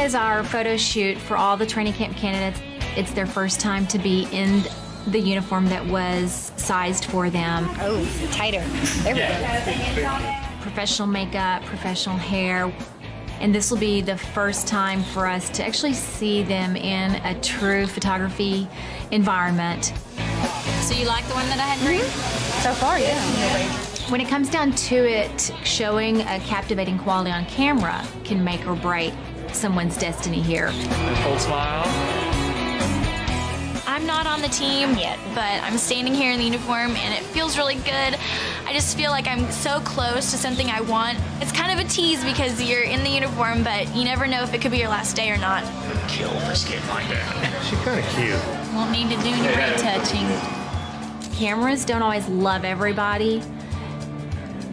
Today is our photo shoot for all the training camp candidates. It's their first time to be in the uniform that was sized for them. Oh, tighter. There we go. Professional makeup, professional hair. And this will be the first time for us to actually see them in a true photography environment. So you like the one that I had green? So far, yeah. When it comes down to it, showing a captivating quality on camera can make or break someone's destiny here. Full smile. I'm not on the team yet, but I'm standing here in the uniform and it feels really good. I just feel like I'm so close to something I want. It's kind of a tease because you're in the uniform, but you never know if it could be your last day or not. Kill for skin like that. She's kind of cute. Won't need to do any retouching. Cameras don't always love everybody,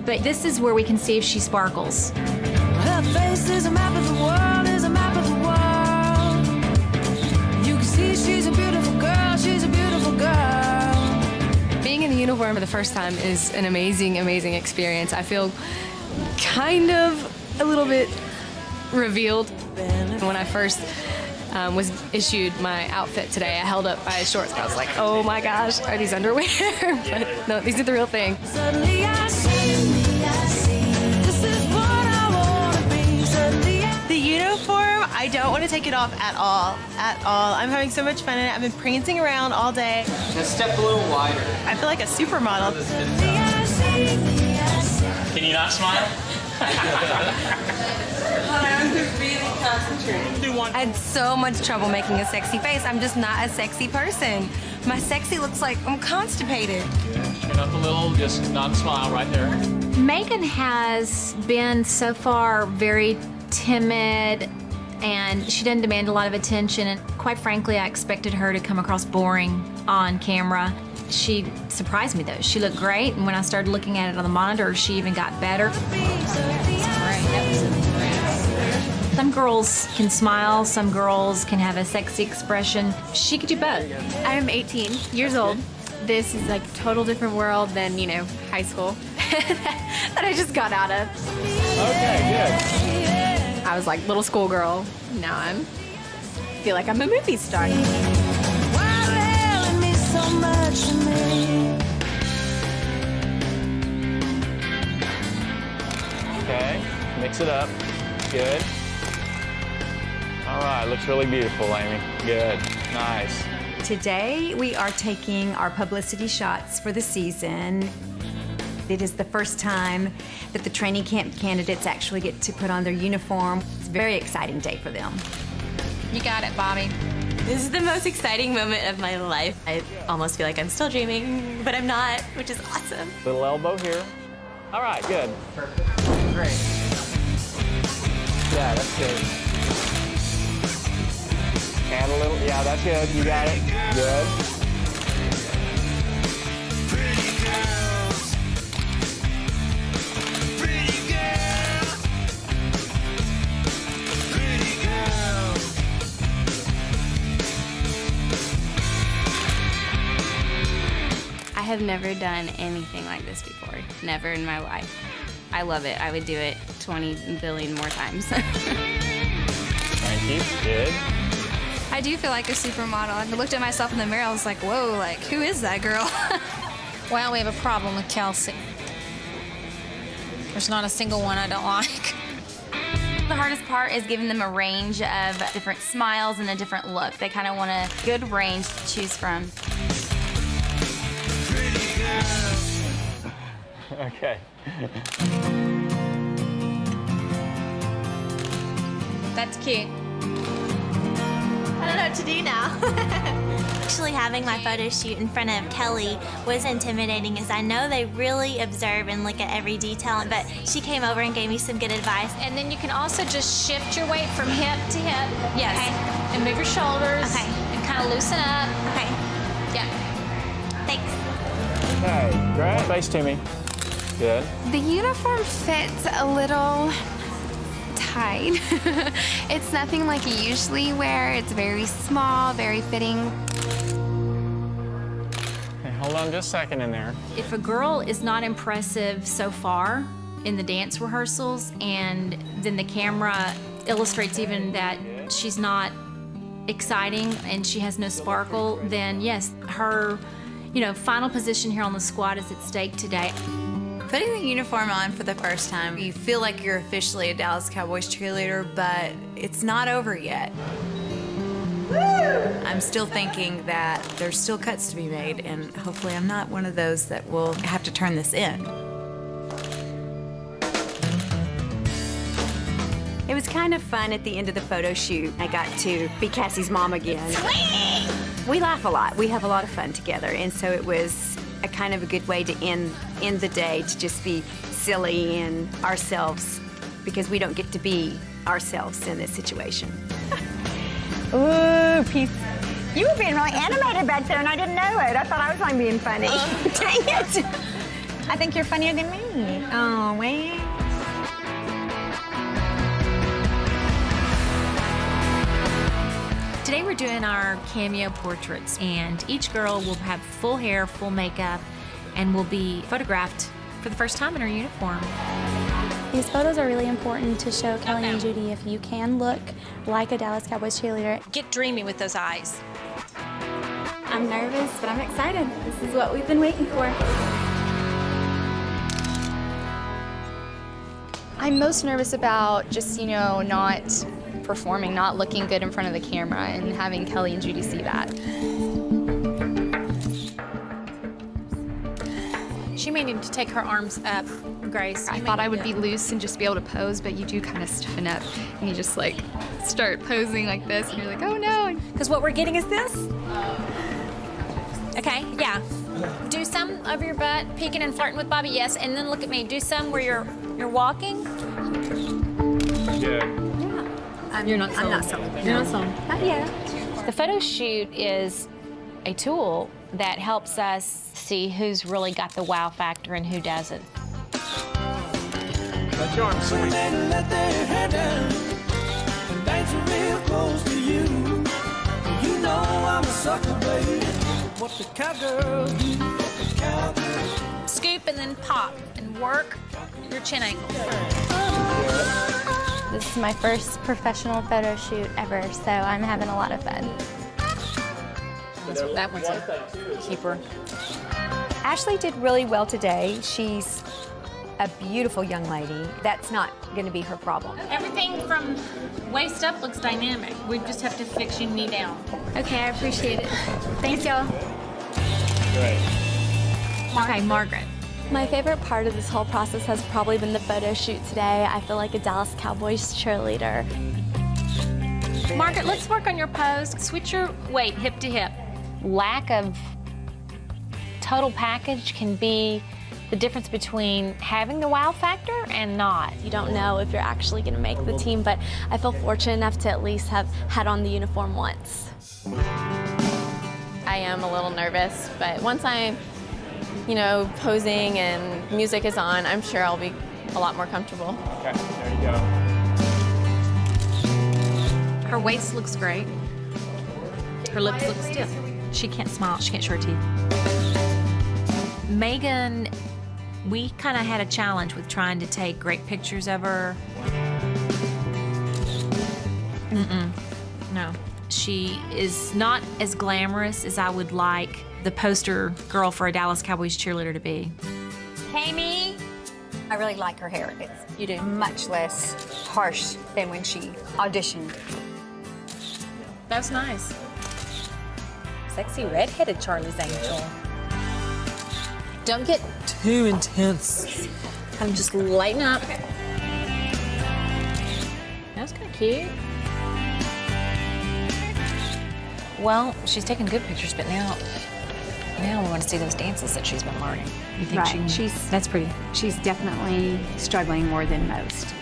but this is where we can see if she sparkles. Her face is a map of the world, is a map of the world. You can see she's a beautiful girl, she's a beautiful girl. Being in the uniform for the first time is an amazing, amazing experience. I feel kind of a little bit revealed. When I first was issued my outfit today, I held up my shorts. I was like, oh my gosh, are these underwear? But no, these are the real thing. Suddenly I see, this is what I wanna be. Suddenly The uniform, I don't want to take it off at all. I'm having so much fun in it. I've been prancing around all day. Just step a little wider. I feel like a supermodel. Can you not smile? I'm really concentrating. I had so much trouble making a sexy face. I'm just not a sexy person. My sexy looks like I'm constipated. Chin up a little, just not smile right there. Megan has been so far very timid and she doesn't demand a lot of attention, and quite frankly I expected her to come across boring on camera. She surprised me though. She looked great, and when I started looking at it on the monitor she even got better. Some girls can smile, some girls can have a sexy expression. She could do both. I'm 18 years old. This is like a total different world than, you know, high school that I just got out of. Okay, I was like little schoolgirl. Now feel like I'm a movie star. Why the hell it means so much to me? good. Okay, mix it up. Good. All right, looks really beautiful, Amy. Good, nice. Today, we are taking our publicity shots for the season. It is the first time that the training camp candidates actually get to put on their uniform. It's a very exciting day for them. You got it, Bobby. This is the most exciting moment of my life. I almost feel like I'm still dreaming, but I'm not, which is awesome. Little elbow here. All right, good. Perfect. Great. Yeah, that's good. And a little, yeah, that's good. You got it. Good. I have never done anything like this before. Never in my life. I love it. I would do it 20 billion more times. Thank you. Good. I do feel like a supermodel. I looked at myself in the mirror, I was like, whoa, like, who is that girl? Well, we have a problem with Kelsey. There's not a single one I don't like. The hardest part is giving them a range of different smiles and a different look. They kind of want a good range to choose from. Okay. That's cute. I don't know what to do now. Actually having my photo shoot in front of Kelli was intimidating, as I know they really observe and look at every detail, but she came over and gave me some good advice. And then you can also just shift your weight from hip to hip. Yes. Okay. And move your shoulders. Okay. And kind of loosen up. Okay. Yeah. Thanks. Okay, great. Face to me. Good. The uniform fits a little tight. It's nothing like you usually wear. It's very small, very fitting. Okay, hold on just a second in there. If a girl is not impressive so far in the dance rehearsals, and then the camera illustrates even that she's not exciting and she has no sparkle, then yes, her, final position here on the squad is at stake today. Putting the uniform on for the first time, you feel like you're officially a Dallas Cowboys cheerleader, but it's not over yet. I'm still thinking that there's still cuts to be made, and hopefully I'm not one of those that will have to turn this in. It was kind of fun at the end of the photo shoot. I got to be Cassie's mom again. We laugh a lot. We have a lot of fun together, and so it was a kind of a good way to end the day, to just be silly and ourselves, because we don't get to be ourselves in this situation. Ooh, Pete. You were being really animated back there, and I didn't know it. I thought I was only being funny. Dang it. I think you're funnier than me. Oh, man. Today we're doing our Cameo portraits, and each girl will have full hair, full makeup, and will be photographed for the first time in her uniform. These photos are really important to show Kelli and Judy if you can look like a Dallas Cowboys cheerleader. Get dreamy with those eyes. I'm nervous, but I'm excited. This is what we've been waiting for. I'm most nervous about just, not performing, not looking good in front of the camera, and having Kelli and Judy see that. She may need to take her arms up, Grace. I thought I would be loose and just be able to pose, but you do kind of stiffen up, and you just start posing like this, and you're like, oh no. Because what we're getting is this. Okay, yeah. Do some of your butt, peeking and flirting with Bobby, yes, and then look at me. Do some where you're walking. Good. You're not sold. I'm not sold. You're not sold. Not yet. The photo shoot is a tool that helps us see who's really got the wow factor and who doesn't. Let your arms swing. Let their hair down and dance real close to you. You know I'm a sucker, baby. What the cowgirl do? What the cowgirl. Scoop and then pop and work your chin angle. This is my first professional photo shoot ever, so I'm having a lot of fun. That one's a keeper. Ashley did really well today. She's a beautiful young lady. That's not going to be her problem. Everything from waist up looks dynamic. We just have to fix your knee down. Okay, I appreciate it. Thanks, y'all. Great. Okay, Margaret. My favorite part of this whole process has probably been the photo shoot today. I feel like a Dallas Cowboys cheerleader. Margaret, let's work on your pose. Switch your weight hip to hip. Lack of total package can be the difference between having the wow factor and not. You don't know if you're actually going to make the team, but I feel fortunate enough to at least have had on the uniform once. I am a little nervous, but once I'm posing and music is on, I'm sure I'll be a lot more comfortable. Okay, there you go. Her waist looks great. Her lips look stiff. She can't smile. She can't show her teeth. Megan, we kind of had a challenge with trying to take great pictures of her. No. She is not as glamorous as I would like the poster girl for a Dallas Cowboys cheerleader to be. Amy, I really like her hair. You do? Much less harsh than when she auditioned. That's nice. Sexy redheaded Charlie's Angel. Don't get too intense. Kind of just lighten up. That's kind of cute. Well, she's taking good pictures, but now we want to see those dances that she's been learning. You think that's pretty? She's definitely struggling more than most.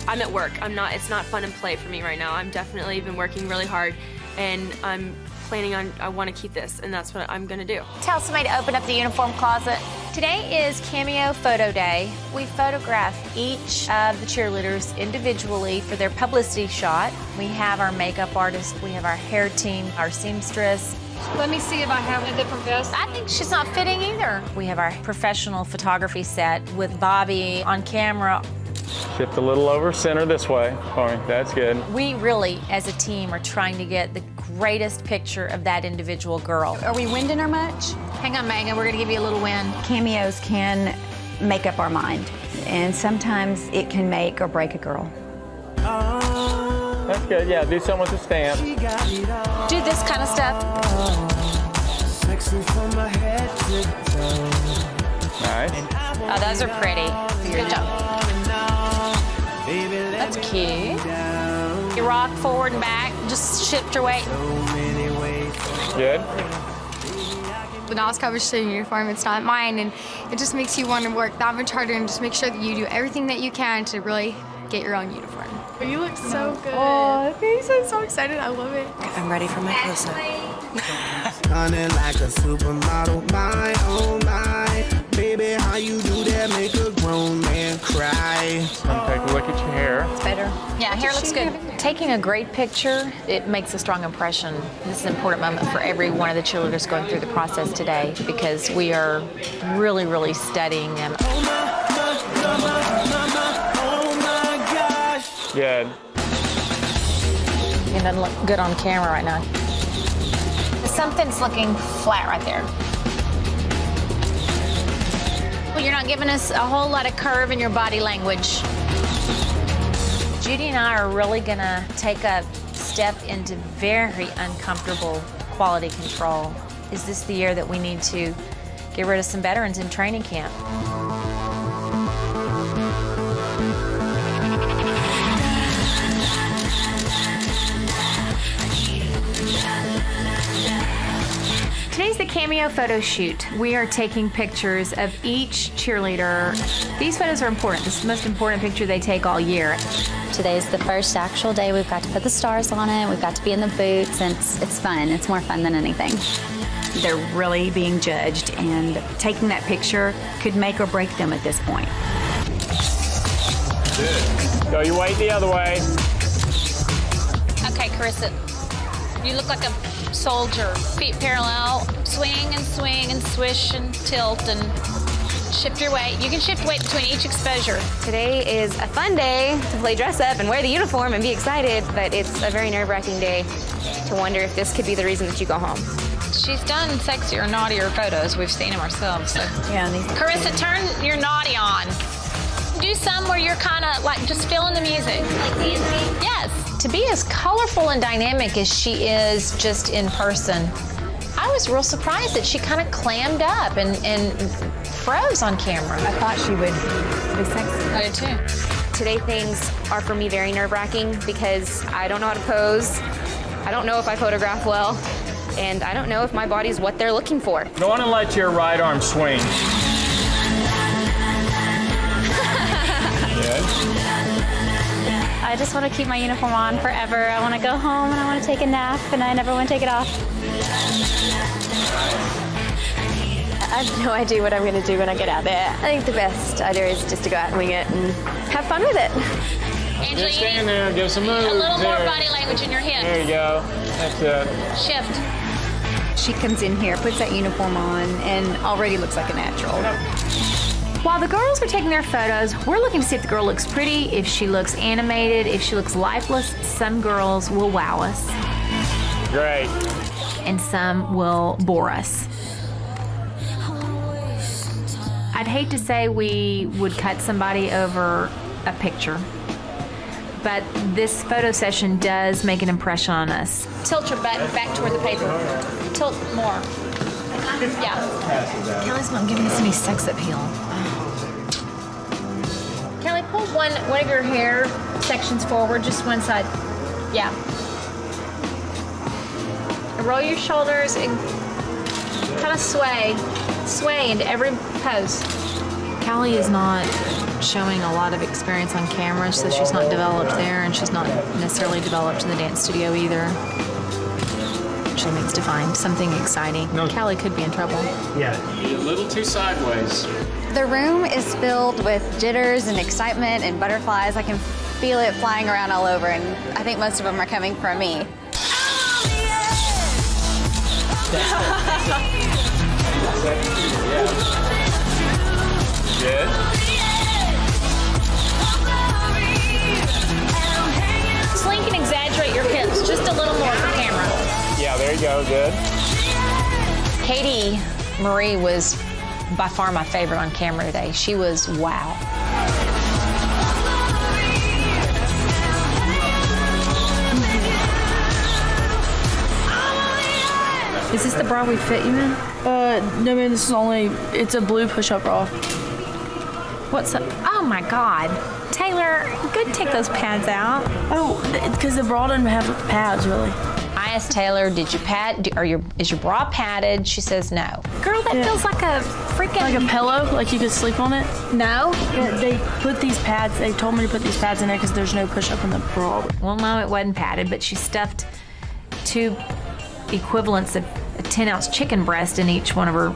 I'm at work. It's not fun and play for me right now. I'm definitely been working really hard, and I'm planning on, I want to keep this, and that's what I'm going to do. Tell somebody to open up the uniform closet. Today is Cameo Photo Day. We photograph each of the cheerleaders individually for their publicity shot. We have our makeup artist, we have our hair team, our seamstress. Let me see if I have a different vest. I think she's not fitting either. We have our professional photography set with Bobby on camera Shift a little over center this way for me. That's good. We really, as a team, are trying to get the greatest picture of that individual girl. Are we winding her much? Hang on, Megan, we're gonna give you a little wind. Cameos can make up our mind, and sometimes it can make or break a girl. That's good, yeah, do something with the stamp. Do this kind of stuff. Nice. Oh, those are pretty. Good job. That's cute. You rock forward and back, just shift your weight. Good. The Dallas Cowboys Cheerleaders uniform, it's not mine, and it just makes you want to work that much harder and just make sure that you do everything that you can to really get your own uniform. You look so good. Oh, thanks. I'm so excited. I love it. I'm ready for my close-up. Running like a supermodel, my oh my. Baby, how you do that make a grown man cry. Take a look at your hair. It's better. Yeah, hair looks good. Taking a great picture, it makes a strong impression. This is an important moment for every one of the cheerleaders going through the process today because we are really, really studying them. Good. It doesn't look good on camera right now. Something's looking flat right there. Well, you're not giving us a whole lot of curve in your body language. Judy and I are really gonna take a step into very uncomfortable quality control. Is this the year that we need to get rid of some veterans in training camp? Today's the Cameo photo shoot. We are taking pictures of each cheerleader. These photos are important. This is the most important picture they take all year. Today's the first actual day we've got to put the stars on it. We've got to be in the boots, and it's fun. It's more fun than anything. They're really being judged, and taking that picture could make or break them at this point. Good. Go your weight the other way. Okay, Carissa, you look like a soldier. Feet parallel, swing and swish and tilt and shift your weight. You can shift weight between each exposure. Today is a fun day to play dress up and wear the uniform and be excited, but it's a very nerve-wracking day to wonder if this could be the reason that you go home. She's done sexier, naughtier photos. We've seen them ourselves. So. Yeah, Carissa, turn your naughty on. Do some where you're kind of like just feeling the music. Like dancing? Yes. To be as colorful and dynamic as she is just in person, I was real surprised that she kind of clammed up and froze on camera. I thought she would be sexy. I did too. Today things are for me very nerve-wracking because I don't know how to pose. I don't know if I photograph well, and I don't know if my body's what they're looking for. Go on and let your right arm swing. I just want to keep my uniform on forever. I want to go home and I want to take a nap and I never want to take it off. I have no idea what I'm going to do when I get out there. I think the best idea is just to go out and wing it and have fun with it. Angela, just stand there, give some moves. A little more there. body language in your hips. There you go. That's it. Shift. She comes in here, puts that uniform on, and already looks like a natural. While the girls are taking their photos, we're looking to see if the girl looks pretty, if she looks animated, if she looks lifeless. Some girls will wow us. Great. And some will bore us. I'd hate to say we would cut somebody over a picture, but this photo session does make an impression on us. Tilt your butt back toward the paper. Tilt more. Yeah. Kelly's not giving us any sex appeal. Kelly, pull one of your hair sections forward, just one side. Yeah. And roll your shoulders and kind of sway into every pose. Kelly is not showing a lot of experience on camera, so she's not developed there, and she's not necessarily developed in the dance studio either. She needs to find something exciting. No. Kelly could be in trouble. Yeah. A little too sideways. The room is filled with jitters and excitement and butterflies. I can feel it flying around all over, and I think most of them are coming from me. Good. go, good. Katie Marie was by far my favorite on camera today. She was wow. Is this the bra we fit you in? No, man, this is it's a blue push-up bra. Oh my God. Taylor, good, take those pads out. Oh, because the bra doesn't have pads, really. I asked Taylor, did you is your bra padded? She says no. Girl, that feels like a freaking... Like a pillow, like you could sleep on it? No. Yeah, they put these pads, they told me to put these pads in there because there's no push-up in the bra. Well, no, it wasn't padded, but she stuffed 2 equivalents of a 10-ounce chicken breast in each one of her.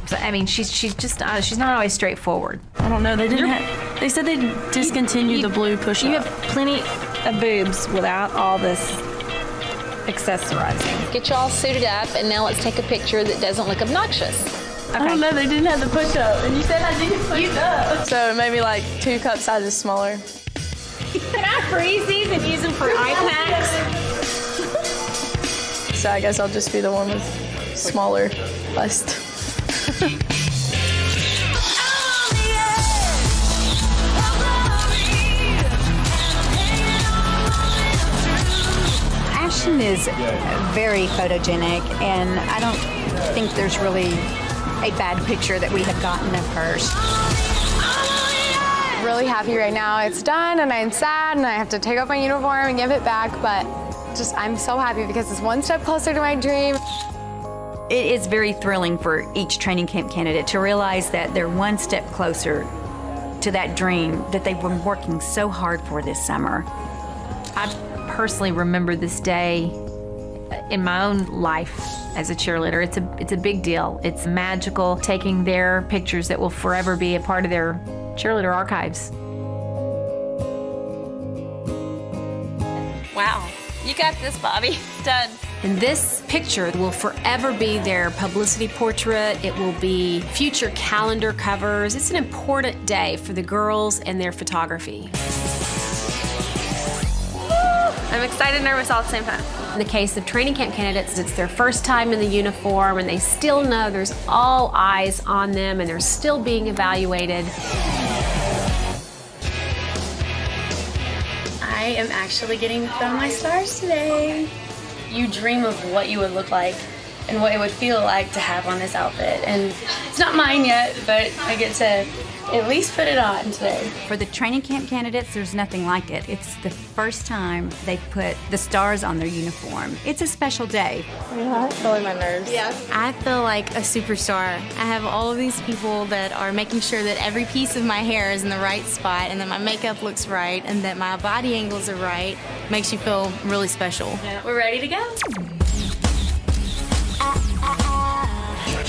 So, I mean, she's not always straightforward. I don't know. They said they discontinued the blue push-up. You have plenty of boobs without all this accessorizing. Get you all suited up, and now let's take a picture that doesn't look obnoxious. Okay. I don't know. They didn't have the push-up, and you said I didn't push up. So maybe like 2 cup sizes smaller. Can I freeze these and use them for eye packs? So I guess I'll just be the one with smaller bust. Ashton is very photogenic, and I don't think there's really a bad picture that we have gotten of hers. Really happy right now. It's done, and I'm sad, and I have to take off my uniform and give it back, but I'm so happy because it's one step closer to my dream. It is very thrilling for each training camp candidate to realize that they're one step closer to that dream that they've been working so hard for this summer. I personally remember this day in my own life as a cheerleader. It's a big deal. It's magical, taking their pictures that will forever be a part of their cheerleader archives. Wow. You got this, Bobby. Done. And this picture will forever be their publicity portrait. It will be future calendar covers. It's an important day for the girls and their photography. I'm excited, nervous all at the same time. In the case of training camp candidates, it's their first time in the uniform, and they still know there's all eyes on them, and they're still being evaluated. I am actually getting to put on my stars today. You dream of what you would look like and what it would feel like to have on this outfit. And it's not mine yet, but I get to at least put it on today. For the training camp candidates, there's nothing like it. It's the first time they put the stars on their uniform. It's a special day. Yeah, it's really my nerves. Yeah. I feel like a superstar. I have all of these people that are making sure that every piece of my hair is in the right spot and that my makeup looks right and that my body angles are right. Makes you feel really special. Yeah. We're ready to go.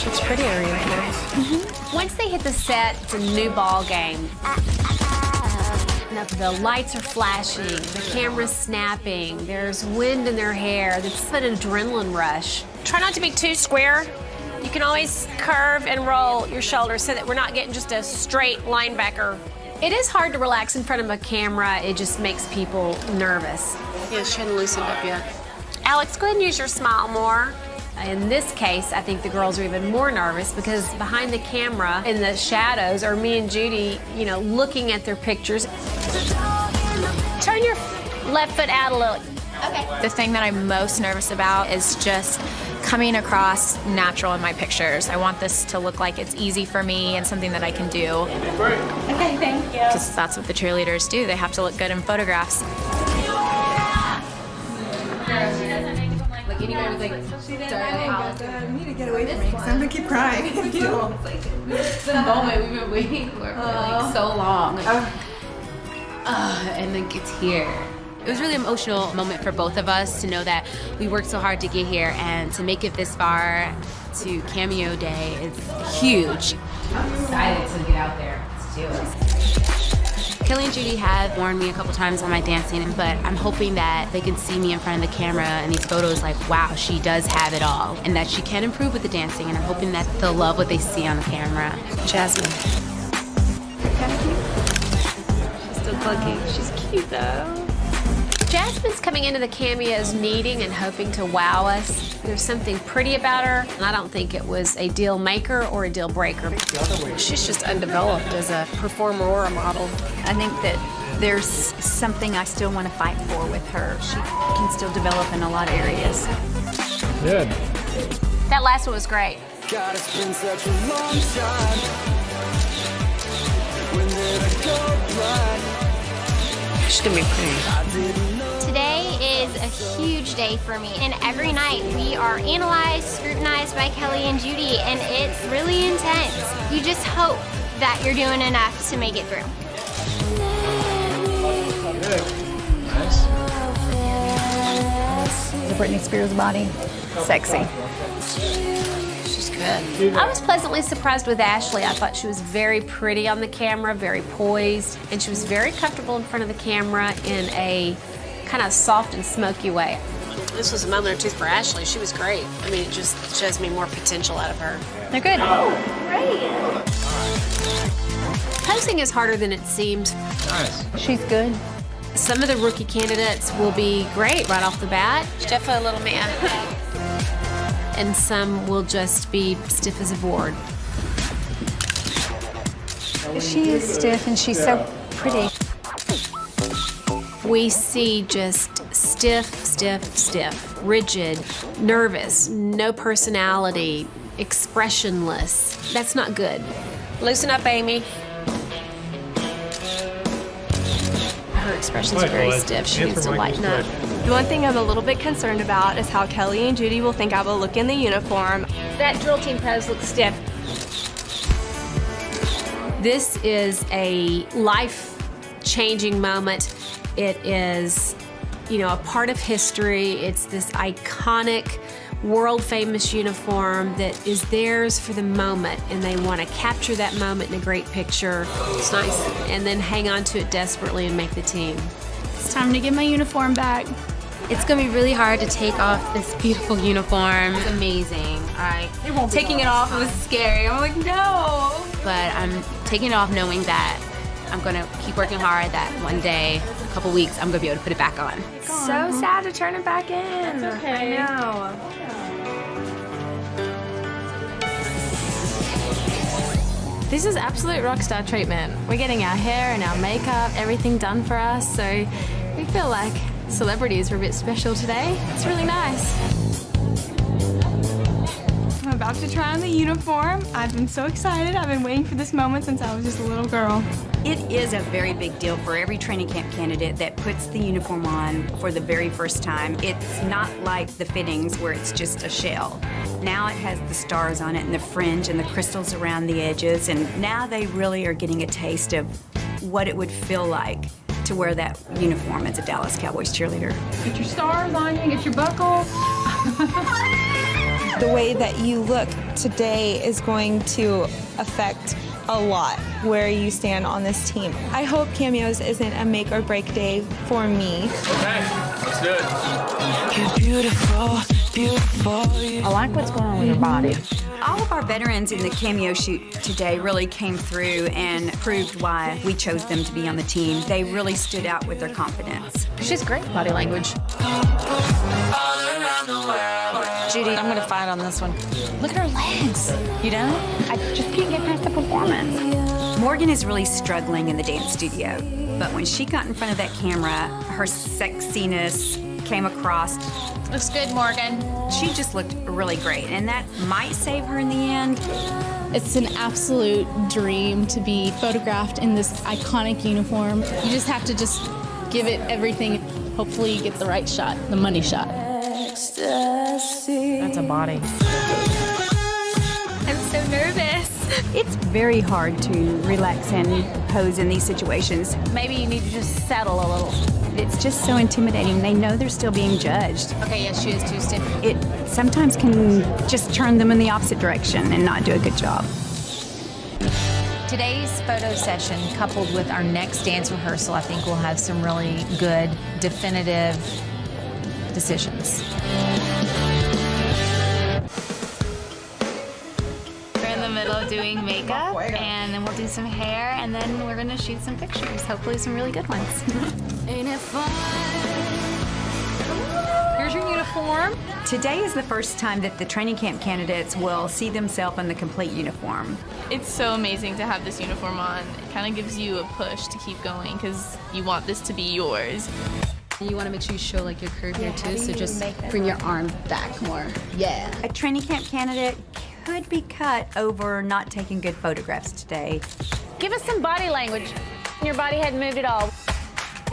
It's pretty area here. Once they hit the set, it's a new ball game. The lights are flashing, the camera's snapping, there's wind in their hair. It's an adrenaline rush. Try not to be too square. You can always curve and roll your shoulders so that we're not getting just a straight linebacker. It is hard to relax in front of a camera. It just makes people nervous. Yeah, she hadn't loosened up yet. Alex, go ahead and use your smile more. In this case, I think the girls are even more nervous because behind the camera in the shadows are me and Judy, looking at their pictures. Turn your left foot out a little. Okay. The thing that I'm most nervous about is just coming across natural in my pictures. I want this to look like it's easy for me and something that I can do. Okay, thank you. Because that's what the cheerleaders do. They have to look good in photographs. You need to get away from me because I'm gonna keep crying. It's the moment we've been waiting for so long. And then it's here. It was a really emotional moment for both of us to know that we worked so hard to get here and to make it this far to Cameo Day is huge. I'm excited to get out there. Let's do it. Kelli and Judy have warned me a couple times on my dancing, but I'm hoping that they can see me in front of the camera and these photos like, wow, she does have it all, and that she can improve with the dancing, and I'm hoping that they'll love what they see on the camera. Jasmine. She's still clunky. She's cute though. Jasmine's coming into the cameos needing and hoping to wow us. There's something pretty about her, and I don't think it was a deal maker or a deal breaker. She's just undeveloped as a performer or a model. I think that there's something I still want to fight for with her. She can still develop in a lot of areas. Good. That last one was great. God, it's been such a long time. When did I go blind? She's gonna be pretty. Today is a huge day for me, and every night we are analyzed, scrutinized by Kelli and Judy, and it's really intense. You just hope that you're doing enough to make it through. Nice. The Britney Spears body, sexy. She's good. I was pleasantly surprised with Ashley. I thought she was very pretty on the camera, very poised, and she was very comfortable in front of the camera in a kind of soft and smoky way. This was a moment of truth for Ashley. She was great. I mean, it just shows me more potential out of her. They're good. Great. Posing is harder than it seems. Nice. She's good. Some of the rookie candidates will be great right off the bat. She's definitely a little man. And some will just be stiff as a board. She is stiff and she's so pretty. We see just stiff, rigid, nervous, no personality, expressionless. That's not good. Loosen up, Amy. Her expressions are very stiff. She needs to lighten up. The one thing I'm a little bit concerned about is how Kelli and Judy will think I will look in the uniform. That drill team pose looks stiff. This is a life-changing moment. It is, a part of history. It's this iconic, world-famous uniform that is theirs for the moment, and they want to capture that moment in a great picture. It's nice. And then hang on to it desperately and make the team. It's time to get my uniform back. It's gonna be really hard to take off this beautiful uniform. It's amazing. Taking it off was scary. I'm like, no. But I'm taking it off knowing that I'm gonna keep working hard, that one day, a couple weeks, I'm gonna be able to put it back on. So sad to turn it back in. That's okay. I know. This is absolute rock star treatment. We're getting our hair and our makeup, everything done for us, so we feel like celebrities are a bit special today. It's really nice. I'm about to try on the uniform. I've been so excited. I've been waiting for this moment since I was just a little girl. It is a very big deal for every training camp candidate that puts the uniform on for the very first time. It's not like the fittings where it's just a shell. Now it has the stars on it and the fringe and the crystals around the edges, and now they really are getting a taste of what it would feel like to wear that uniform as a Dallas Cowboys cheerleader. Get your stars on you, get your buckle. The way that you look today is going to affect a lot where you stand on this team. I hope Cameos isn't a make or break day for me. Okay, let's do it. You're beautiful, beautiful. I like what's going on with her body. All of our veterans in the Cameo shoot today really came through and proved why we chose them to be on the team. They really stood out with their confidence. She's great body language. Judy, I'm gonna fight on this one. Look at her legs. You know? I just can't get past the performance. Morgan is really struggling in the dance studio, but when she got in front of that camera, her sexiness came across. Looks good, Morgan. She just looked really great, and that might save her in the end. It's an absolute dream to be photographed in this iconic uniform. You just have to just give it everything. Hopefully you get the right shot, the money shot. That's a body. I'm so nervous. It's very hard to relax and pose in these situations. Maybe you need to just settle a little. It's just so intimidating. They know they're still being judged. Okay, yes, she is too stiff. It sometimes can just turn them in the opposite direction and not do a good job. Today's photo session, coupled with our next dance rehearsal, I think we'll have some really good, definitive decisions. We're in the middle of doing makeup, and then we'll do some hair, and then we're gonna shoot some pictures, hopefully some really good ones. Ain't it fun? uniform. Today is the first time that the training camp candidates will see themselves in the complete uniform. It's so amazing to have this uniform on. It kind of gives you a push to keep going because you want this to be yours. You want to make sure you show like your curve here too, so just bring your arm back more. Yeah. A training camp candidate could be cut over not taking good photographs today. Give us some body language. Your body hadn't moved at all.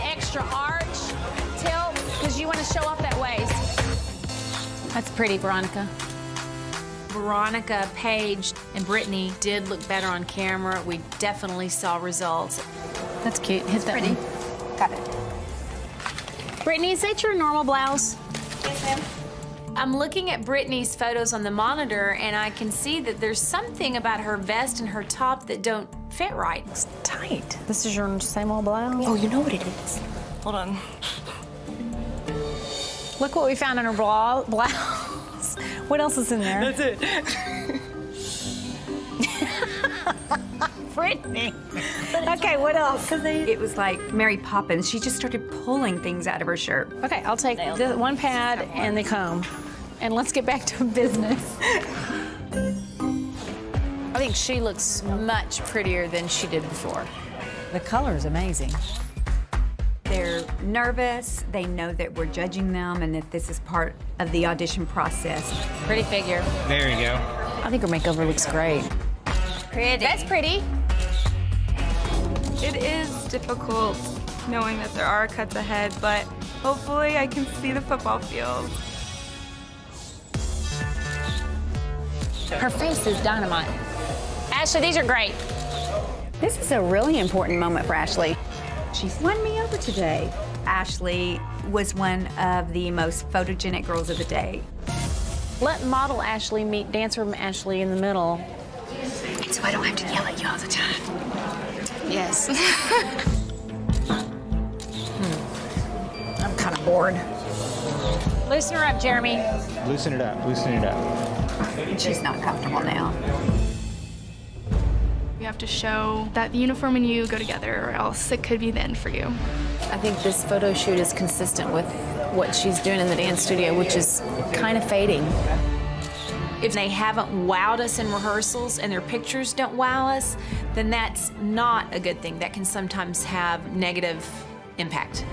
Extra arch, tilt, because you want to show off that waist. That's pretty, Veronica. Veronica, Paige, and Brittany did look better on camera. We definitely saw results. That's cute. Hit that Pretty. one. Got it. Brittany, is that your normal blouse? Yes, ma'am. I'm looking at Brittany's photos on the monitor, and I can see that there's something about her vest and her top that don't fit right. It's tight. This is your same old blouse? Oh, you know what it is. Hold on. Look what we found in her blouse. What else is in there? That's it. Brittany. Okay, what else? It was like Mary Poppins. She just started pulling things out of her shirt. Okay, I'll take the one pad and the comb. And let's get back to business. I think she looks much prettier than she did before. The color is amazing. They're nervous. They know that we're judging them and that this is part of the audition process. Pretty figure. There you go. I think her makeover looks great. Pretty. That's pretty. It is difficult knowing that there are cuts ahead, but hopefully I can see the football field. Her face is dynamite. Ashley, these are great. This is a really important moment for Ashley. She's won me over today. Ashley was one of the most photogenic girls of the day. Let model Ashley meet dancer Ashley in the middle. And so I don't have to yell at you all the time. Yes. I'm kind of bored. Loosen her up, Jeremy. Loosen it up, loosen it up. She's not comfortable now. You have to show that the uniform and you go together, or else it could be the end for you. I think this photo shoot is consistent with what she's doing in the dance studio, which is kind of fading. If they haven't wowed us in rehearsals and their pictures don't wow us, then that's not a good thing. That can sometimes have negative impact.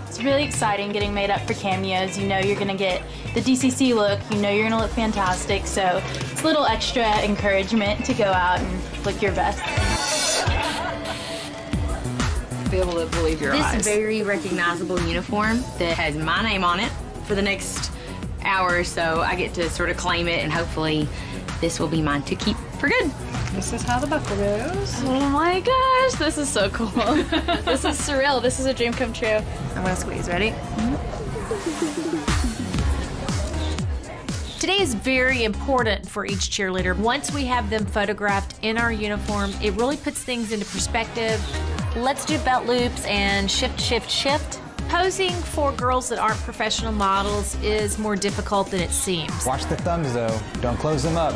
It's really exciting getting made up for cameos. You know you're gonna get the DCC look, you know you're gonna look fantastic, so it's a little extra encouragement to go out and look your best. Be able to believe your eyes. This very recognizable uniform that has my name on it for the next hour or so, I get to sort of claim it, and hopefully this will be mine to keep for good. This is how the buckle goes. Oh my gosh, this is so cool. This is surreal. This is a dream come true. I'm gonna squeeze, ready? Today is very important for each cheerleader. Once we have them photographed in our uniform, it really puts things into perspective. Let's do belt loops and shift, shift, shift. Posing for girls that aren't professional models is more difficult than it seems. Watch the thumbs though, don't close them up.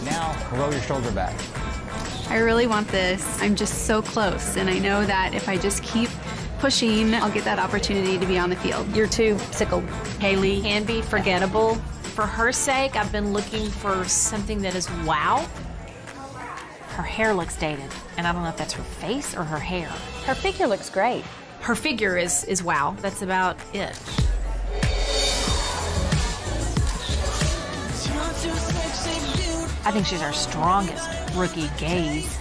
Now, roll your shoulder back. I really want this. I'm just so close, and I know that if I just keep pushing, I'll get that opportunity to be on the field. You're too sickled. Haley can be forgettable. For her sake, I've been looking for something that is wow. Her hair looks dated, and I don't know if that's her face or her hair. Her figure looks great. Her figure is wow. That's about it. I think she's our strongest rookie gaze.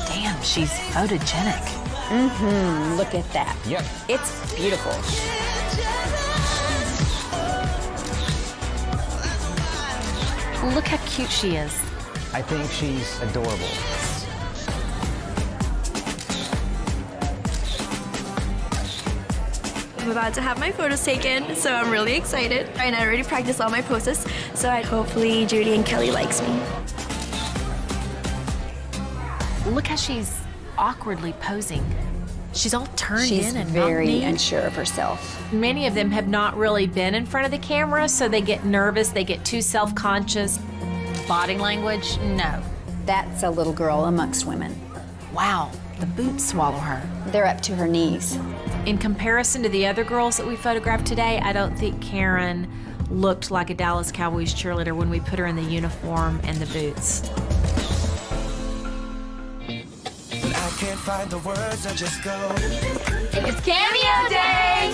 Damn, she's photogenic. Mm-hmm, look at that. Yep. It's beautiful. Look how cute she is. I think she's adorable. I'm about to have my photos taken, so I'm really excited. And I already practiced all my poses, so hopefully Judy and Kelly likes me. Look how she's awkwardly posing. She's all turned She's in and very knock-kneed. unsure of herself. Many of them have not really been in front of the camera, so they get nervous, they get too self-conscious. Body language, no. That's a little girl amongst women. Wow, the boots swallow her. They're up to her knees. In comparison to the other girls that we photographed today, I don't think Karen looked like a Dallas Cowboys cheerleader when we put her in the uniform and the boots. I can't find the words, I just go. It's Cameo Day!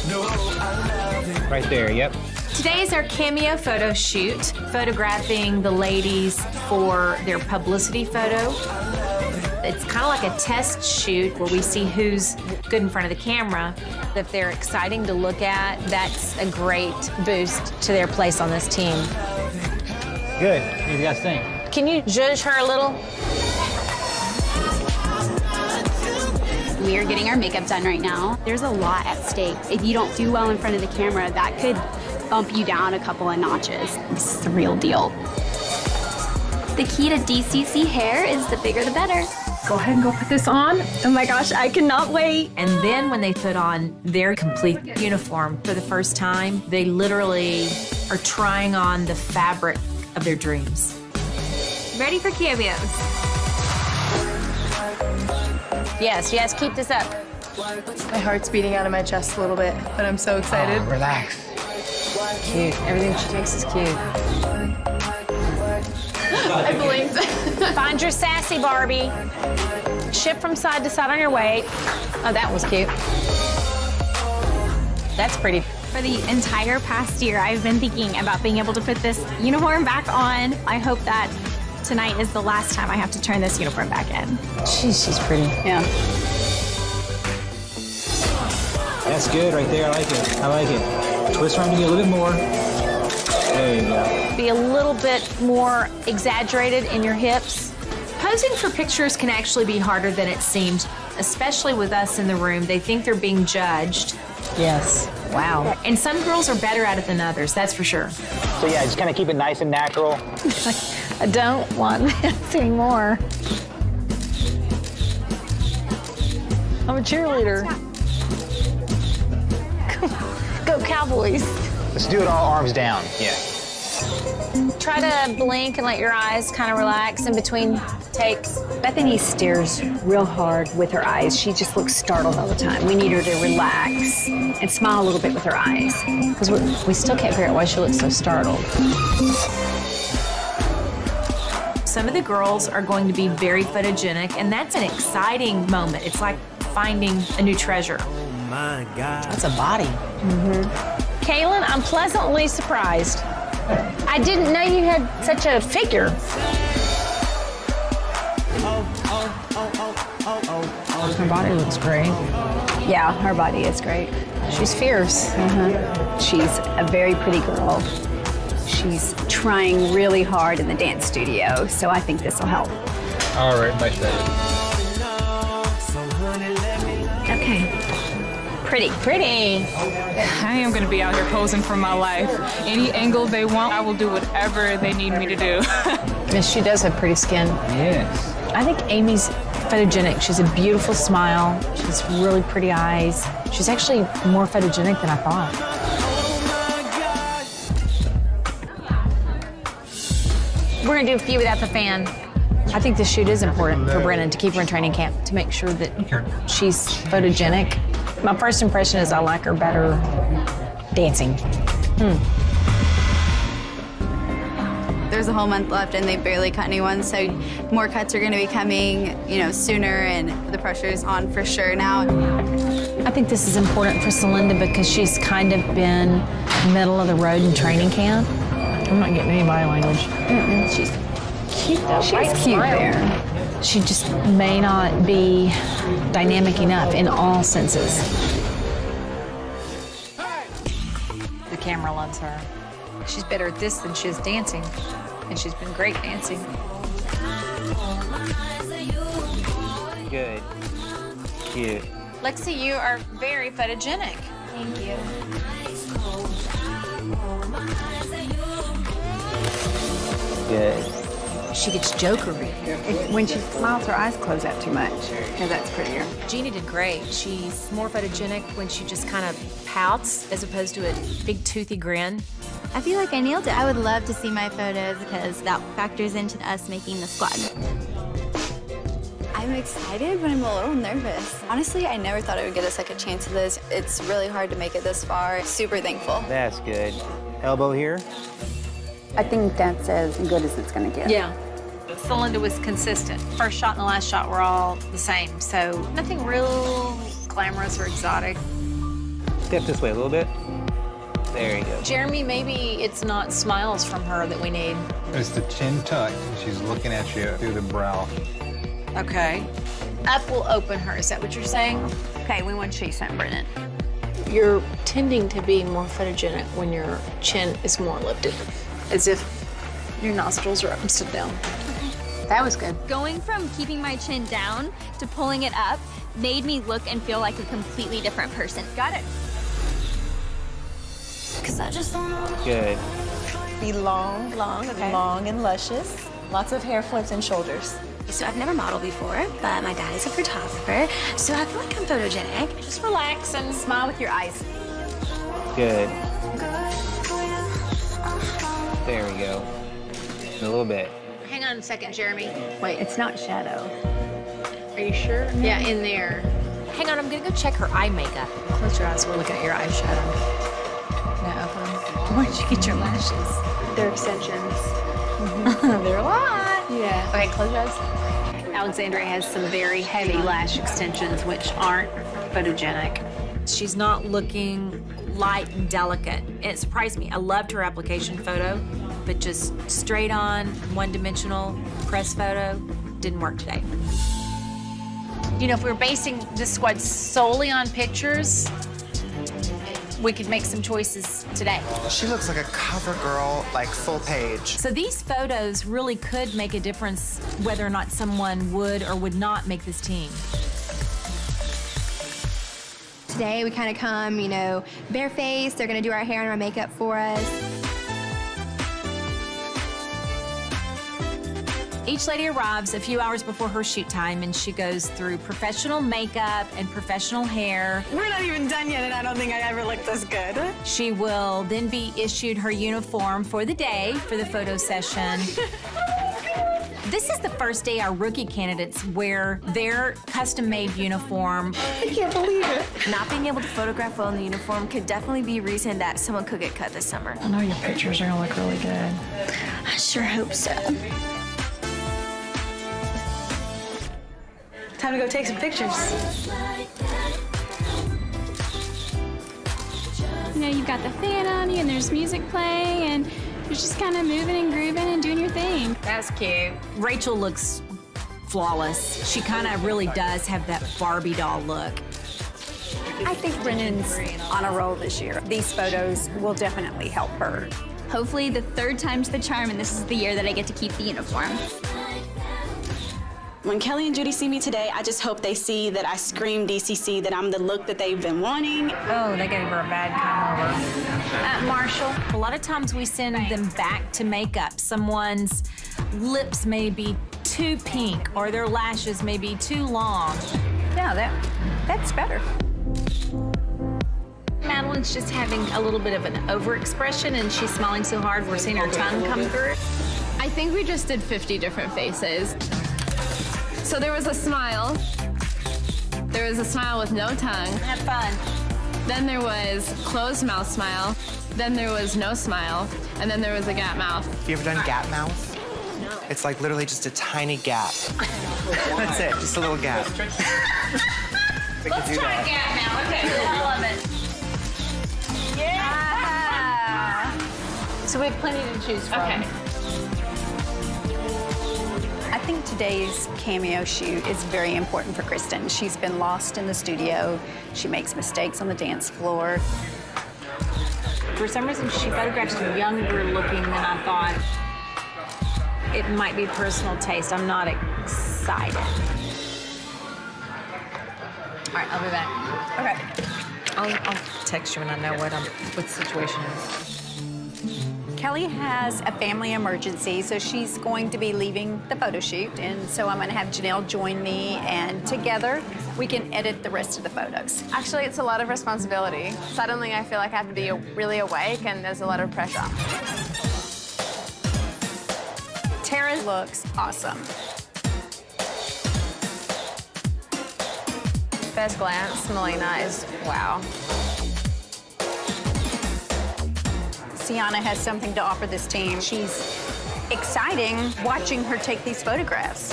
No, I love it. Right there, yep. Today is our Cameo photo shoot, photographing the ladies for their publicity photo. It's kind of like a test shoot where we see who's good in front of the camera. If they're exciting to look at, that's a great boost to their place on this team. Good. What do you guys think? Can you judge her a little? We are getting our makeup done right now. There's a lot at stake. If you don't do well in front of the camera, that could bump you down a couple of notches. This is the real deal. The key to DCC hair is the bigger the better. Go ahead and go put this on. Oh my gosh, I cannot wait. And then when they put on their complete uniform for the first time, they literally are trying on the fabric of their dreams. Ready for cameos. Yes, yes, keep this up. My heart's beating out of my chest a little bit, but I'm so excited. Oh, relax. Cute. Everything she takes is cute. I blinked. Find your sassy Barbie. Shift from side to side on your weight. Oh, that was cute. That's pretty. For the entire past year, I've been thinking about being able to put this uniform back on. I hope that tonight is the last time I have to turn this uniform back in. She's pretty. Yeah. That's good right there. I like it. I like it. Twist around to get a little bit more. There you go. Be a little bit more exaggerated in your hips. Posing for pictures can actually be harder than it seems, especially with us in the room. They think they're being judged. Yes. Wow. And some girls are better at it than others, that's for sure. So yeah, just kind of keep it nice and natural. I don't want this anymore. I'm a cheerleader. Go Cowboys. Let's do it all arms down. Yeah. Try to blink and let your eyes kind of relax in between takes. Bethany stares real hard with her eyes. She just looks startled all the time. We need her to relax and smile a little bit with her eyes. Because we still can't figure out why she looks so startled. Some of the girls are going to be very photogenic, and that's an exciting moment. It's like finding a new treasure. Oh my God. That's a body. Kaylin, I'm pleasantly surprised. I didn't know you had such a figure. Her body looks great. Yeah, her body is great. She's fierce. She's a very pretty girl. She's trying really hard in the dance studio, so I think this will help. All right, much better. Okay. Pretty. Pretty. I am going to be out here posing for my life. Any angle they want, I will do whatever they need me to do. Yes, she does have pretty skin. Yes. I think Amy's photogenic. She's a beautiful smile. She has really pretty eyes. She's actually more photogenic than I thought. We're going to do a few without the fan. I think this shoot is important for Brennan to keep her in training camp, to make sure that she's photogenic. My first impression is I like her better dancing. There's a whole month left and they barely cut anyone, so more cuts are going to be coming, sooner, and the pressure is on for sure now. I think this is important for Celinda because she's kind of been middle of the road in training camp. I'm not getting any body language. She's cute though. She's cute there. She just may not be dynamic enough in all senses. The camera loves her. She's better at this than she is dancing, and she's been great dancing. Good. Cute. Lexi, you are very photogenic. Thank you. Good. she gets jokery. When she smiles, her eyes close out too much. Yeah, that's prettier. Jeannie did great. She's more photogenic when she just kind of pouts as opposed to a big toothy grin. I feel like I nailed it. I would love to see my photos because that factors into us making the squad. I'm excited, but I'm a little nervous. Honestly, I never thought I would get a second chance at this. It's really hard to make it this far. Super thankful. That's good. Elbow here. I think that's as good as it's gonna get. Yeah. Celinda was consistent. First shot and the last shot were all the same, so nothing real glamorous or exotic. Step this way a little bit. There you go. Jeremy, maybe it's not smiles from her that we need. It's the chin tuck. She's looking at you through the brow. Okay. Up will open her, is that what you're saying? Okay, we want you, St. Brennan. You're tending to be more photogenic when your chin is more lifted, as if your nostrils are up instead of down. That was good. Going from keeping my chin down to pulling it up made me look and feel like a completely different person. Got it. Good. Be long, long and luscious. Lots of hair flips and shoulders. So I've never modeled before, but my dad is a photographer, so I feel like I'm photogenic. Just relax and smile with your eyes. Good. There we go. A little bit. Hang on a second, Jeremy. Wait, it's not shadow. Are you sure? Yeah, in there. Hang on, I'm gonna go check her eye makeup. Close your eyes, we're looking at your eyeshadow. Now open them. Where'd you get your lashes? They're extensions. They're a lot. Yeah. Okay, close your eyes. Alexandria has some very heavy lash extensions, which aren't photogenic. She's not looking light and delicate. It surprised me. I loved her application photo, but just straight on, one-dimensional press photo didn't work today. You know, if we were basing this squad solely on pictures, we could make some choices today. She looks like a cover girl, like full page. So these photos really could make a difference whether or not someone would or would not make this team. Today we kind of come, you know, barefaced. They're gonna do our hair and our makeup for us. Each lady arrives a few hours before her shoot time, and she goes through professional makeup and professional hair. We're not even done yet, and I don't think I ever looked this good. She will then be issued her uniform for the day for the photo session. This is the first day our rookie candidates wear their custom-made uniform. I can't believe it. Not being able to photograph well in the uniform could definitely be a reason that someone could get cut this summer. I know your pictures are gonna look really good. I sure hope so. Time to go take some pictures. You know, you've got the fan on you and there's music playing and you're just kind of moving and grooving and doing your thing. That's cute. Rachel looks flawless. She kind of really does have that Barbie doll look. I think Brennan's on a roll this year. These photos will definitely help her. Hopefully the third time's the charm and this is the year that I get to keep the uniform. When Kelli and Judy see me today, I just hope they see that I scream DCC, that I'm the look that they've been wanting. Oh, they gave her a bad come over. Marshall. A lot of times we send them back to makeup. Someone's lips may be too pink or their lashes may be too long. Yeah, that's better. Madeline's just having a little bit of an overexpression and she's smiling so hard we're seeing her tongue come through. I think we just did 50 different faces. So there was a smile. There was a smile with no tongue. Have fun. Then there was closed mouth smile. Then there was no smile. And then there was a gap mouth. Have you ever done gap mouth? No. It's like literally just a tiny gap. That's it, just a little gap. Let's try gap now. Okay, I love it. Yeah. So we have plenty to choose from. Okay. I think today's cameo shoot is very important for Kristen. She's been lost in the studio. She makes mistakes on the dance floor. For some reason, she photographs younger looking than I thought. It might be personal taste. I'm not excited. All right, I'll be back. Okay. I'll text you when I know what the situation is. Kelli has a family emergency, so she's going to be leaving the photo shoot, and so I'm going to have Janelle join me, and together we can edit the rest of the photos. Actually, it's a lot of responsibility. Suddenly, I feel like I have to be really awake, and there's a lot of pressure. Tara looks awesome. First glance, Melina is wow. Sienna has something to offer this team. She's exciting watching her take these photographs.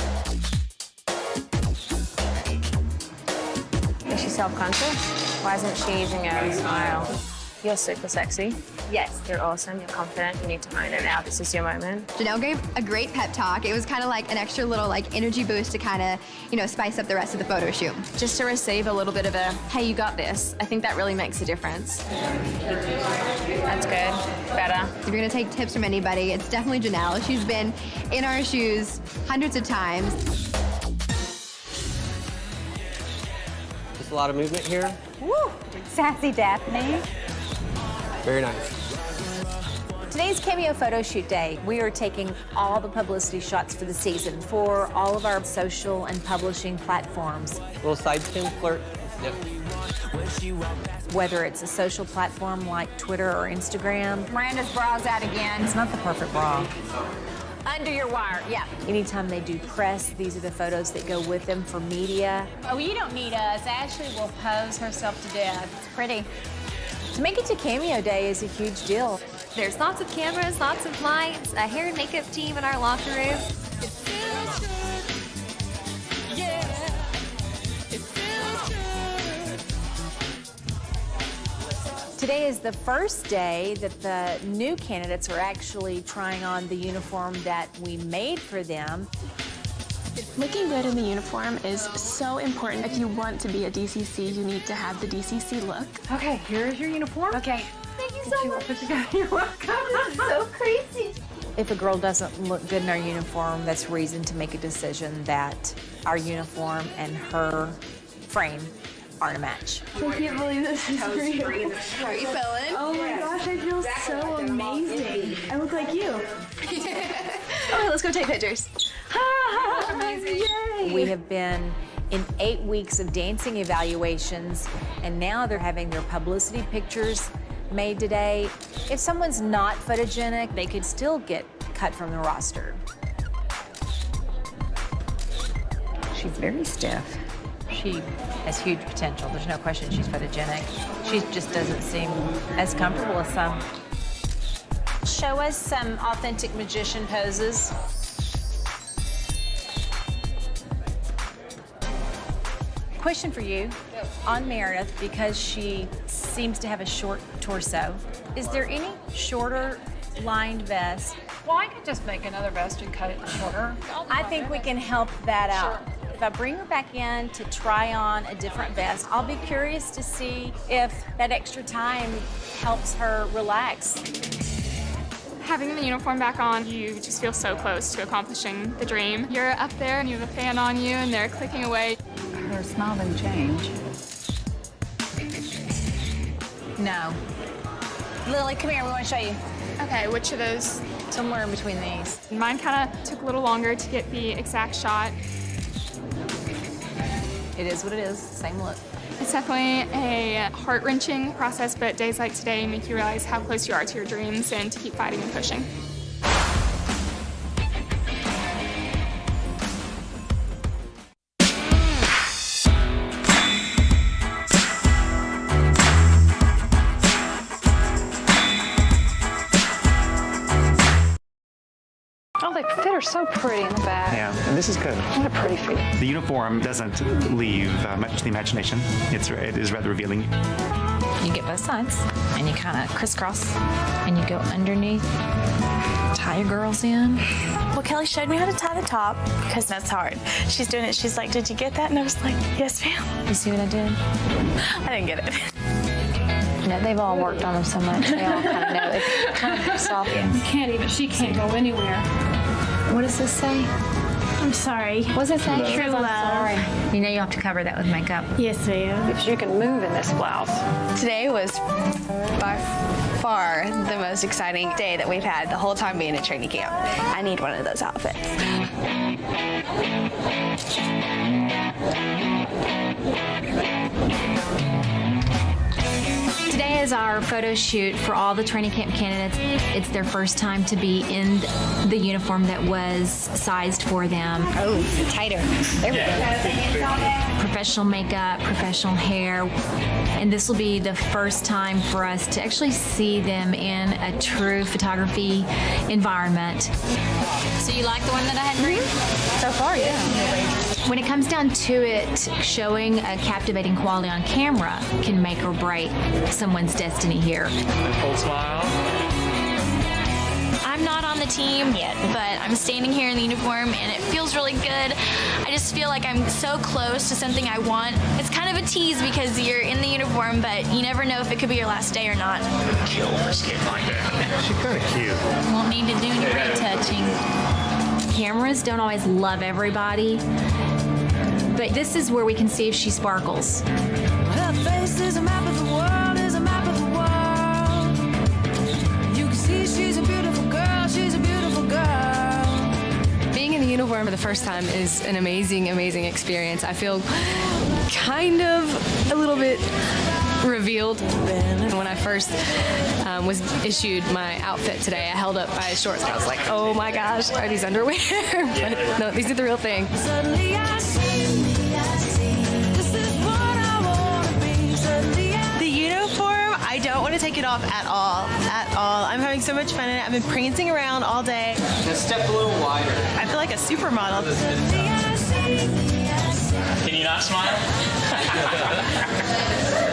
Is she self-conscious? Why isn't she using a smile? You're super sexy. Yes. You're awesome, you're confident, you need to own it now. This is your moment. Janelle gave a great pep talk. It was kind of like an extra little energy boost to kind of, spice up the rest of the photo shoot. Just to receive a little bit of a, hey, you got this, I think that really makes a difference. That's good. Better. If you're gonna take tips from anybody, it's definitely Janelle. She's been in our shoes hundreds of times. Just a lot of movement here. Woo! Sassy Daphne. Very nice. Today's Cameo photo shoot day. We are taking all the publicity shots for the season for all of our social and publishing platforms. Little side spin flirt. Yep. Whether it's a social platform like Twitter or Instagram. Miranda's bra's out again. It's not the perfect bra. Under your wire, yeah. Anytime they do press, these are the photos that go with them for media. Oh, you don't need us. Ashley will pose herself to death. It's pretty. To make it to Cameo Day is a huge deal. There's lots of cameras, lots of lights, a hair and makeup team in our locker room. Today is the first day that the new candidates are actually trying on the uniform that we made for them. Looking good in the uniform is so important. If you want to be a DCC, you need to have the DCC look. Okay, here's your uniform. Okay. Thank you so much. You're welcome. This is so crazy. If a girl doesn't look good in our uniform, that's reason to make a decision that our uniform and her frame aren't a match. I can't believe this is real. How are you feeling? Oh my gosh, I feel so amazing. I look like you. Okay, let's go take pictures. Amazing. Yay. We have been in 8 weeks of dancing evaluations, and now they're having their publicity pictures made today. If someone's not photogenic, they could still get cut from the roster. She's very stiff. She has huge potential. There's no question she's photogenic. She just doesn't seem as comfortable as some. Show us some authentic magician poses. Question for you on Meredith, because she seems to have a short torso. Is there any shorter lined vest? Well, I could just make another vest and cut it shorter. I think we can help that out. If I bring her back in to try on a different vest, I'll be curious to see if that extra time helps her relax. Having the uniform back on, you just feel so close to accomplishing the dream. You're up there and you have a fan on you and they're clicking away. Her smile didn't change. No. Lily, come here, we want to show you. Okay, which of those? Somewhere in between these. Mine kind of took a little longer to get the exact shot. It is what it is, same look. It's definitely a heart-wrenching process, but days like today make you realize how close you are to your dreams and to keep fighting and pushing. Oh, they fit her so pretty in the back. Yeah, and this is good. What a pretty feet. The uniform doesn't leave much to the imagination. It is rather revealing. You get both sides, and you kind of crisscross, and you go underneath, tie your girls in. Well, Kelli showed me how to tie the top because that's hard. She's doing it. She's like, did you get that? And I was like, yes, ma'am. You see what I did? I didn't get it. You know, they've all worked on them so much. They all kind of know. It's kind of soft. You can't even, she can't go anywhere. What does this say? I'm sorry. What's it say? True love. You know you have to cover that with makeup. Yes, ma'am. If you can move in this blouse. Today was by far the most exciting day that we've had the whole time being at training camp. I need one of those outfits. Today is our photo shoot for all the training camp candidates. It's their first time to be in the uniform that was sized for them. Oh, tighter. There we go. Professional makeup, professional hair. And this will be the first time for us to actually see them in a true photography environment. So you like the one that I had green? So far, yeah. When it comes down to it, showing a captivating quality on camera can make or break someone's destiny here. Full smile. I'm not on the team yet, but I'm standing here in the uniform and it feels really good. I just feel like I'm so close to something I want. It's kind of a tease because you're in the uniform, but you never know if it could be your last day or not. Kill for skin like that. She's kind of cute. Won't need to do any retouching. Cameras don't always love everybody, but this is where we can see if she sparkles. Her face is a map of the world, is a map of the world. You can see she's a beautiful girl, she's a beautiful girl. Being in the uniform for the first time is an amazing, amazing experience. I feel kind of a little bit revealed. When I first was issued my outfit today, I held up my shorts and I was like, oh my gosh, are these underwear? But no, these are the real thing. Suddenly I see, this is what I wanna be. Suddenly The uniform, I don't want to take it off at all. At all. I'm having so much fun in it. I've been prancing around all day. Just step a little wider. I feel like a supermodel. Can you not smile?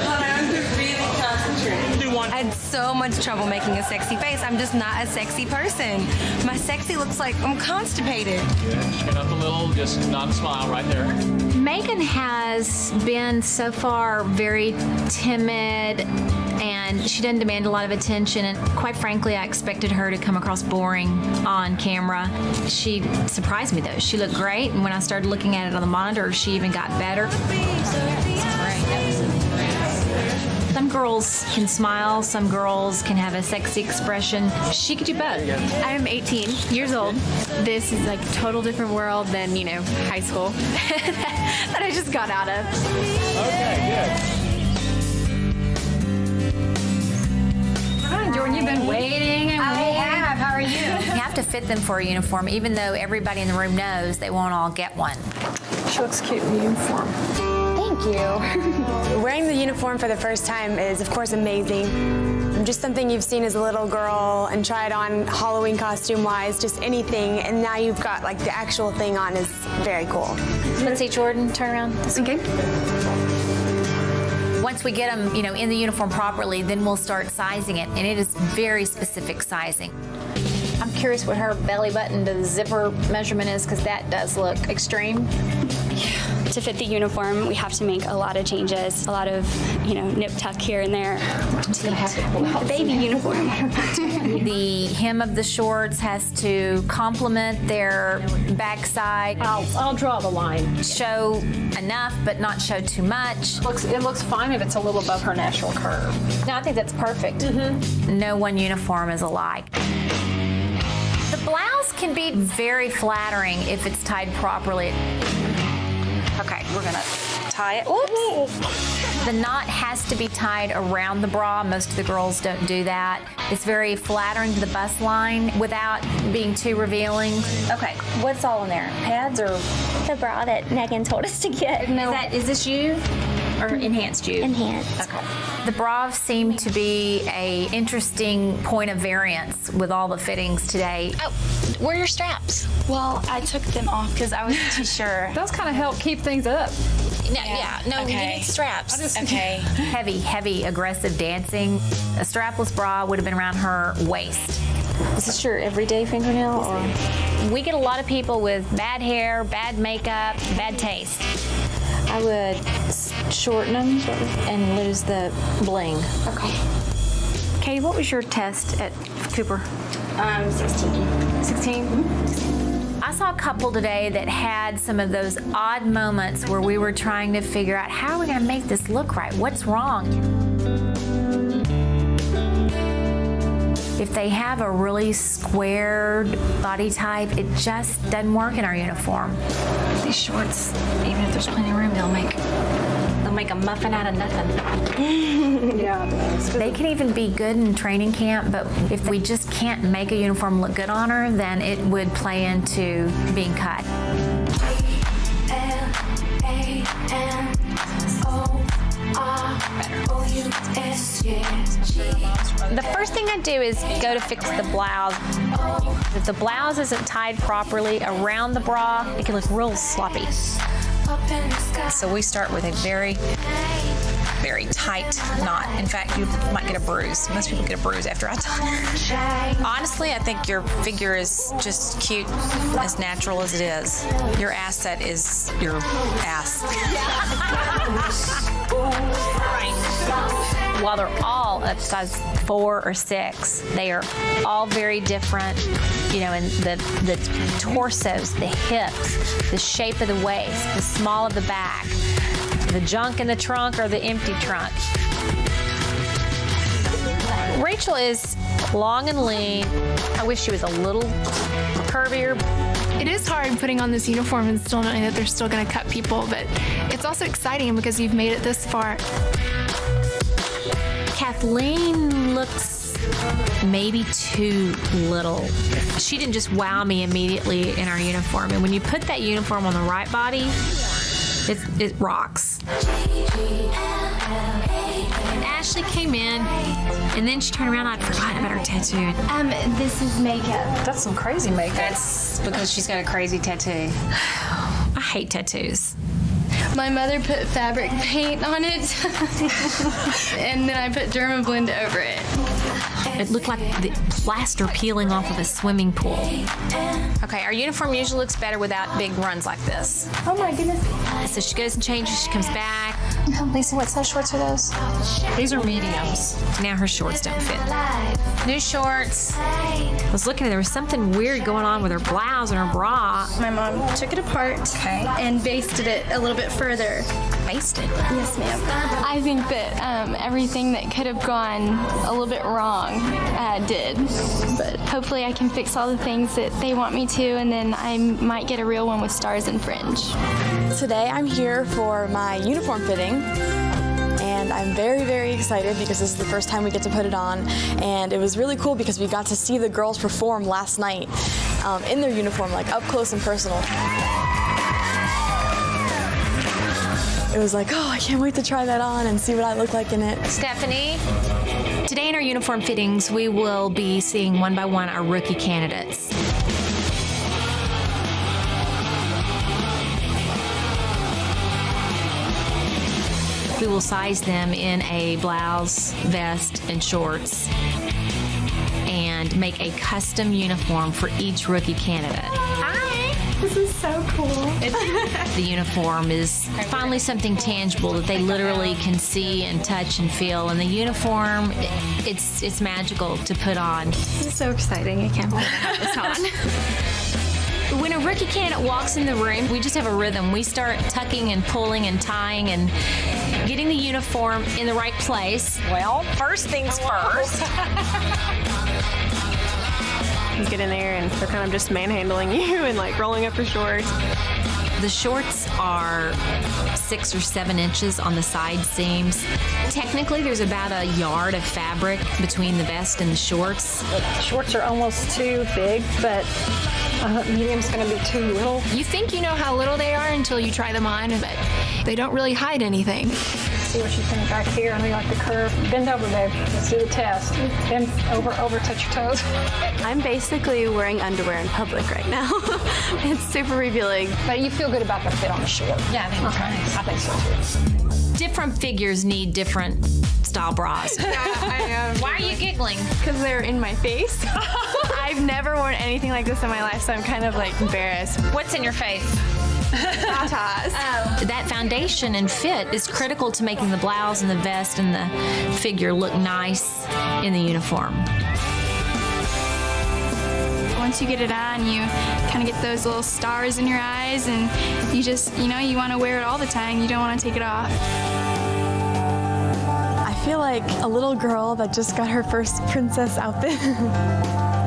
I'm just really concentrating. Do one. I had so much trouble making a sexy face. I'm just not a sexy person. My sexy looks like I'm constipated. Chin up a little, just not a smile right there. Megan has been so far very timid and she doesn't demand a lot of attention, and quite frankly I expected her to come across boring on camera. She surprised me though. She looked great, and when I started looking at it on the monitor she even got better. Some girls can smile, some girls can have a sexy expression. She could do both. I'm 18 years old. This is like a total different world than, high school that I just got out of. Okay, good. Hi, Jordan, you've been waiting and waiting. I have. How are you? You have to fit them for a uniform, even though everybody in the room knows they won't all get one. She looks cute in the uniform. Thank you. Wearing the uniform for the first time is, of course, amazing. Just something you've seen as a little girl and tried on Halloween costume-wise, just anything, and now you've got like the actual thing on is very cool. Let's see, Jordan, turn around. Okay. Once we get them, in the uniform properly, then we'll start sizing it, and it is very specific sizing. I'm curious what her belly button to the zipper measurement is, because that does look extreme. To fit the uniform, we have to make a lot of changes, a lot of, nip tuck here and there. She's gonna have to pull out the baby uniform. The hem of the shorts has to complement their backside. I'll draw the line. Show enough, but not show too much. It looks fine if it's a little above her natural curve. No, I think that's perfect. No one uniform is alike. The blouse can be very flattering if it's tied properly. Okay, we're gonna tie it. Oops. The knot has to be tied around the bra. Most of the girls don't do that. It's very flattering to the bust line without being too revealing. Okay, what's all in there? Pads or? The bra that Megan told us to get. No. Is this you or enhanced you? Enhanced. Okay. The bras seem to be a interesting point of variance with all the fittings today. Oh, where are your straps? Well, I took them off because I wasn't too sure. Those kind of help keep things up. No, you need straps. Okay. Heavy, aggressive dancing. A strapless bra would have been around her waist. Is this your everyday fingernail? Or? We get a lot of people with bad hair, bad makeup, bad taste. I would shorten them and lose the bling. Okay. Katie, what was your test at Cooper? 16. 16? I I saw a couple today that had some of those odd moments where we were trying to figure out how are we going to make this look right? What's wrong? If they have a really squared body type, it just doesn't work in our uniform. These shorts, even if there's plenty of room, they'll make a muffin out of nothing. Yeah. They can even be good in training camp, but if we just can't make a uniform look good on her, then it would play into being cut. The first thing I do is go to fix the blouse. If the blouse isn't tied properly around the bra, it can look real sloppy. So we start with a very, very tight knot. In fact, you might get a bruise. Most people get a bruise after I tie. Honestly, I think your figure is just cute, as natural as it is. Your asset is your ass. While they're all a size 4 or 6, they are all very different, you know, in the torsos, the hips, the shape of the waist, the small of the back, the junk in the trunk or the empty trunk. Rachel is long and lean. I wish she was a little curvier. It is hard putting on this uniform and still knowing that they're still going to cut people, but it's also exciting because you've made it this far. Kathleen looks maybe too little. She didn't just wow me immediately in our uniform. And when you put that uniform on the right body, it rocks. Ashley came in, and then she turned around and I'd forgotten about her tattoo. This is makeup. That's some crazy makeup. That's because she's got a crazy tattoo. I hate tattoos. My mother put fabric paint on it, and then I put Dermablend over it. It looked like the plaster peeling off of a swimming pool. Okay, our uniform usually looks better without big runs like this. Oh my goodness. So she goes and changes, she comes back. Lisa, what size shorts are those? These are mediums. Now her shorts don't fit. New shorts. I was looking at there was something weird going on with her blouse and her bra. My mom took it apart and basted it a little bit further. Basted? Yes, ma'am. I think that everything that could have gone a little bit wrong did. But hopefully I can fix all the things that they want me to, and then I might get a real one with stars and fringe. Today I'm here for my uniform fitting, and I'm very, very excited because this is the first time we get to put it on, and it was really cool because we got to see the girls perform last night in their uniform, like up close and personal. It was like, oh, I can't wait to try that on and see what I look like in it. Stephanie? Today in our uniform fittings, we will be seeing one by one our rookie candidates. We will size them in a blouse, vest, and shorts, and make a custom uniform for each rookie candidate. This is so cool. The uniform is finally something tangible that they literally can see and touch and feel. And the uniform, it's magical to put on. This is so exciting. I can't believe I have this on. When a rookie candidate walks in the room, we just have a rhythm. We start tucking and pulling and tying and getting the uniform in the right place. Well, first things first. You get in there and they're kind of just manhandling you and like rolling up your shorts. The shorts are 6 or 7 inches on the side seams. Technically, there's about a yard of fabric between the vest and the shorts. The shorts are almost too big, but medium's going to be too little. You think you know how little they are until you try them on, but they don't really hide anything. See what you think back here. I mean, like the curve. Bend over, babe. Let's do the test. Bend over, touch your toes. I'm basically wearing underwear in public right now. It's super revealing. But you feel good about the fit on the short. Yeah, I think it's nice. I think so too. Different figures need different style bras. Why are you giggling? Because they're in my face. I've never worn anything like this in my life, so I'm kind of like embarrassed. What's in your face? Tatas. That foundation and fit is critical to making the blouse and the vest and the figure look nice in the uniform. Once you get it on, you kind of get those little stars in your eyes, and you just, you want to wear it all the time. You don't want to take it off. I feel like a little girl that just got her first princess outfit.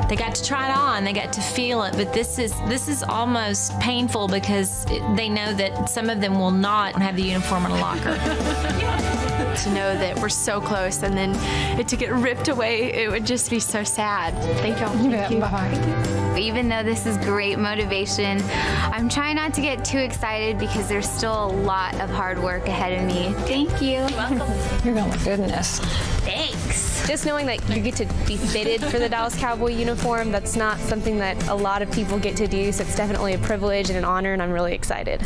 They got to try it on, they got to feel it, but this is almost painful because they know that some of them will not have the uniform in a locker. To know that we're so close and then it to get ripped away, it would just be so sad. Thank y'all. Thank you. Bye. Even though this is great motivation, I'm trying not to get too excited because there's still a lot of hard work ahead of me. Thank you. You're welcome. Oh my goodness. Thanks. Just knowing that you get to be fitted for the Dallas Cowboy uniform, that's not something that a lot of people get to do, so it's definitely a privilege and an honor, and I'm really excited.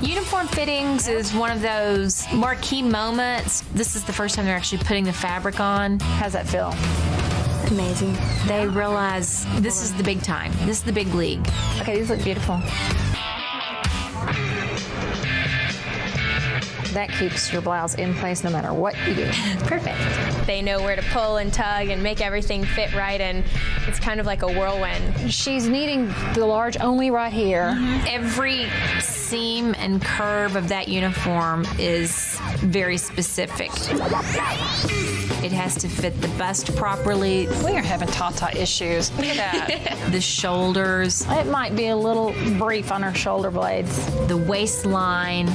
Uniform fittings is one of those marquee moments. This is the first time they're actually putting the fabric on. How's that feel? Amazing. They realize this is the big time. This is the big league. Okay, these look beautiful. That keeps your blouse in place no matter what you do. Perfect. They know where to pull and tug and make everything fit right, and it's kind of like a whirlwind. She's needing the large only right here. Every seam and curve of that uniform is very specific. It has to fit the bust properly. We are having Tata issues. Look at that. The shoulders. It might be a little brief on her shoulder blades. The waistline.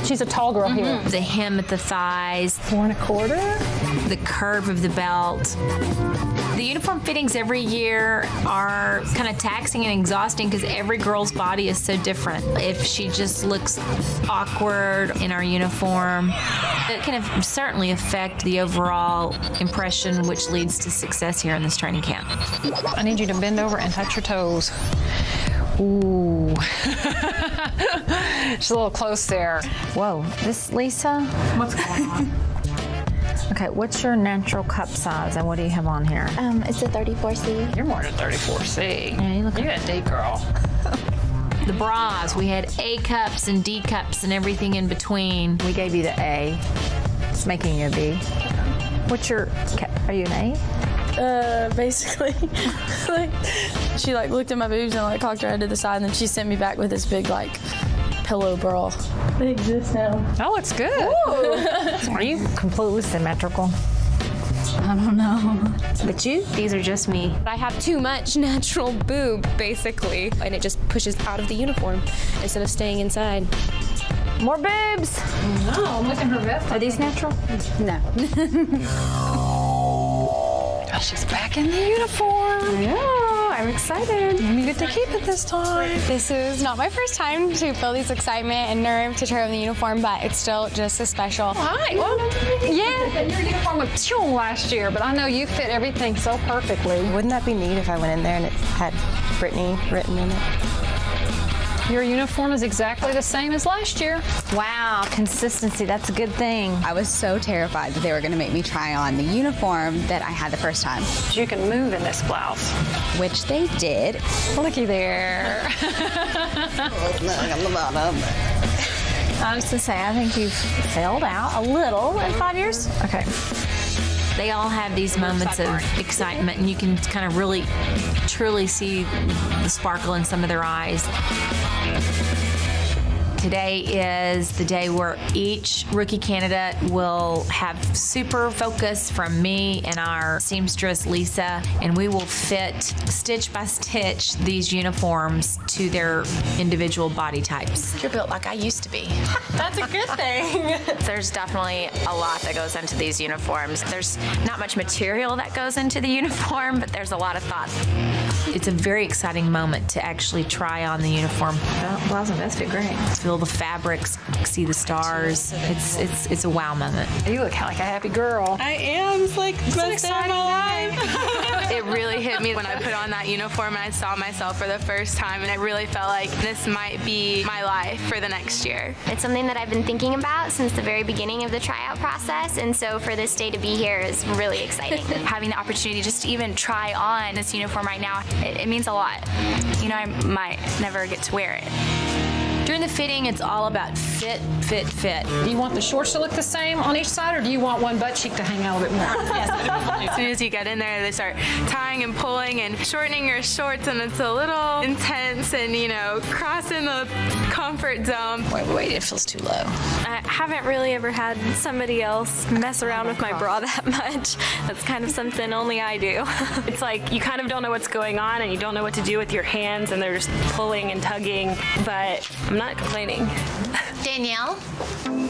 She's a tall girl here. The hem at the thighs. 4 1/4. The curve of the belt. The uniform fittings every year are kind of taxing and exhausting because every girl's body is so different. If she just looks awkward in our uniform, it can certainly affect the overall impression, which leads to success here in this training camp. I need you to bend over and touch your toes. Ooh. She's a little close there. Whoa, this Lisa? What's going on? Okay, what's your natural cup size and what do you have on here? It's a 34C. You're more than 34C. Yeah, you look You're a D girl. The bras, we had A cups and D cups and everything in between. We gave you the A. It's making you a B. What's your, are you an A? Basically, she looked at my boobs and cocked her head to the side, and then she sent me back with this big pillow bra. They exist now. That looks good. Are you completely symmetrical? I don't know. But these are just me. I have too much natural boob, basically, and it just pushes out of the uniform instead of staying inside. More boobs. No, look at her vest. Are these natural? No. Oh, she's back in the uniform. Yeah, I'm excited. You get to keep it this time. This is not my first time to feel this excitement and nerve to try on the uniform, but it's still just as special. Hi. Well, yeah, your uniform was chilled last year, but I know you fit everything so perfectly. Wouldn't that be neat if I went in there and it had Brittany written in it? Your uniform is exactly the same as last year. Wow, consistency, that's a good thing. I was so terrified that they were going to make me try on the uniform that I had the first time. You can move in this blouse. Which they did. Looky there. I was to say, I think you've failed out a little in 5 years. Okay. They all have these moments of excitement, and you can kind of really, truly see the sparkle in some of their eyes. Today is the day where each rookie candidate will have super focus from me and our seamstress, Lisa, and we will fit stitch by stitch these uniforms to their individual body types. You're built like I used to be. That's a good thing. There's definitely a lot that goes into these uniforms. There's not much material that goes into the uniform, but there's a lot of thought. It's a very exciting moment to actually try on the uniform. Blouse and vest fit great. Feel the fabrics, see the stars. It's a wow moment. You look like a happy girl. I am. It's like the best day of my life. It really hit me when I put on that uniform and I saw myself for the first time, and I really felt like this might be my life for the next year. It's something that I've been thinking about since the very beginning of the tryout process, and so for this day to be here is really exciting. Having the opportunity just to even try on this uniform right now, it means a lot. You know, I might never get to wear it. During the fitting, it's all about Fit, fit, fit. Do you want the shorts to look the same on each side, or do you want one butt cheek to hang out a bit more? As soon as you get in there, they start tying and pulling and shortening your shorts, and it's a little intense and, crossing the comfort zone. Wait, it feels too low. I haven't really ever had somebody else mess around with my bra that much. That's kind of something only I do. It's like you kind of don't know what's going on and you don't know what to do with your hands, and they're just pulling and tugging, but I'm not complaining. Danielle?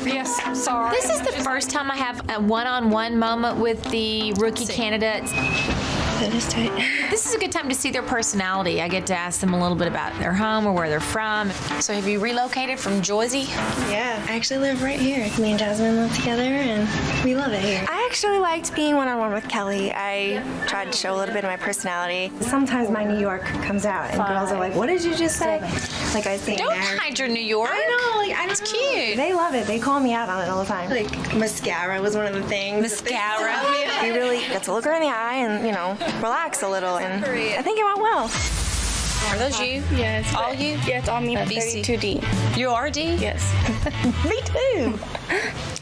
Yes, sorry. This is the first time I have a one-on-one moment with the rookie candidates. That is tight. This is a good time to see their personality. I get to ask them a little bit about their home or where they're from. So have you relocated from Jersey? Yeah, I actually live right here. Me and Jasmine live together, and we love it here. I actually liked being one-on-one with Kelli. I tried to show a little bit of my personality. Sometimes my New York comes out, and girls are like, "What did you just say?" Like I say, Don't hide your New York. I know, it's cute. They love it. They call me out on it all the time. Like mascara was one of the things. Mascara. You really get to look her in the eye and relax a little, and I think it went well. Are those you? Yeah, it's all you? Yeah, it's all me. BC. 32D. You are D? Yes. Me too.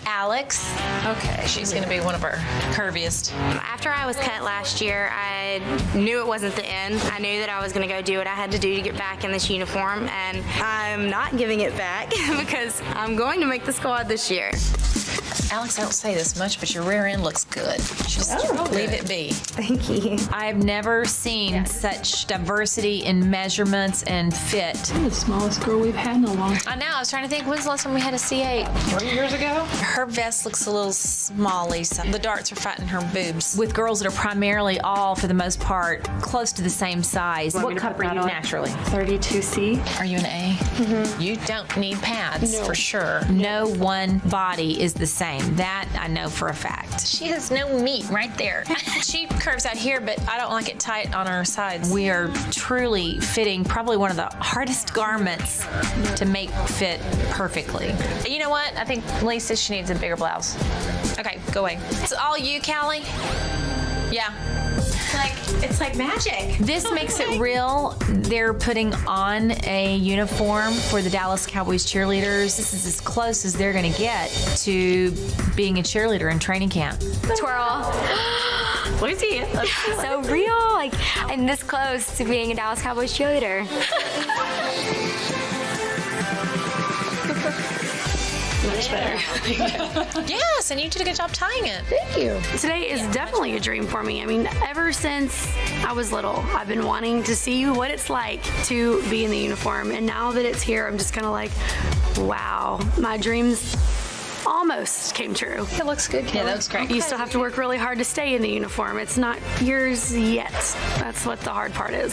Alex. Okay, she's going to be one of our curviest. After I was cut last year, I knew it wasn't the end. I knew that I was going to go do what I had to do to get back in this uniform, and I'm not giving it back because I'm going to make the squad this year. Alex, I don't say this much, but your rear end looks good. Just leave it be. Thank you. I've never seen such diversity in measurements and fit. You're the smallest girl we've had in a long time. I know. I was trying to think, when's the last time we had a C8? 3 years ago? Her vest looks a little small, Lisa. The darts are fighting her boobs. With girls that are primarily all, for the most part, close to the same size. What cup are you naturally? 32C. Are you an A? Mm-hmm. You don't need pads, for sure. No one body is the same. That I know for a fact. She has no meat right there. She curves out here, but I don't like it tight on her sides. We are truly fitting probably one of the hardest garments to make fit perfectly. You know what? I think Lisa, she needs a bigger blouse. Okay, go away. It's all you, Kelli? Yeah. It's like magic. This makes it real. They're putting on a uniform for the Dallas Cowboys Cheerleaders. This is as close as they're going to get to being a cheerleader in training camp. Twirl. Lucy, so real. Like, I'm this close to being a Dallas Cowboys cheerleader. Much better. Yes, and you did a good job tying it. Thank you. Today is definitely a dream for me. I mean, ever since I was little, I've been wanting to see what it's like to be in the uniform. And now that it's here, I'm just kind of like, wow, my dreams almost came true. It looks good, Kelli. Yeah, that looks great. You still have to work really hard to stay in the uniform. It's not yours yet. That's what the hard part is.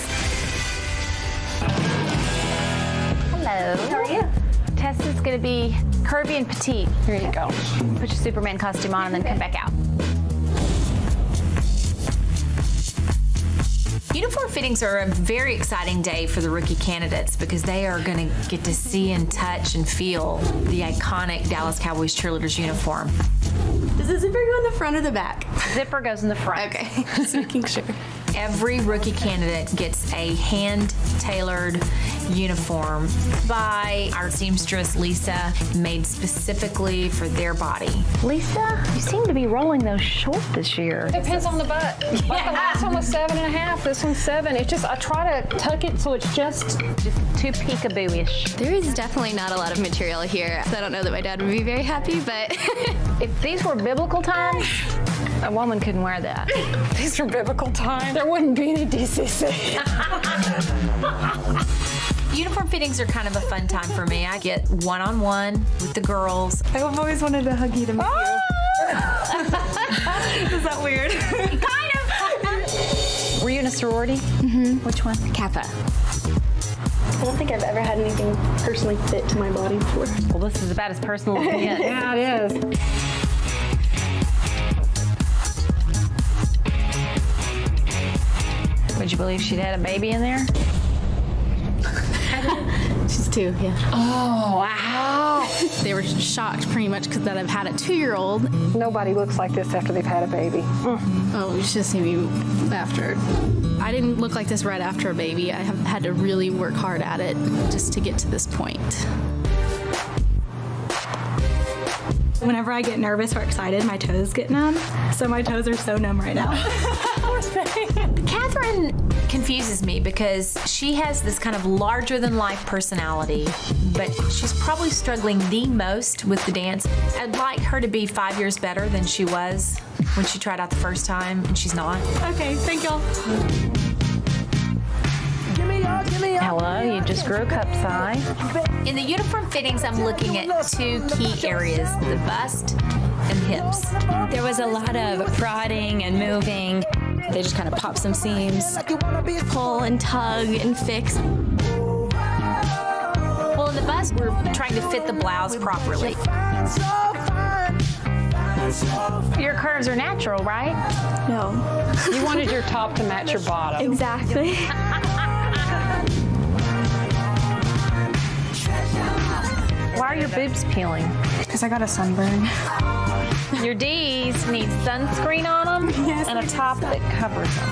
Hello. How are you? Tessa's going to be curvy and petite. Here you go. Put your Superman costume on and then come back out. Uniform fittings are a very exciting day for the rookie candidates because they are going to get to see and touch and feel the iconic Dallas Cowboys Cheerleaders uniform. Does the zipper go in the front or the back? Zipper goes in the front. Okay, just making sure. Every rookie candidate gets a hand-tailored uniform by our seamstress, Lisa, made specifically for their body. Lisa, you seem to be rolling those short this year. Depends on the butt. Like the last one was 7.5, this one's 7. It's just, I try to tuck it so it's just too peekaboo-ish. There is definitely not a lot of material here. I don't know that my dad would be very happy, but if these were biblical times, a woman couldn't wear that. These are biblical times. There wouldn't be any DCC. Uniform fittings are kind of a fun time for me. I get one-on-one with the girls. I've always wanted to hug you to meet you. Is that weird? Kind of. Were you in a sorority? Mm-hmm. Which one? Kappa. I don't think I've ever had anything personally fit to my body before. Well, this is about as personal as it gets. Yeah, it is. Would you believe she'd had a baby in there? She's 2, yeah. Oh, wow. They were shocked pretty much because that I've had a 2-year-old. Nobody looks like this after they've had a baby. Oh, you should see me after. I didn't look like this right after a baby. I have had to really work hard at it just to get to this point. Whenever I get nervous or excited, my toes get numb. So my toes are so numb right now. Catherine confuses me because she has this kind of larger-than-life personality, but she's probably struggling the most with the dance. I'd like her to be 5 years better than she was when she tried out the first time, and she's not. Okay, thank y'all. Hello, you just grew a cup size. In the uniform fittings, I'm looking at two key areas, the bust and hips. There was a lot of prodding and moving. They just kind of pop some seams. Pull and tug and fix. Well, in the bust, we're trying to fit the blouse properly. Your curves are natural, right? No. You wanted your top to match your bottom. Exactly. Why are your boobs peeling? Because I got a sunburn. Your D's need sunscreen on them and a top that covers them.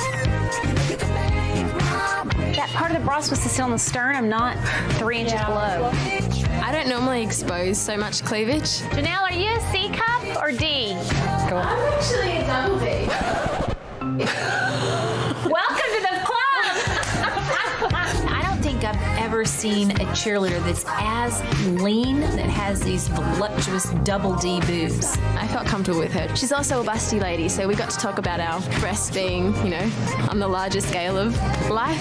That part of the bra is supposed to sit on the sternum, not 3 inches below. I don't normally expose so much cleavage. Janelle, are you a C cup or D? Go on. I'm actually a double D. Welcome to the club! I don't think I've ever seen a cheerleader that's as lean, that has these voluptuous double D boobs. I felt comfortable with her. She's also a busty lady, so we got to talk about our breasts being, on the larger scale of life.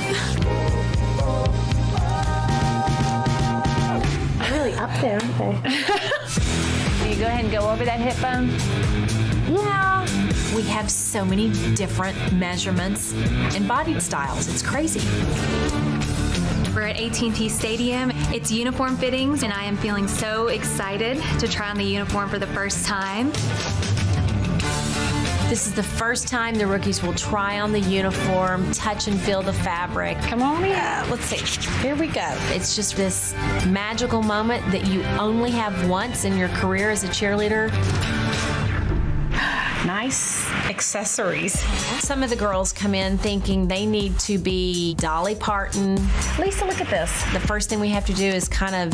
Really up there, aren't they? Can you go ahead and go over that hip bone? Yeah. We have so many different measurements and body styles. It's crazy. We're at AT&T Stadium. It's uniform fittings, and I am feeling so excited to try on the uniform for the first time. This is the first time the rookies will try on the uniform, touch and feel the fabric. Come on in. Let's see. Here we go. It's just this magical moment that you only have once in your career as a cheerleader. Nice accessories. Some of the girls come in thinking they need to be Dolly Parton. Lisa, look at this. The first thing we have to do is kind of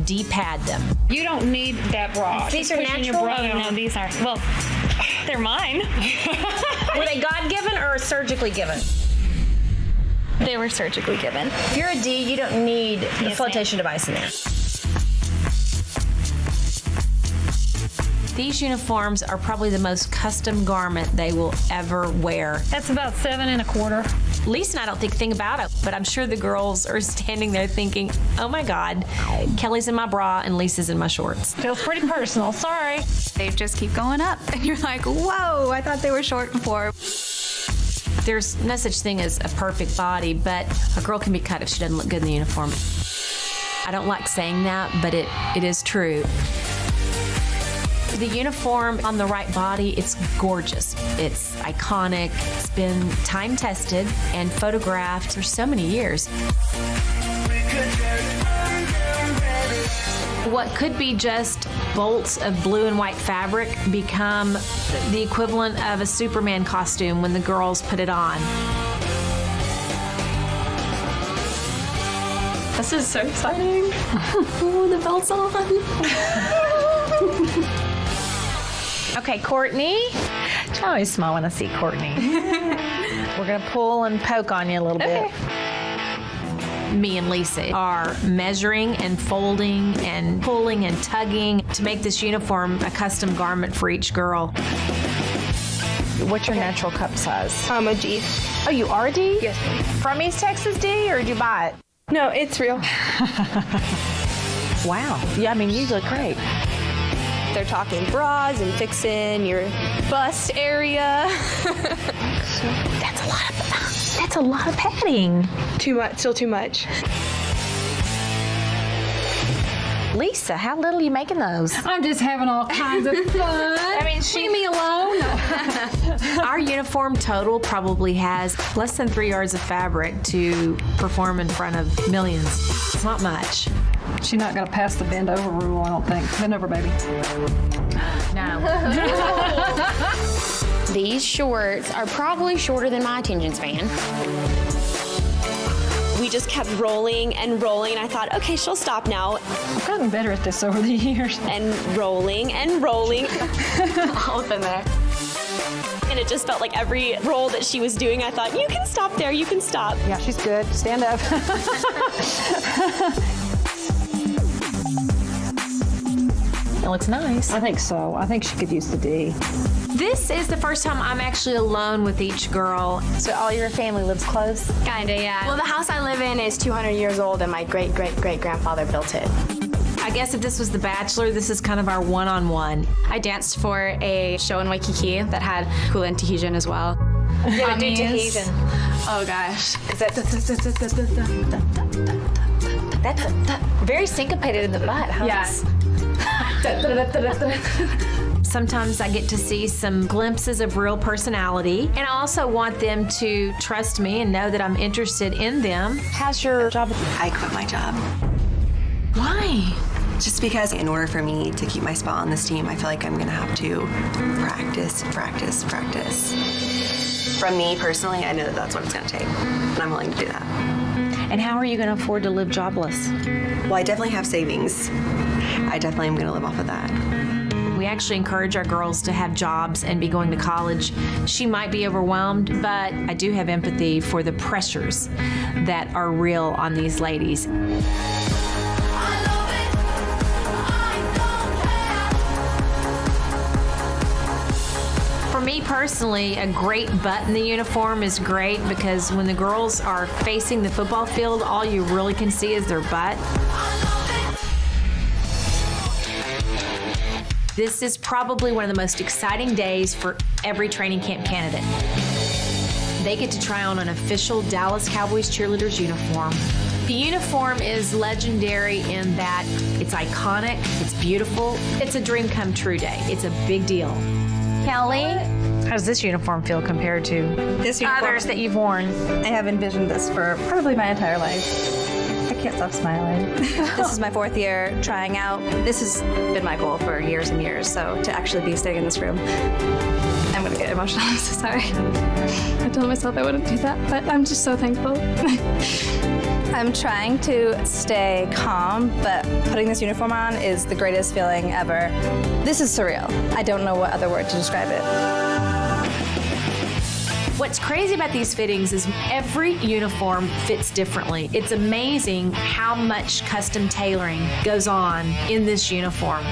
de-pad them. You don't need that bra. These are natural? No, these aren't. Well, they're mine. Were they God-given or surgically given? They were surgically given. If you're a D, you don't need the flotation device in there. These uniforms are probably the most custom garment they will ever wear. That's about 7 1/4. Lisa and I don't think a thing about it, but I'm sure the girls are standing there thinking, oh my God, Kelly's in my bra and Lisa's in my shorts. Feels pretty personal, sorry. They just keep going up, and you're like, whoa, I thought they were short before. There's no such thing as a perfect body, but a girl can be cut if she doesn't look good in the uniform. I don't like saying that, but it is true. The uniform on the right body, it's gorgeous. It's iconic. It's been time-tested and photographed for so many years. What could be just bolts of blue and white fabric become the equivalent of a Superman costume when the girls put it on. This is so exciting. Oh, the belt's on. Okay, Courtney. I always smile when I see Courtney. We're gonna pull and poke on you a little bit. Me and Lisa are measuring and folding and pulling and tugging to make this uniform a custom garment for each girl. What's your natural cup size? I'm a D. Oh, you are a D? Yes. From East Texas D, or did you buy it? No, it's real. Wow. Yeah, I mean, you look great. They're talking bras and fixing your bust area. That's a lot of padding. Too much, still too much. Lisa, how little are you making those? I'm just having all kinds of fun. I mean, leave me alone. Our uniform total probably has less than 3 yards of fabric to perform in front of millions. It's not much. She's not going to pass the bend over rule, I don't think. Bend over, baby. No. These shorts are probably shorter than my attention span. We just kept rolling and rolling, and I thought, okay, she'll stop now. I've gotten better at this over the years. And rolling and rolling. All up in there. And it just felt like every roll that she was doing, I thought, you can stop there, you can stop. Yeah, she's good. Stand up. It looks nice. I think so. I think she could use the D. This is the first time I'm actually alone with each girl. So all your family lives close? Kinda, yeah. Well, the house I live in is 200 years old, and my great-great-great-grandfather built it. I guess if this was The Bachelor, this is kind of our one-on-one. I danced for a show in Waikiki that had hula and Tahitian as well. Yeah, do Tahitian. Oh gosh. Is that that's very syncopated in the butt, huh? Yes. Sometimes I get to see some glimpses of real personality, and I also want them to trust me and know that I'm interested in them. How's your job? I quit my job. Why? Just because in order for me to keep my spot on this team, I feel like I'm gonna have to practice. From me personally, I know that that's what it's gonna take, and I'm willing to do that. And how are you gonna afford to live jobless? Well, I definitely have savings. I definitely am gonna live off of that. We actually encourage our girls to have jobs and be going to college. She might be overwhelmed, but I do have empathy for the pressures that are real on these ladies. For me personally, a great butt in the uniform is great because when the girls are facing the football field, all you really can see is their butt. This is probably one of the most exciting days for every training camp candidate. They get to try on an official Dallas Cowboys Cheerleaders uniform. The uniform is legendary in that it's iconic, it's beautiful, it's a dream come true day. It's a big deal. Kelli, how does this uniform feel compared to others that you've worn? I have envisioned this for probably my entire life. I can't stop smiling. This is my 4th year trying out. This has been my goal for years and years, so to actually be sitting in this room, I'm gonna get emotional, I'm so sorry. I told myself I wouldn't do that, but I'm just so thankful. I'm trying to stay calm, but putting this uniform on is the greatest feeling ever. This is surreal. I don't know what other word to describe it. What's crazy about these fittings is every uniform fits differently. It's amazing how much custom tailoring goes on in this uniform.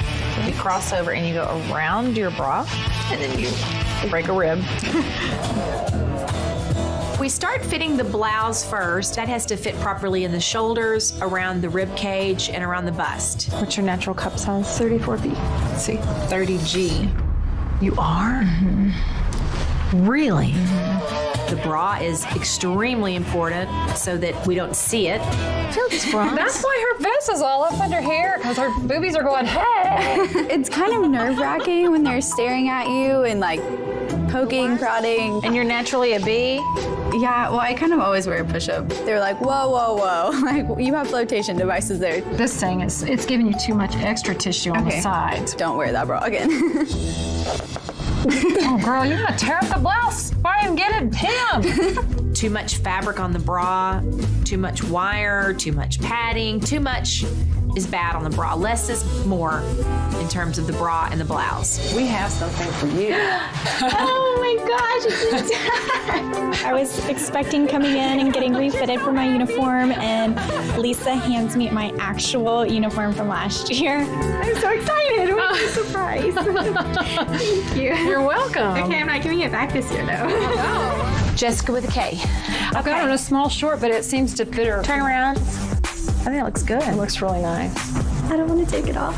You cross over and you go around your bra, and then you break a rib. We start fitting the blouse first. That has to fit properly in the shoulders, around the rib cage, and around the bust. What's your natural cup size? 34B. Let's see, 30G. You are? Mm-hmm. Really? Mm-hmm. The bra is extremely important so that we don't see it. Feel these bras. That's why her vest is all up under here, because her boobies are going, hey! It's kind of nerve-wracking when they're staring at you and like poking, prodding. And you're naturally a B? Yeah, well, I kind of always wear a push-up. They're like, whoa, whoa, whoa. Like, you have flotation devices there. This thing it's giving you too much extra tissue on the sides. Don't wear that bra again. Oh, girl, you're gonna tear up the blouse. Why even get it hemmed? Too much fabric on the bra, too much wire, too much padding, too much is bad on the bra. Less is more in terms of the bra and the blouse. We have something for you. Oh my gosh, it's I was expecting coming in and getting refitted for my uniform, and Lisa hands me my actual uniform from last year. I'm so excited. What a surprise. Thank you. You're welcome. Okay, I'm not giving it back this year though. Jessica with a K. I've got her in a small short, but it seems to fit her. Turn around. I think it looks good. It looks really nice. I don't want to take it off.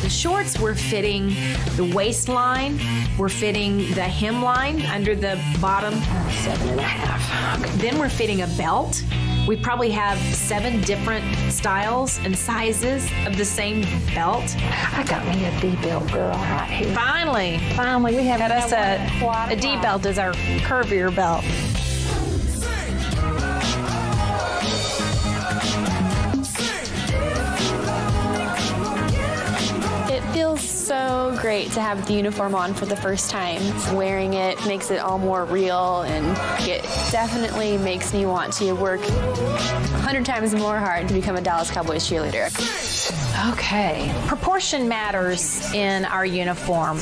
The shorts, we're fitting the waistline, we're fitting the hemline under the bottom. 7.5. Okay. Then we're fitting a belt. We probably have 7 different styles and sizes of the same belt. I got me a D belt, girl, right here. Finally, we have us a D belt is our curvier belt. It feels so great to have the uniform on for the first time. Wearing it makes it all more real, and it definitely makes me want to work 100 times more hard to become a Dallas Cowboys cheerleader. Okay. Proportion matters in our uniform,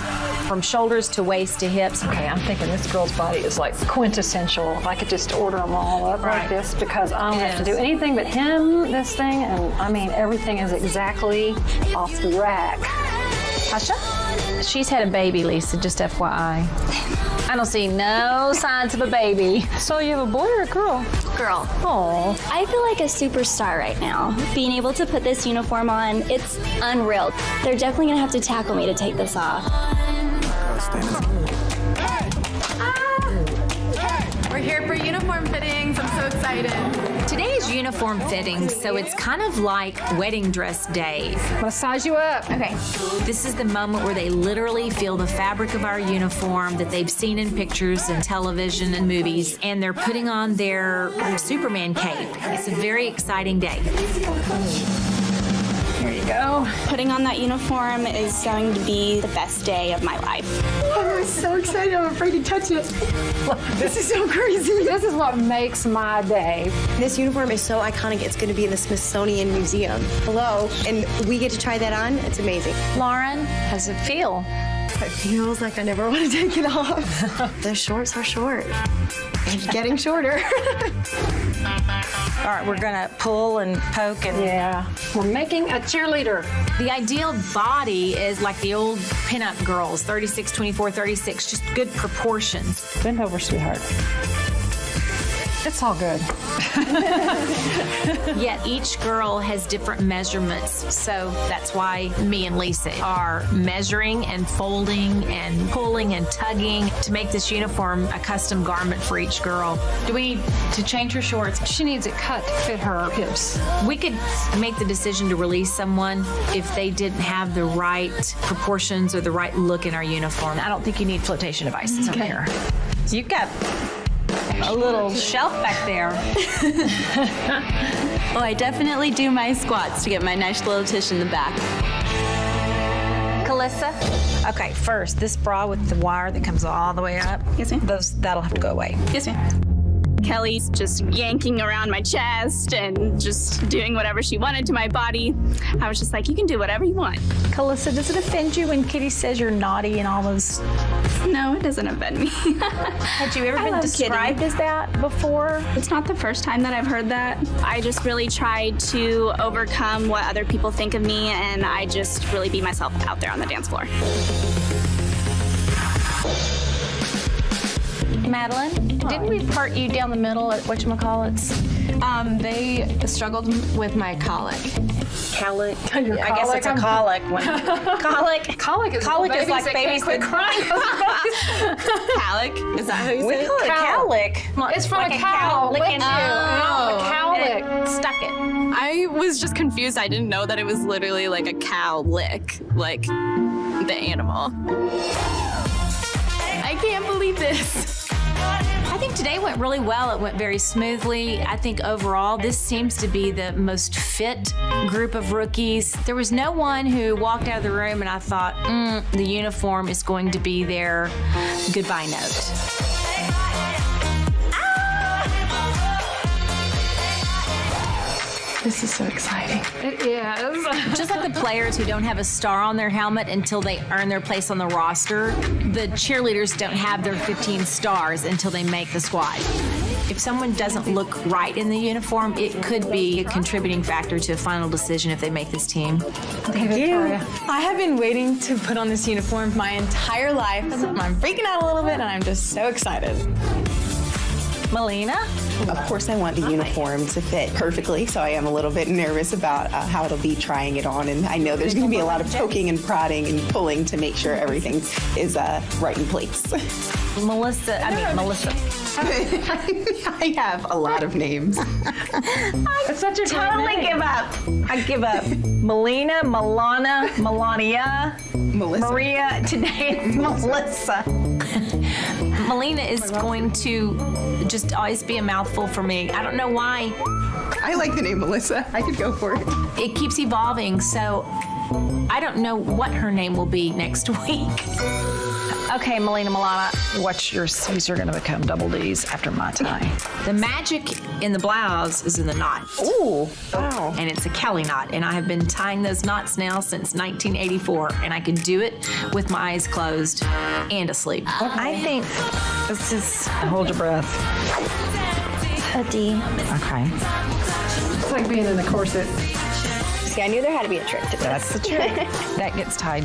from shoulders to waist to hips. Okay, I'm thinking this girl's body is like quintessential. If I could just order them all up like this, because I don't have to do anything but hem this thing, and I mean, everything is exactly off the rack. Asha? She's had a baby, Lisa, just FYI. I don't see no signs of a baby. So you have a boy or a girl? Girl. Oh. I feel like a superstar right now. Being able to put this uniform on, it's unreal. They're definitely gonna have to tackle me to take this off. We're here for uniform fittings. I'm so excited. Today is uniform fittings, so it's kind of like wedding dress day. I'm gonna size you up. Okay. This is the moment where they literally feel the fabric of our uniform that they've seen in pictures and television and movies, and they're putting on their Superman cape. It's a very exciting day. Here you go. Putting on that uniform is going to be the best day of my life. I'm so excited. I'm afraid to touch it. This is so crazy. This is what makes my day. This uniform is so iconic. It's going to be in the Smithsonian Museum. Hello. And we get to try that on. It's amazing. Lauren, how does it feel? It feels like I never want to take it off. The shorts are short. And getting shorter. All right, we're gonna pull and poke and... Yeah, we're making a cheerleader. The ideal body is like the old pinup girls, 36, 24, 36, just good proportions. Bend over, sweetheart. It's all good. Yet each girl has different measurements, so that's why me and Lisa are measuring and folding and pulling and tugging to make this uniform a custom garment for each girl. Do we need to change her shorts? She needs it cut to fit her hips. We could make the decision to release someone if they didn't have the right proportions or the right look in our uniform. I don't think you need flotation devices over here. You've got a little shelf back there. Oh, I definitely do my squats to get my nice little tush in the back. Calissa? Okay, first, this bra with the wire that comes all the way up. Yes, ma'am. That'll have to go away. Yes, ma'am. Kelly's just yanking around my chest and just doing whatever she wanted to my body. I was just like, you can do whatever you want. Calissa, does it offend you when Kitty says you're naughty and all those? No, it doesn't offend me. Had you ever been described as that before? It's not the first time that I've heard that. I just really tried to overcome what other people think of me, and I just really be myself out there on the dance floor. Madeline, didn't we part you down the middle at whatchamacallits? They struggled with my colic. Colic? I guess it's a colic. Colic is like babies that crying. Colic? Is that how you say it? We call it colic. It's from like a cow. licking you. A cowlick. Stuck it. I was just confused. I didn't know that it was literally like a cow lick, like the animal. I can't believe this. I think today went really well. It went very smoothly. I think overall, this seems to be the most fit group of rookies. There was no one who walked out of the room and I thought, the uniform is going to be their goodbye note. This is so exciting. It is. Just like the players who don't have a star on their helmet until they earn their place on the roster, the cheerleaders don't have their 15 stars until they make the squad. If someone doesn't look right in the uniform, it could be a contributing factor to a final decision if they make this team. Thank you. I have been waiting to put on this uniform my entire life. I'm freaking out a little bit and I'm just so excited. Melina? Of course, I want the uniform to fit perfectly, so I am a little bit nervous about how it'll be trying it on, and I know there's going to be a lot of poking and prodding and pulling to make sure everything is right in place. Melissa. I have a lot of names. It's such a totally give up. I give up. Melina, Milana, Melania, Melissa. Maria. Today it's Melissa. Melina is going to just always be a mouthful for me. I don't know why. I like the name Melissa. I could go for it. It keeps evolving, so I don't know what her name will be next week. Okay, Melina Milana, watch your C's are going to become double D's after my tie. The magic in the blouse is in the knot. Ooh, wow. And it's a Kelli knot, and I have been tying those knots now since 1984, and I can do it with my eyes closed and asleep. I think this is, hold your breath. A D. Okay. It's like being in the corset. See, I knew there had to be a trick to this. That's the trick. That gets tied.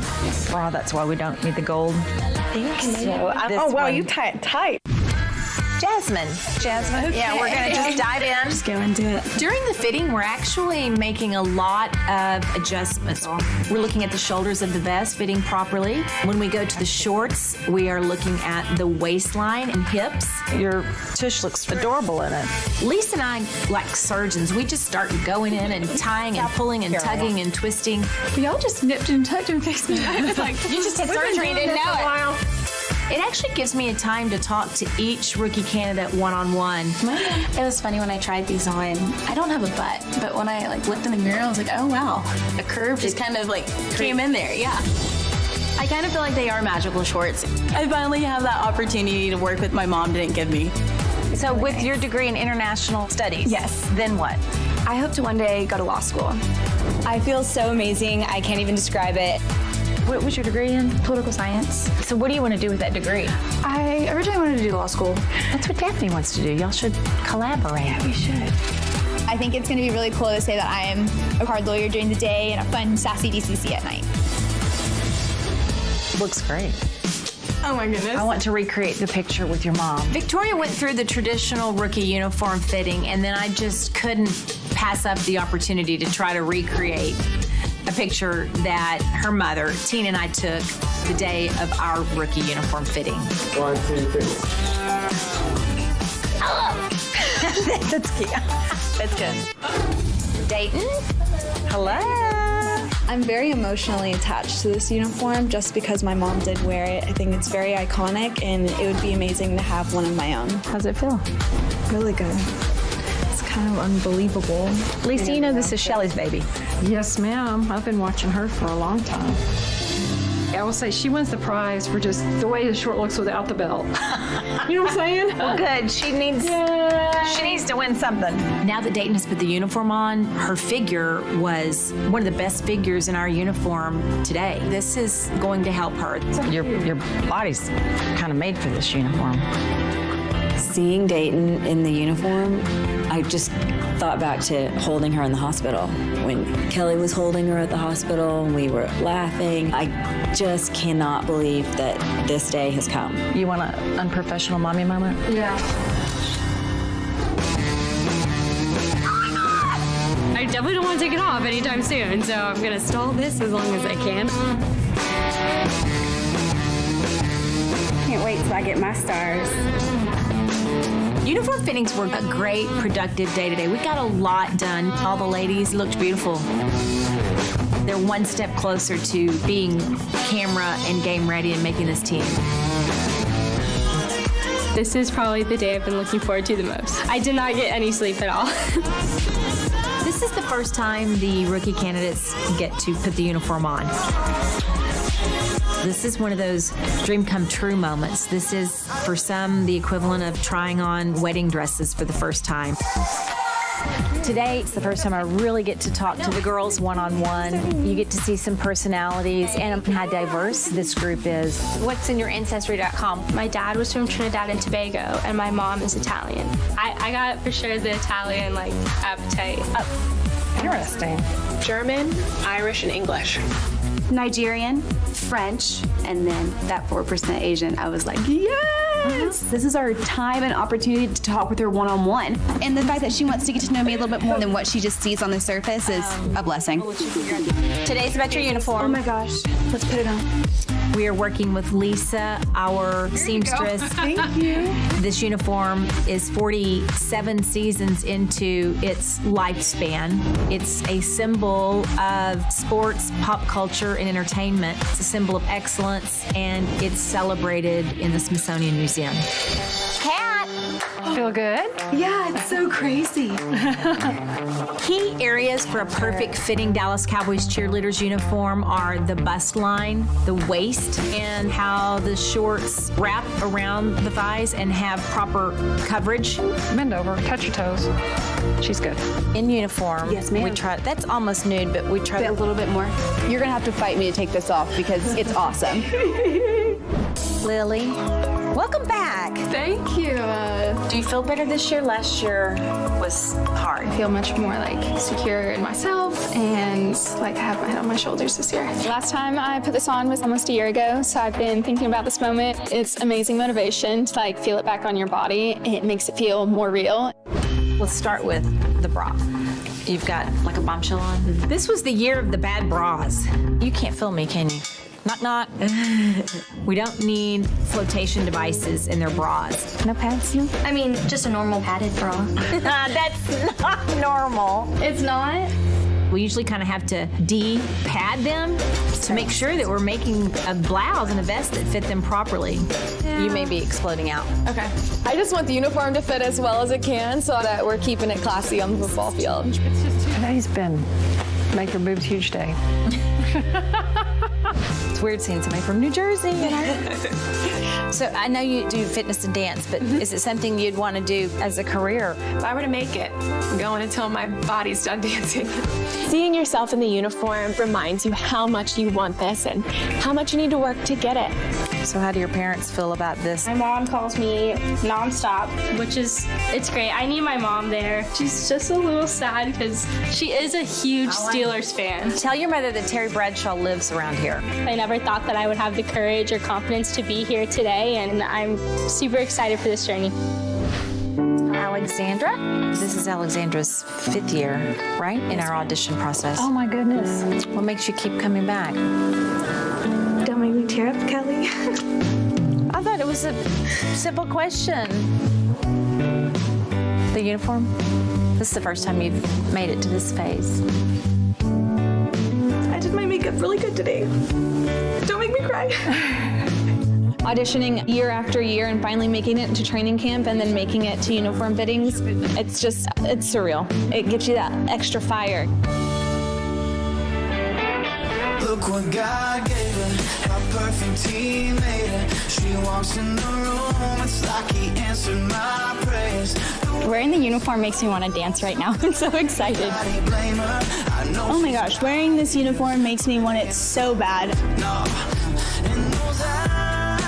Wow, that's why we don't need the gold. I think so. Oh, wow, one. you tie it tight. Jasmine. Okay. Yeah, we're going to just dive in. Just go into it. During the fitting, we're actually making a lot of adjustments. We're looking at the shoulders of the vest fitting properly. When we go to the shorts, we are looking at the waistline and hips. Your tush looks adorable in it. Lisa and I, like surgeons, we just start going in and tying and pulling and tugging and twisting. Y'all just nipped and tucked and fixed me. I was like, you just had surgery and didn't know it. It actually gives me a time to talk to each rookie candidate one-on-one. It was funny when I tried these on. I don't have a butt, but when I looked in the mirror, I was like, oh wow, a curve just kind of came in there. Yeah. I kind of feel like they are magical shorts. I finally have that opportunity to work with my mom didn't give me. So with your degree in international studies, yes. Then what? I hope to one day go to law school. I feel so amazing. I can't even describe it. What was your degree in? Political science. So what do you want to do with that degree? I originally wanted to do law school. That's what Daphne wants to do. Y'all should collaborate. Yeah, we should. I think it's going to be really cool to say that I am a card lawyer during the day and a fun, sassy DCC at night. Looks great. Oh my goodness. I want to recreate the picture with your mom. Victoria went through the traditional rookie uniform fitting, and then I just couldn't pass up the opportunity to try to recreate a picture that her mother, Tina, and I took the day of our rookie uniform fitting. 1, 2, 3. Hello. That's cute. That's good. Dayton. Hello. I'm very emotionally attached to this uniform just because my mom did wear it. I think it's very iconic and it would be amazing to have one of my own. How's it feel? Really good. It's kind of unbelievable. Lisa, you know this is Shelly's baby. Yes, ma'am. I've been watching her for a long time. I will say she wins the prize for just the way the short looks without the belt. You know what I'm saying? Well, good. She needs to win something. Now that Dayton has put the uniform on, her figure was one of the best figures in our uniform today. This is going to help her. Your body's kind of made for this uniform. Seeing Dayton in the uniform, I just thought back to holding her in the hospital. When Kelli was holding her at the hospital and we were laughing, I just cannot believe that this day has come. You want an unprofessional mommy moment? Yeah. I definitely don't want to take it off anytime soon, so I'm going to stall this as long as I can. Can't wait till I get my stars. Uniform fittings were a great, productive day today. We got a lot done. All the ladies looked beautiful. They're one step closer to being camera and game ready and making this team. This is probably the day I've been looking forward to the most. I did not get any sleep at all. This is the first time the rookie candidates get to put the uniform on. This is one of those dream come true moments. This is, for some, the equivalent of trying on wedding dresses for the first time. Today, it's the first time I really get to talk to the girls one-on-one. You get to see some personalities and how diverse this group is. What's in your Ancestry.com? My dad was from Trinidad and Tobago, and my mom is Italian. I got for sure the Italian appetite. Interesting. German, Irish, and English. Nigerian, French, and then that 4% Asian. I was like, yes! This is our time and opportunity to talk with her one-on-one. And the fact that she wants to get to know me a little bit more than what she just sees on the surface is a blessing. Today's about your uniform. Oh my gosh, let's put it on. We are working with Lisa, our seamstress. Thank you. This uniform is 47 seasons into its lifespan. It's a symbol of sports, pop culture, and entertainment. It's a symbol of excellence, and it's celebrated in the Smithsonian Museum. Cat. Feel good? Yeah, it's so crazy. Key areas for a perfect fitting Dallas Cowboys Cheerleaders uniform are the bust line, the waist, and how the shorts wrap around the thighs and have proper coverage. Bend over, touch your toes. She's good. In uniform, Yes, ma'am. we try. That's almost nude, but we try A little bit more. You're gonna have to fight me to take this off because it's awesome. Lily, welcome back. Thank you. Do you feel better this year? Last year was hard. I feel much more like secure in myself and like I have my head on my shoulders this year. Last time I put this on was almost a year ago, so I've been thinking about this moment. It's amazing motivation to like feel it back on your body. It makes it feel more real. Let's start with the bra. You've got like a bombshell on. This was the year of the bad bras. You can't feel me, can you? Knock, knock. We don't need flotation devices in their bras. No pads? I mean, just a normal padded bra. That's not normal. It's not? We usually kind of have to de-pad them to make sure that we're making a blouse and a vest that fit them properly. You may be exploding out. Okay. I just want the uniform to fit as well as it can so that we're keeping it classy on the football field. Today's been make your boobs huge day. It's weird seeing somebody from New Jersey. You know? So I know you do fitness and dance, but is it something you'd want to do as a career? If I were to make it, I'm going until my body's done dancing. Seeing yourself in the uniform reminds you how much you want this and how much you need to work to get it. So how do your parents feel about this? My mom calls me nonstop. Which is, it's great. I need my mom there. She's just a little sad because she is a huge Steelers fan. Tell your mother that Terry Bradshaw lives around here. I never thought that I would have the courage or confidence to be here today, and I'm super excited for this journey. Alexandra? This is Alexandra's 5th year, right? In our audition process. Oh my goodness. What makes you keep coming back? Don't make me tear up, Kelly. I thought it was a simple question. The uniform? This is the first time you've made it to this phase. I did my makeup really good today. Don't make me cry. Auditioning year after year and finally making it into training camp and then making it to uniform fittings, it's surreal. It gives you that extra fire. Look what God gave her, my perfect teammate. She walks in the room, it's like he answered my prayers. Wearing the uniform makes me want to dance right now. I'm so excited. Oh my gosh, wearing this uniform makes me want it so bad.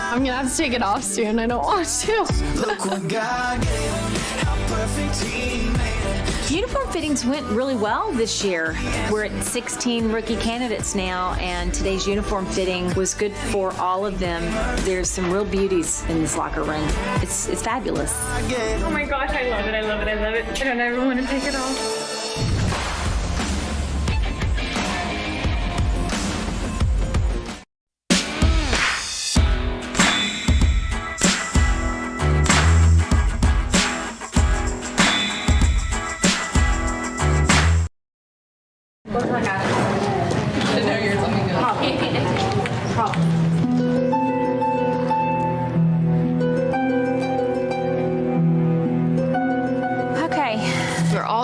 I'm gonna have to take it off soon. I don't want to. Look what God gave her, our perfect teammate. Uniform fittings went really well this year. We're at 16 rookie candidates now, and today's uniform fitting was good for all of them. There's some real beauties in this locker room. It's fabulous. Oh my gosh, I love it, I love it, I love it. I don't ever want to take it off.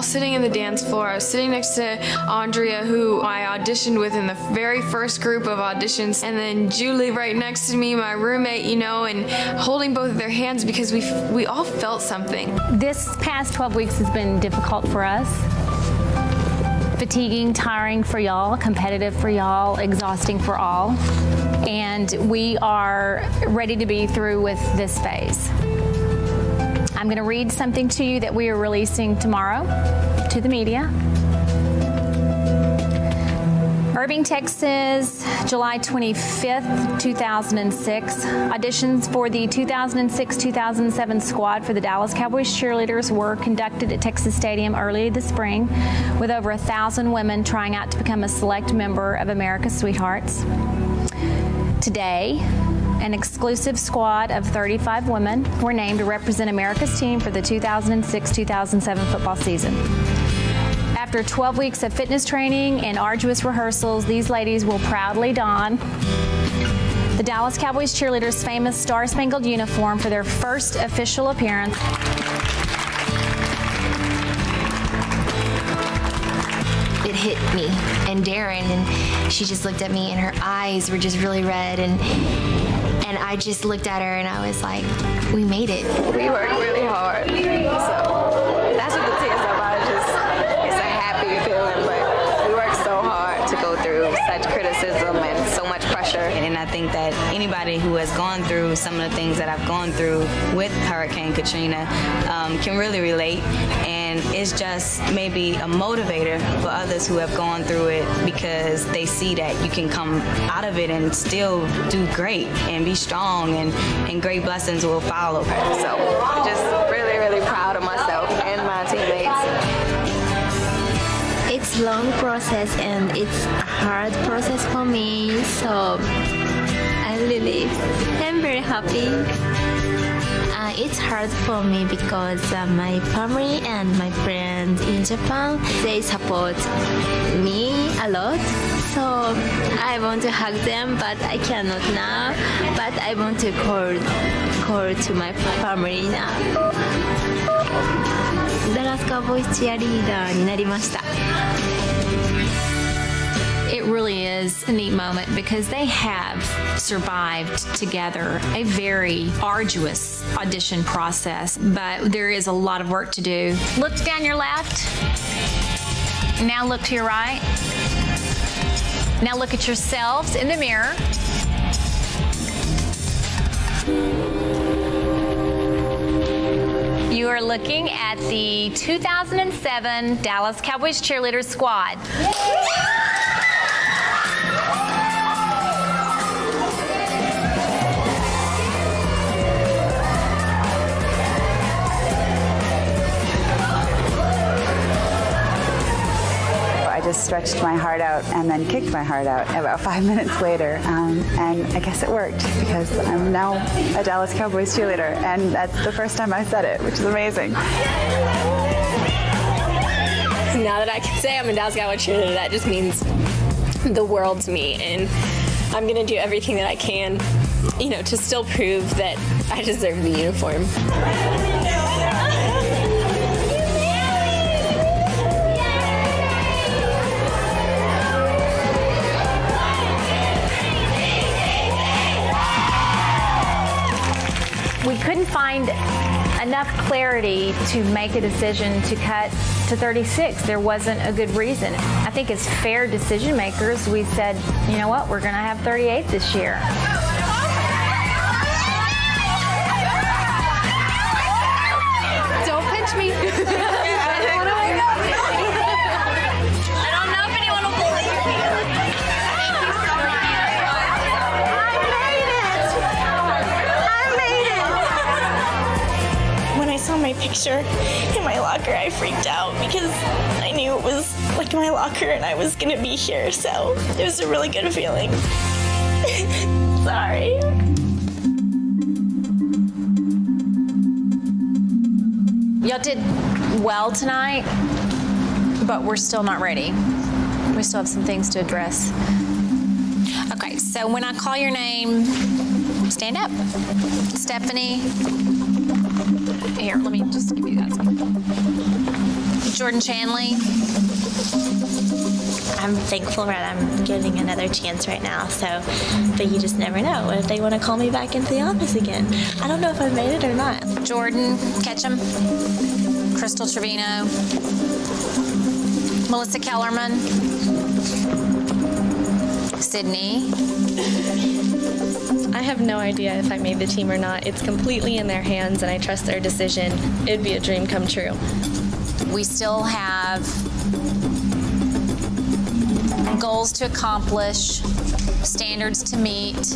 Sitting in the dance floor. I was sitting next to Andrea, who I auditioned with in the very first group of auditions, and then Julie right next to me, my roommate, you know, and holding both of their hands because we all felt something. This past 12 weeks has been difficult for us. Fatiguing, tiring for y'all, competitive for y'all, exhausting for all. And we are ready to be through with this phase. I'm going to read something to you that we are releasing tomorrow to the media. Irving, Texas, July 25th, 2006. Auditions for the 2006-2007 squad for the Dallas Cowboys Cheerleaders were conducted at Texas Stadium early this spring, with over 1,000 women trying out to become a select member of America's Sweethearts. Today, an exclusive squad of 35 women were named to represent America's team for the 2006-2007 football season. After 12 weeks of fitness training and arduous rehearsals, these ladies will proudly don the Dallas Cowboys Cheerleaders' famous Star-Spangled uniform for their first official appearance hit me and Darren, and she just looked at me and her eyes were just really red, and I just looked at her and I was like, we made it. We worked really hard, so that's what the tears about. It's a happy feeling, but we worked so hard to go through such criticism and so much pressure. And I think that anybody who has gone through some of the things that I've gone through with Hurricane Katrina can really relate. And it's just maybe a motivator for others who have gone through it, because they see that you can come out of it and still do great and be strong, and great blessings will follow. So I'm just really, really proud of myself and my teammates. It's a long process and it's a hard process for me, so I'm very happy. It's hard for me because my family and my friends in Japan, they support me a lot. So I want to hug them, but I cannot now. But I want to call to my family now. Dallas Cowboys Cheerleader になりました。It really is a neat moment because they have survived together a very arduous audition process, but there is a lot of work to do. Look down your left. Now look to your right. Now look at yourselves in the mirror. You are looking at the 2007 Dallas Cowboys Cheerleaders squad. I just stretched my heart out and then kicked my heart out about 5 minutes later. And I guess it worked, because I'm now a Dallas Cowboys cheerleader, and that's the first time I said it, which is amazing. Now that I can say I'm a Dallas Cowboy cheerleader, that just means the world to me, and I'm gonna do everything that I can, to still prove that I deserve the uniform. We couldn't find enough clarity to make a decision to cut to 36. There wasn't a good reason. I think as fair decision makers, we said, you know what, we're going to have 38 this year. Don't pinch me. I don't know if anyone will believe me. When I saw my picture in my locker, I freaked out because I knew it was like my locker and I was gonna be here, so it was a really good feeling. Sorry. Y'all did well tonight, but we're still not ready. We still have some things to address. Okay, so when I call your name, stand up. Stephanie. Here, let me just give you that. Jordan Chanley. I'm thankful that I'm getting another chance right now, but you just never know. What if they want to call me back into the office again? I don't know if I made it or not. Jordan Ketchum. Crystal Trevino. Melissa Kellerman. Sydney. I have no idea if I made the team or not. It's completely in their hands, and I trust their decision. It'd be a dream come true. We still have goals to accomplish, standards to meet,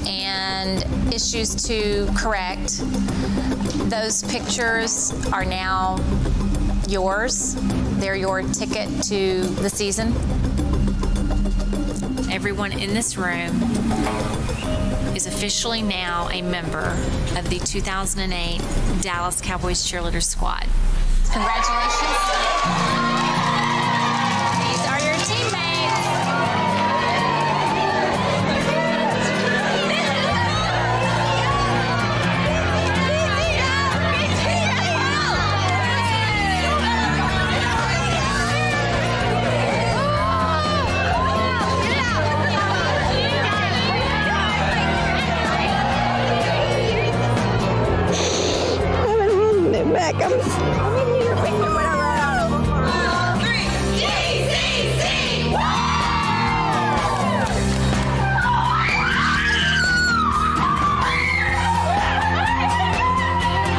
and issues to correct. Those pictures are now yours. They're your ticket to the season. Everyone in this room is officially now a member of the 2008 Dallas Cowboys Cheerleaders squad. Congratulations. These are your teammates. like I'm in here with or whatever.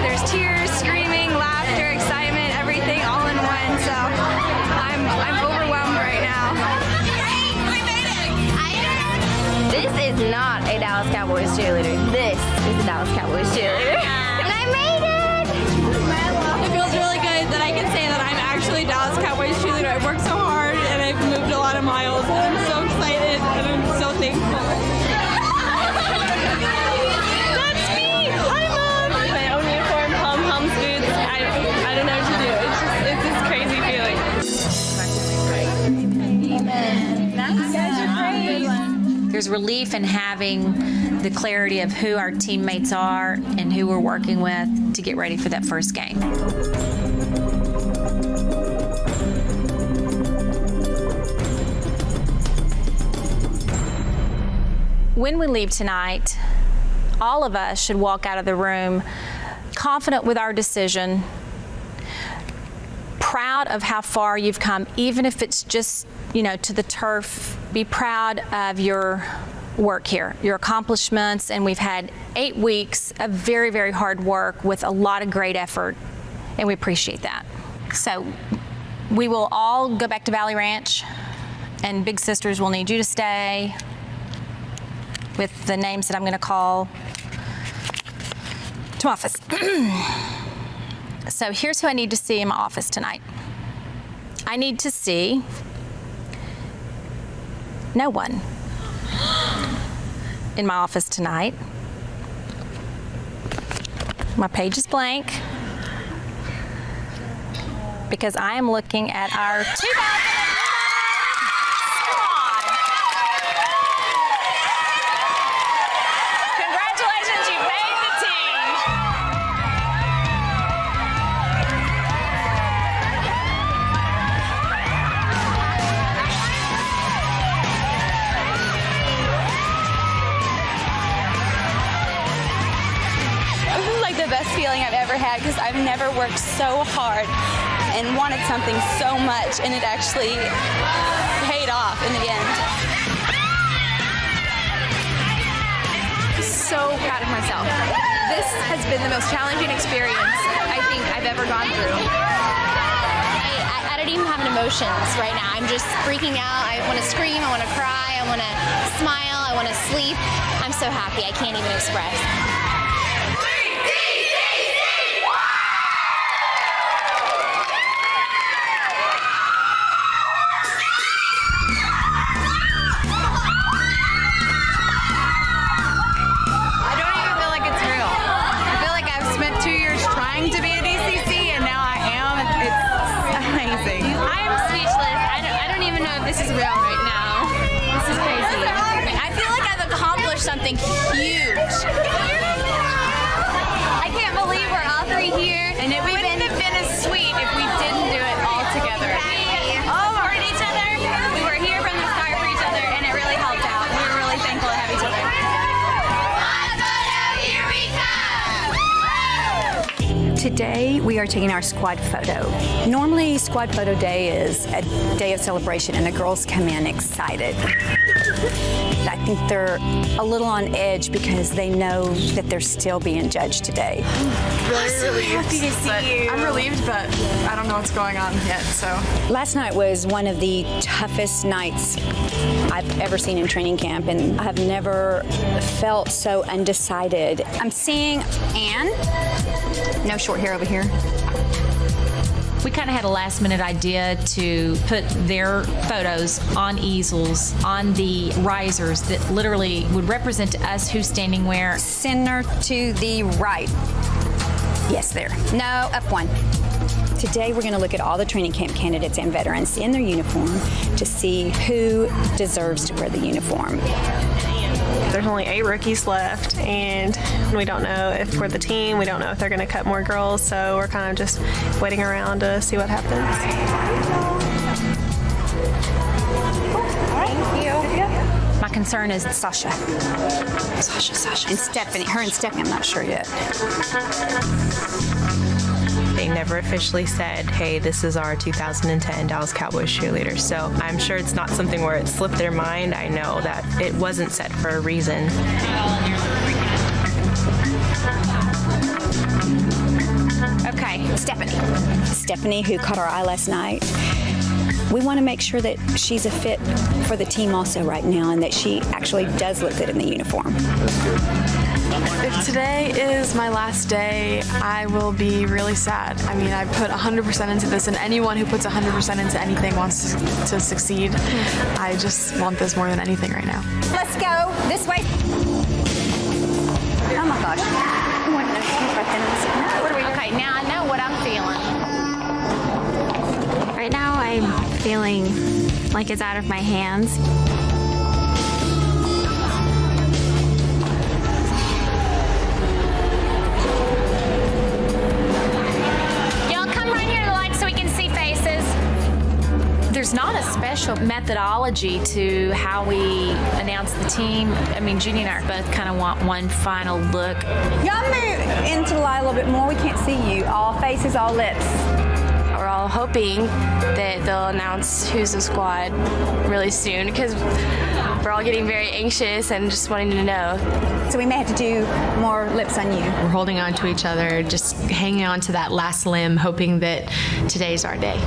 There's tears, screaming, laughter, excitement, everything all in one. So I'm overwhelmed right now. This is not a Dallas Cowboys cheerleader. This is a Dallas Cowboys cheerleader. And I made it! It feels really good that I can say that I'm actually a Dallas Cowboys cheerleader. I've worked so hard and I've moved a lot of miles and I'm so excited and I'm so thankful. That's me! Hi, Mom! My own uniform, pom-poms, boots. I don't know what to do. It's this crazy feeling. There's relief in having the clarity of who our teammates are and who we're working with to get ready for that first game. When we leave tonight, all of us should walk out of the room confident with our decision, proud of how far you've come, even if it's just, to the turf. Be proud of your work here, your accomplishments, and we've had 8 weeks of very, very hard work with a lot of great effort, and we appreciate that. So we will all go back to Valley Ranch, and Big Sisters will need you to stay with the names that I'm going to call to my office. So here's who I need to see in my office tonight. I need to see no one in my office tonight. My page is blank because I am looking at our 2009 squad. Congratulations, you made the team. This is like the best feeling I've ever had because I've never worked so hard and wanted something so much, and it actually paid off in the end. So proud of myself. This has been the most challenging experience I think I've ever gone through. I don't even have an emotions right now. I'm just freaking out. I want to scream. I want to cry. I want to smile. I want to sleep. I'm so happy. I can't even express. To be a DCC, and now I am. It's amazing. I'm speechless. I don't even know if this is real right now. This is crazy. I feel like I've accomplished something huge. I can't believe we're all three here, and it wouldn't have been as sweet if we didn't do it all together. We supported each other. We were here from the start for each other, and it really helped out. We were really thankful to have each other. Today, we are taking our squad photo. Normally, squad photo day is a day of celebration, and the girls come in excited. I think they're a little on edge because they know that they're still being judged today. Really happy to see you. I'm relieved, but I don't know what's going on yet, so. Last night was one of the toughest nights I've ever seen in training camp, and I've never felt so undecided. I'm seeing Anne. No short hair over here. We kind of had a last minute idea to put their photos on easels, on the risers that literally would represent to us who's standing where. Center to the right. Yes, there. No, up one. Today we're going to look at all the training camp candidates and veterans in their uniform to see who deserves to wear the uniform. There's only 8 rookies left, and we don't know if for the team, we don't know if they're going to cut more girls, so we're kind of just waiting around to see what happens. Thank you. My concern is Sasha. Sasha. And Stephanie. Her and Stephanie, I'm not sure yet. They never officially said, hey, this is our 2010 Dallas Cowboys Cheerleaders. So I'm sure it's not something where it slipped their mind. I know that it wasn't said for a reason. Okay, Stephanie, who caught our eye last night. We want to make sure that she's a fit for the team also right now and that she actually does look good in the uniform. If today is my last day, I will be really sad. I mean, I put 100% into this, and anyone who puts 100% into anything wants to succeed. I just want this more than anything right now. Let's go this way. Oh my gosh. Okay, now I know what I'm feeling. Right now, I'm feeling like it's out of my hands. Y'all come right here to the light so we can see faces. There's not a special methodology to how we announce the team. I mean, Judy and I both kind of want one final look. Y'all move into the light a little bit more. We can't see you. All faces, all lips. We're all hoping that they'll announce who's the squad really soon because we're all getting very anxious and just wanting to know. So we may have to do more lips on you. We're holding on to each other, just hanging on to that last limb, hoping that today's our day.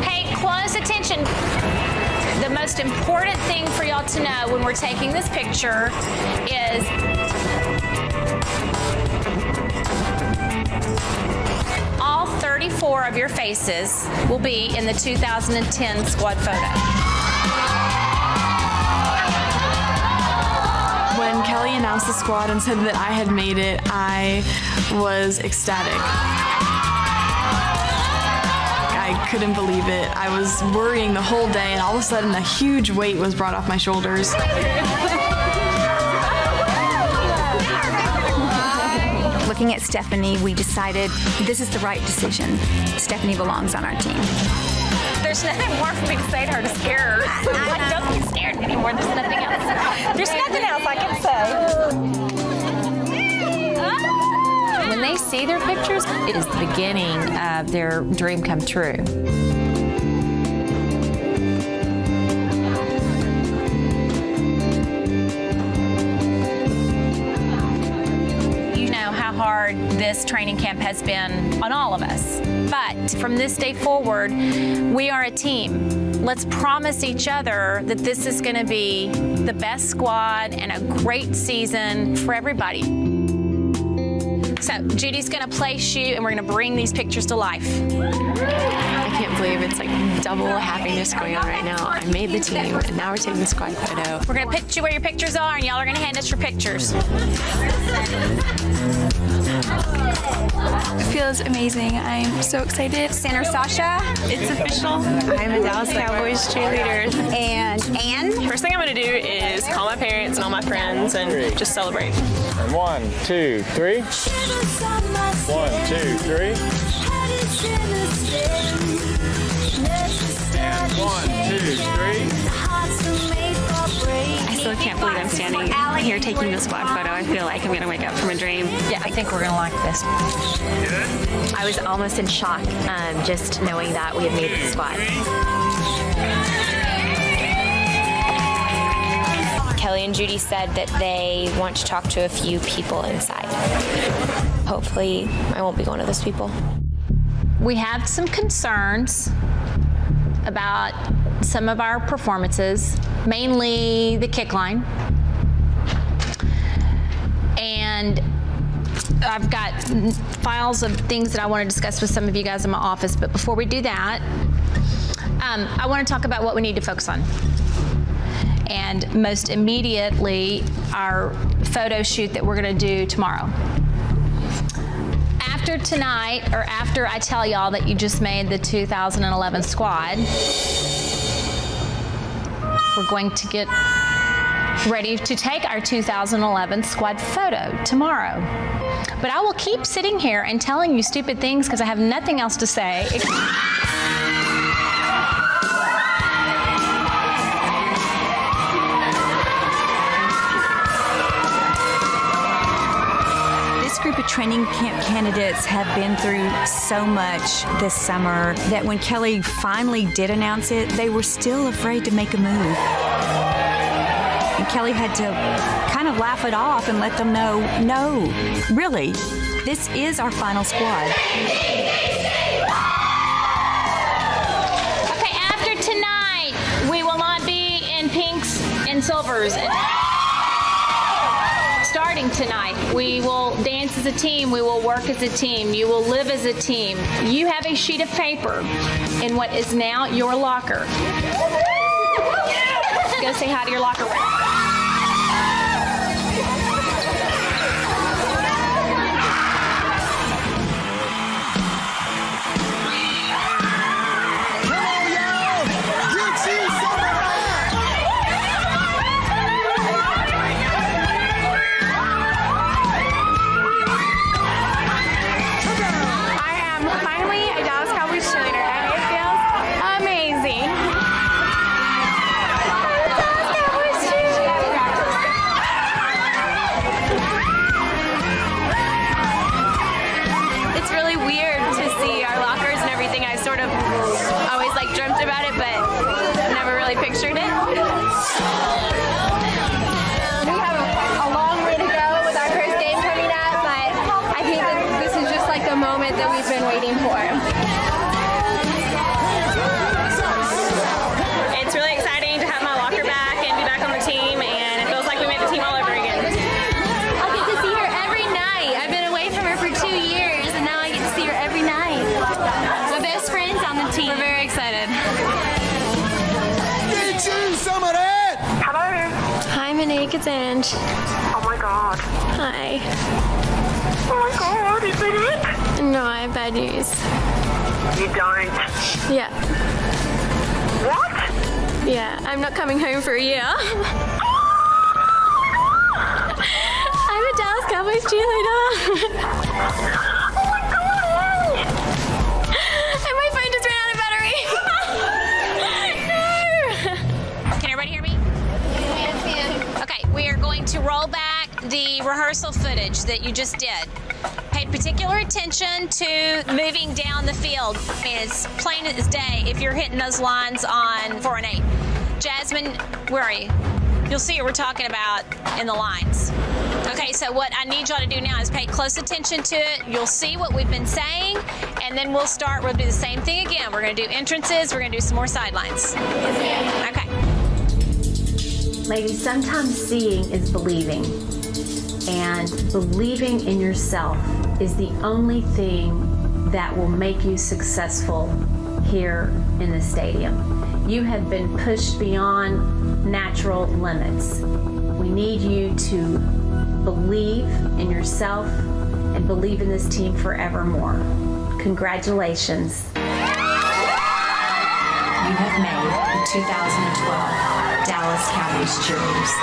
Hey, close attention. The most important thing for y'all to know when we're taking this picture is all 34 of your faces will be in the 2010 squad photo. When Kelli announced the squad and said that I had made it, I was ecstatic. I couldn't believe it. I was worrying the whole day, and all of a sudden a huge weight was brought off my shoulders. Looking at Stephanie, we decided this is the right decision. Stephanie belongs on our team. There's nothing more for me to say to her to scare her. I don't get scared anymore. There's nothing else. There's nothing else I can say. When they see their pictures, it is the beginning of their dream come true. Hard this training camp has been on all of us. But from this day forward, we are a team. Let's promise each other that this is going to be the best squad and a great season for everybody. So Judy's going to place you, and we're going to bring these pictures to life. I can't believe it's like double happiness going on right now. I made the team, and now we're taking the squad photo. We're going to put you where your pictures are, and y'all are going to hand us your pictures. It feels amazing. I'm so excited. Center Sasha. It's official. I'm a Dallas Cowboys Cheerleaders. And Ann. First thing I'm going to do is call my parents and all my friends and just celebrate. And 1, 2, 3. 1, 2, 3. And 1, 2, 3. I still can't believe I'm standing here taking the squad photo. I feel like I'm going to wake up from a dream. Yeah, I think we're going to like this. I was almost in shock just knowing that we had made the squad. Kelli and Judy said that they want to talk to a few people inside. Hopefully, I won't be one of those people. We have some concerns about some of our performances, mainly the kick line. And I've got files of things that I want to discuss with some of you guys in my office, but before we do that, I want to talk about what we need to focus on. And most immediately, our photo shoot that we're going to do tomorrow. After tonight, or after I tell y'all that you just made the 2011 squad, we're going to get ready to take our 2011 squad photo tomorrow. But I will keep sitting here and telling you stupid things because I have nothing else to say. This group training camp candidates have been through so much this summer that when Kelli finally did announce it, they were still afraid to make a move. And Kelli had to kind of laugh it off and let them know, no, really, this is our final squad. Okay, after tonight, we will not be in pinks and silvers. Starting tonight, we will dance as a team, we will work as a team, you will live as a team. You have a sheet of paper in what is now your locker. Go say hi to your locker room. Pictured it. We have a long way to go with our first game coming up, but I think that this is just like the moment that we've been waiting for. It's really exciting to have my locker back and be back on the team, and it feels like we made the team all over again. I get to see her every night. I've been away from her for 2 years, and now I get to see her every night. My best friend's on the team. We're very excited. Hello. Hi, Monique. It's Ange. Oh my God. Hi. Oh my God, is it it? No, I have bad news. You don't. Yeah. What? Yeah, I'm not coming home for a year. I'm a Dallas Cowboys cheerleader. Oh my God. And my phone just ran out of battery. Can everybody hear me? Okay, we are going to roll back the rehearsal footage that you just did. Pay particular attention to moving down the field. It's plain as day if you're hitting those lines on 4 and 8. Jasmine, where are you? You'll see what we're talking about in the lines. Okay, so what I need y'all to do now is pay close attention to it. You'll see what we've been saying, and then we'll do the same thing again. We're gonna do entrances, we're gonna do some more sidelines. Okay. Ladies, sometimes seeing is believing, and believing in yourself is the only thing that will make you successful here in the stadium. You have been pushed beyond natural limits. We need you to believe in yourself and believe in this team forevermore. Congratulations. You have made the 2012 Dallas Cowboys Cheerleaders.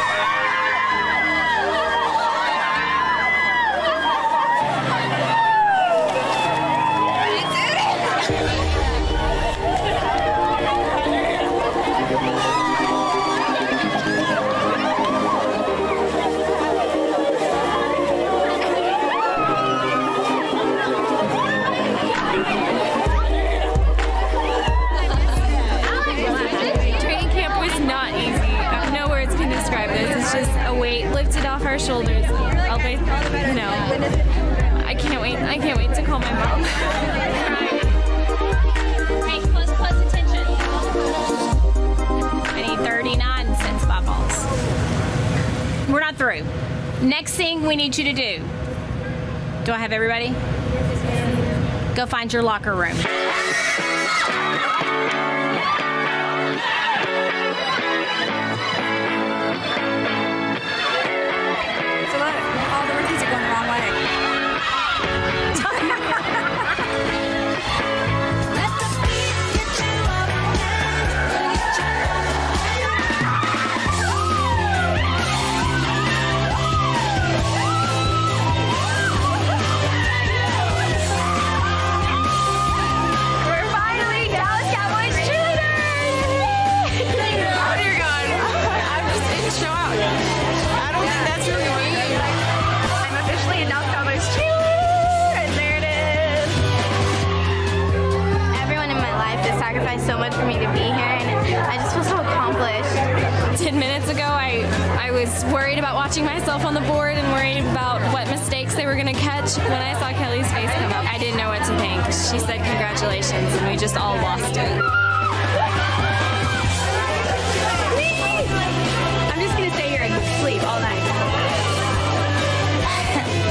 Training camp was not easy. I have no words can describe this. It's just a weight lifted off our shoulders. I can't wait. I can't wait to call my mom. Hey, close attention. I need 39 cents by balls. We're not through. Next thing we need you to do. Do I have everybody? Go find your locker room. So look, all the rookies are going the wrong way. We're finally Dallas Cowboys Cheerleaders! Oh dear God. I'm just in shock. I don't think that's really me. I'm officially a Dallas Cowboys Cheerleader! sacrificed so much for me to be here, and I just feel so accomplished. 10 minutes ago, I was worried about watching myself on the board and worried about what mistakes they were going to catch. When I saw Kelly's face come up, I didn't know what to think. She said congratulations, and we just all lost it. I'm just going to stay here and sleep all night.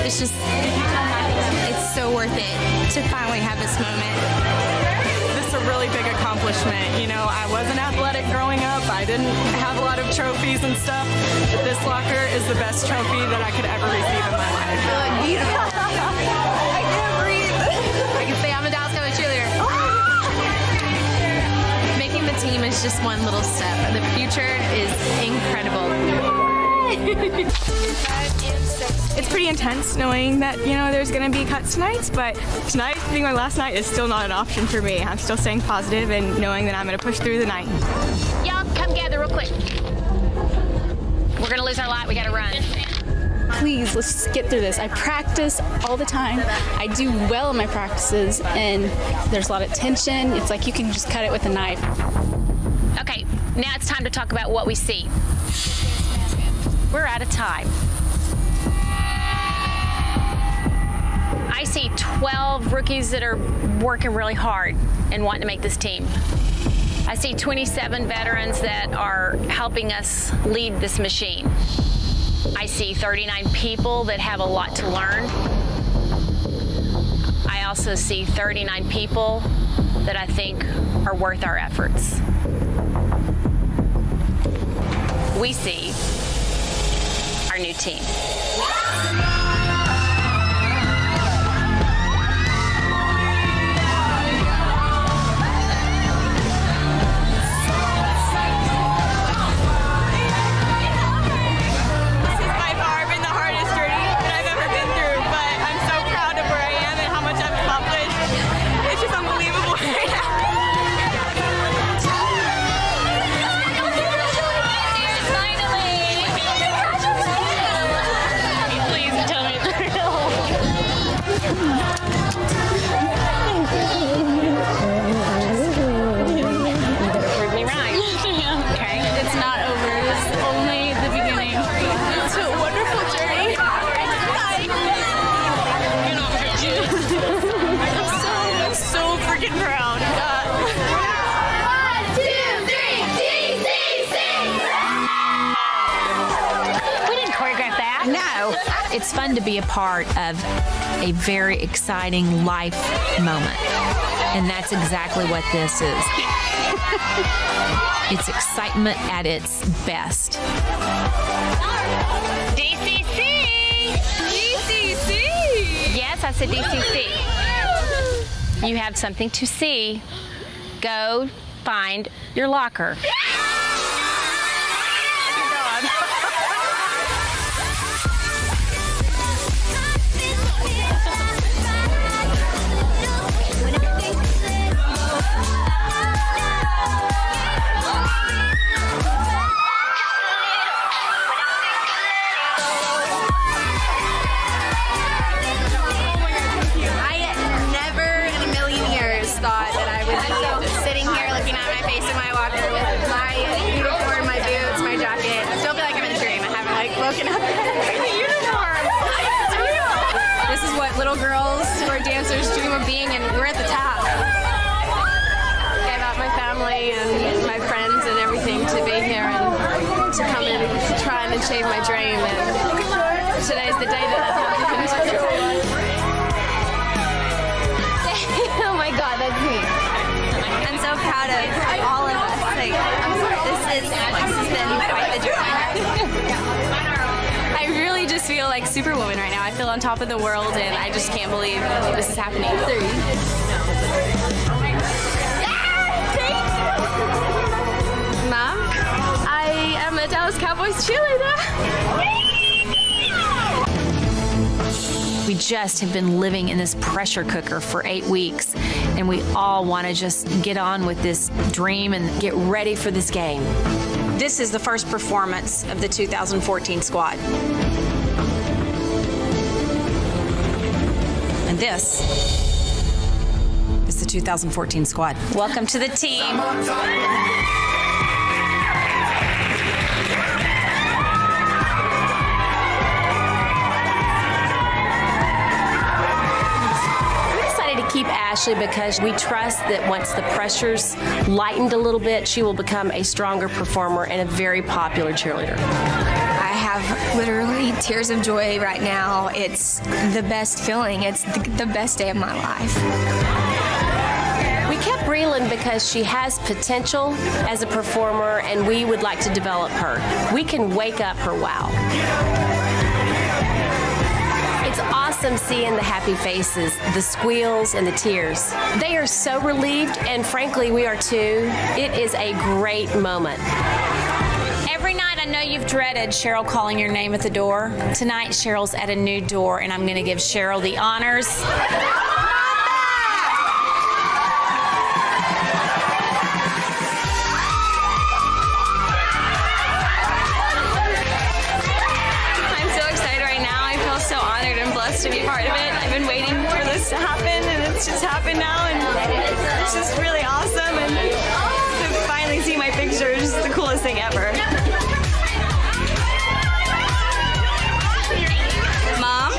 It's so worth it to finally have this moment. This is a really big accomplishment. You know, I wasn't athletic growing up. I didn't have a lot of trophies and stuff. This locker is the best trophy that I could ever receive in my life. You look beautiful. I can't breathe. I can say I'm a Dallas Cowboy cheerleader. Making the team is just one little step. The future is incredible. It's pretty intense knowing that, you know, there's going to be cuts tonight, but tonight being my last night is still not an option for me. I'm still staying positive and knowing that I'm going to push through the night. Y'all come gather real quick. We're going to lose our light. We got to run. Please, let's just get through this. I practice all the time. I do well in my practices, and there's a lot of tension. It's like you can just cut it with a knife. Okay, now it's time to talk about what we see. We're out of time. I see 12 rookies that are working really hard and wanting to make this team. I see 27 veterans that are helping us lead this machine. I see 39 people that have a lot to learn. I also see 39 people that I think are worth our efforts. We see our new team. It's fun to be a part of a very exciting life moment. And that's exactly what this is. It's excitement at its best. DCC! DCC! Yes, I said DCC. You have something to see. Go find your locker. Little girls who are dancers dream of being, and we're at the top. Gave up my family and my friends and everything to be here and to come and try and achieve my dream, and today's the day that happened. Oh my God, that's me. I'm so proud of all of us. Like, this has been quite the journey. I really just feel like Superwoman right now. I feel on top of the world, and I just can't believe this is happening. Mom, I am a Dallas Cowboys cheerleader. We just have been living in this pressure cooker for 8 weeks, and we all want to just get on with this dream and get ready for this game. This is the first performance of the 2014 squad. And this is the the 2014 squad. Welcome to the team. To keep Ashley because we trust that once the pressure's lightened a little bit, she will become a stronger performer and a very popular cheerleader. I have literally tears of joy right now. It's the best feeling. It's the best day of my life. We kept Breland because she has potential as a performer and we would like to develop her. We can wake up her wow. It's awesome seeing the happy faces, the squeals, and the tears. They are so relieved, and frankly, we are too. It is a great moment. Every night I know you've dreaded Cheryl calling your name at the door. Tonight, Cheryl's at a new door, and I'm going to give Cheryl the honors. To be part of it. I've been waiting for this to happen, and it's just happened now, and it's just really awesome, and to finally see my picture is just the coolest thing ever. Mom,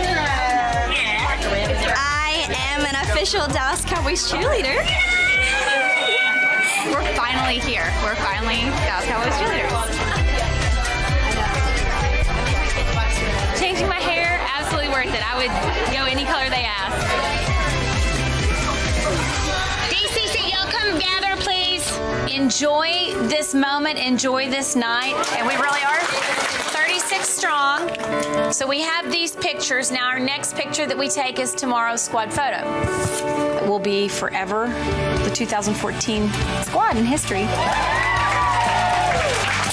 I am an official Dallas Cowboys cheerleader. We're finally here. We're finally Dallas Cowboys cheerleaders. Changing my hair, absolutely worth it. I would go any color they ask. DCC, y'all come gather, please. Enjoy this moment, enjoy this night. And we really are 36 strong. So we have these pictures. Now our next picture that we take is tomorrow's squad photo. It will be forever the 2014 squad in history.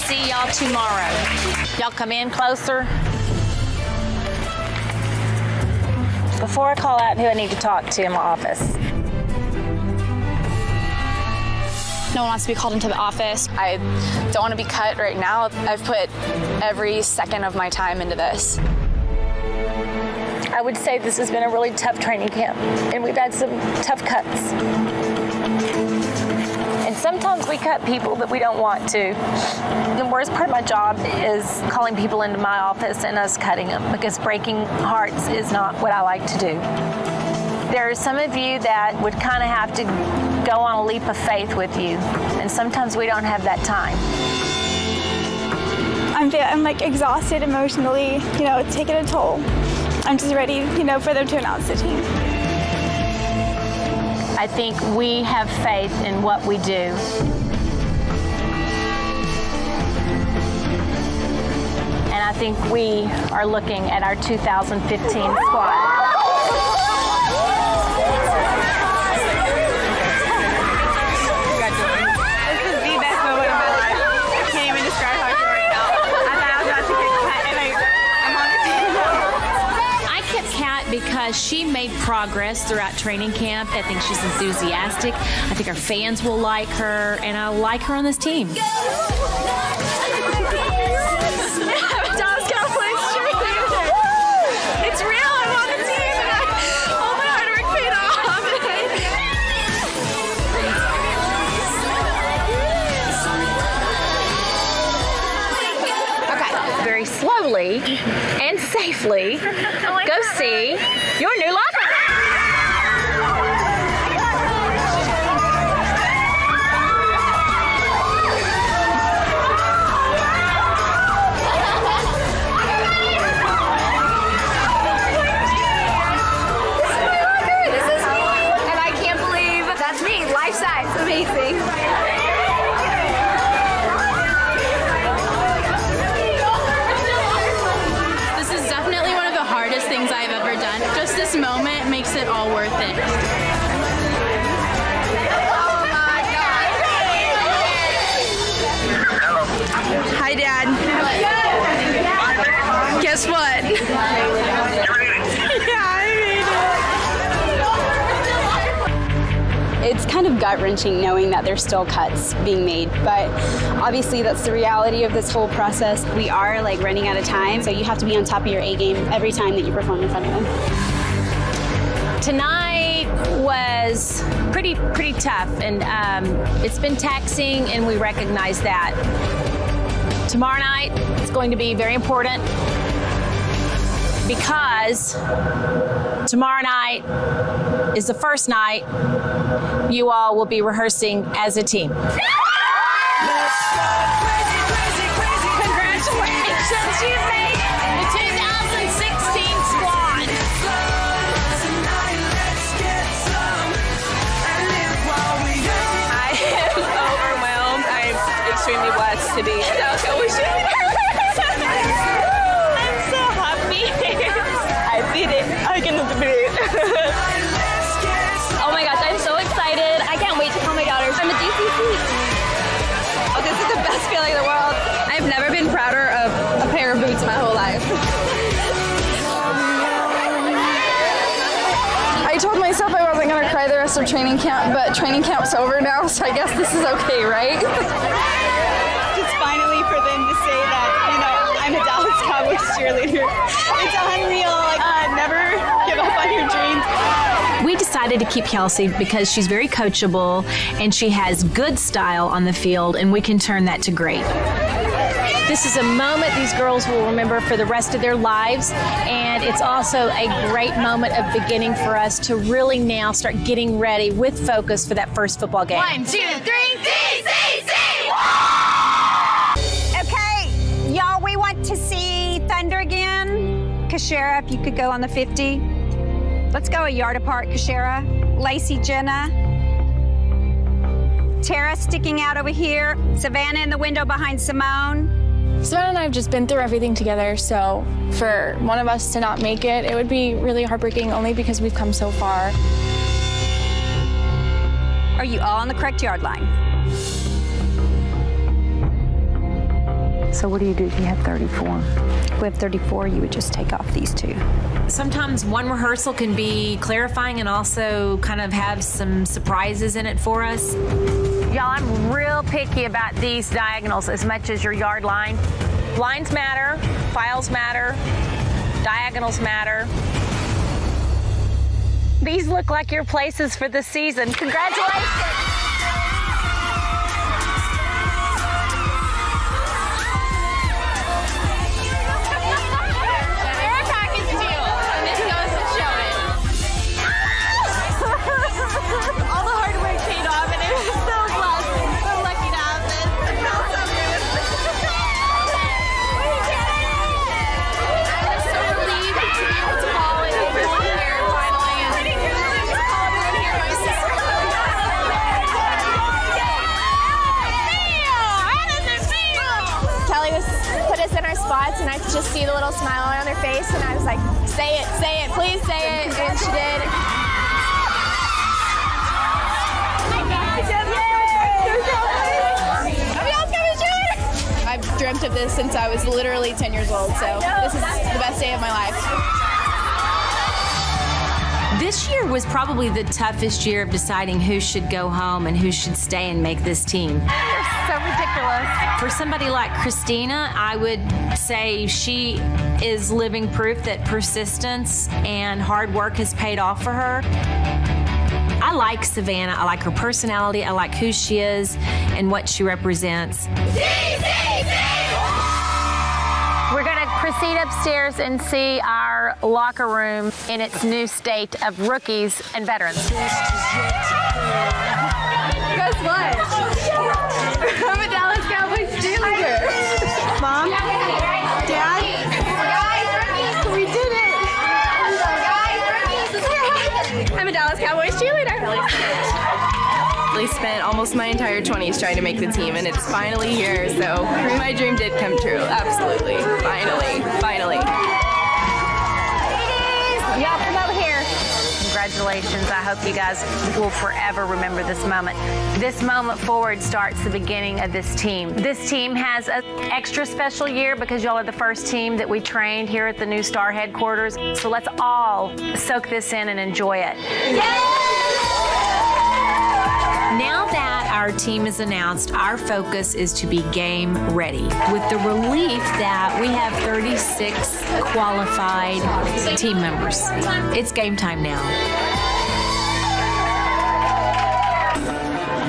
See y'all tomorrow. Y'all come in closer. Before I call out who I need to talk to in my office. No one wants to be called into the office. I don't want to be cut right now. I've put every second of my time into this. I would say this has been a really tough training camp, and we've had some tough cuts. And sometimes we cut people that we don't want to. The worst part of my job is calling people into my office and us cutting them, because breaking hearts is not what I like to do. There are some of you that would kind of have to go on a leap of faith with you, and sometimes we don't have that time. I'm like exhausted emotionally, it's taking a toll. I'm just ready, for them to announce the team. I think we have faith in what we do. And I think we are looking at our 2015 squad. Because she made progress throughout training camp. I think she's enthusiastic. I think our fans will like her, and I like her on this team. Dallas Cowboys cheerleader. It's real. I'm on the team, and all my hard work paid off. Okay, very slowly and safely, go see your new locker. This is me, and I can't believe that's me, life size, amazing. Things I've ever done. Just this moment makes it all worth it. Oh my God. Hi, Dad. Guess what? Yeah, I made it. It's kind of gut-wrenching knowing that there's still cuts being made, but obviously that's the reality of this whole process. We are running out of time, so you have to be on top of your A game every time that you perform in front of them. Tonight was pretty tough, and it's been taxing, and we recognize that. Tomorrow night, it's going to be very important because tomorrow night is the first night you all will be rehearsing as a team. Congratulations, you've made the 2016 squad. I am overwhelmed. I'm extremely blessed to be a Dallas Cowboy Cheerleader. I'm so happy. I did it. I cannot believe it. Oh my gosh, I'm so excited. I can't wait to tell my daughters I'm a DCC. Oh, this is the best feeling in the world. I've never been prouder of a pair of boots my whole life. I told myself I wasn't going to cry the rest of training camp, but training camp's over now, so I guess this is okay, right? Just finally for them to say that, you know, I'm a Dallas Cowboys cheerleader. It's unreal. Like, never give up on your dreams. We decided to keep Kelsey because she's very coachable and she has good style on the field, and we can turn that to great. This is a moment these girls will remember for the rest of their lives, and it's also a great moment of beginning for us to really now start getting ready with focus for that first football game. 1, 2, 3, DCC! Okay, y'all, we want to see Thunder again. Kashera, if you could go on the 50. Let's go a yard apart, Kashera. Lacey, Jenna. Tara sticking out over here. Savannah in the window behind Simone. Savannah and I have just been through everything together, so for one of us to not make it, it would be really heartbreaking only because we've come so far. Are you all on the correct yard line? So what do you do if you have 34? If we have 34, you would just take off these two. Sometimes one rehearsal can be clarifying and also kind of have some surprises in it for us. Y'all, I'm real picky about these diagonals as much as your yard line. Lines matter, files matter, diagonals matter. These look like your places for the season. Congratulations! All the hard work paid off, and it was so blessed and so lucky to have this. It felt so good. We did it! I was so relieved to be able to call it everyone here finally, and to call everyone here my sister. How does it feel? Kelli put us in our spots, and I could just see the little smile on her face, and I was like, say it, please say it, and she did. I've dreamt of this since I was literally 10 years old, so this is the best day of my life. This year was probably the toughest year of deciding who should go home and who should stay and make this team. So ridiculous. For somebody like Christina, I would say she is living proof that persistence and hard work has paid off for her. I like Savannah. I like her personality. I like who she is and what she represents. We're going to proceed upstairs and see our locker room in its new state of rookies and veterans. Guess what? I'm a Dallas Cowboy cheerleader. Mom? Dad? We did it! I'm a Dallas Cowboys cheerleader. I spent almost my entire 20s trying to make the team, and it's finally here, so my dream did come true. Absolutely. Finally. Y'all come over here. Congratulations. I hope you guys will forever remember this moment. This moment forward starts the beginning of this team. This team has an extra special year because y'all are the first team that we trained here at the new Star headquarters. So let's all soak this in and enjoy it. Now that our team is announced, our focus is to be game ready with the relief that we have 36 qualified team members. It's game time now.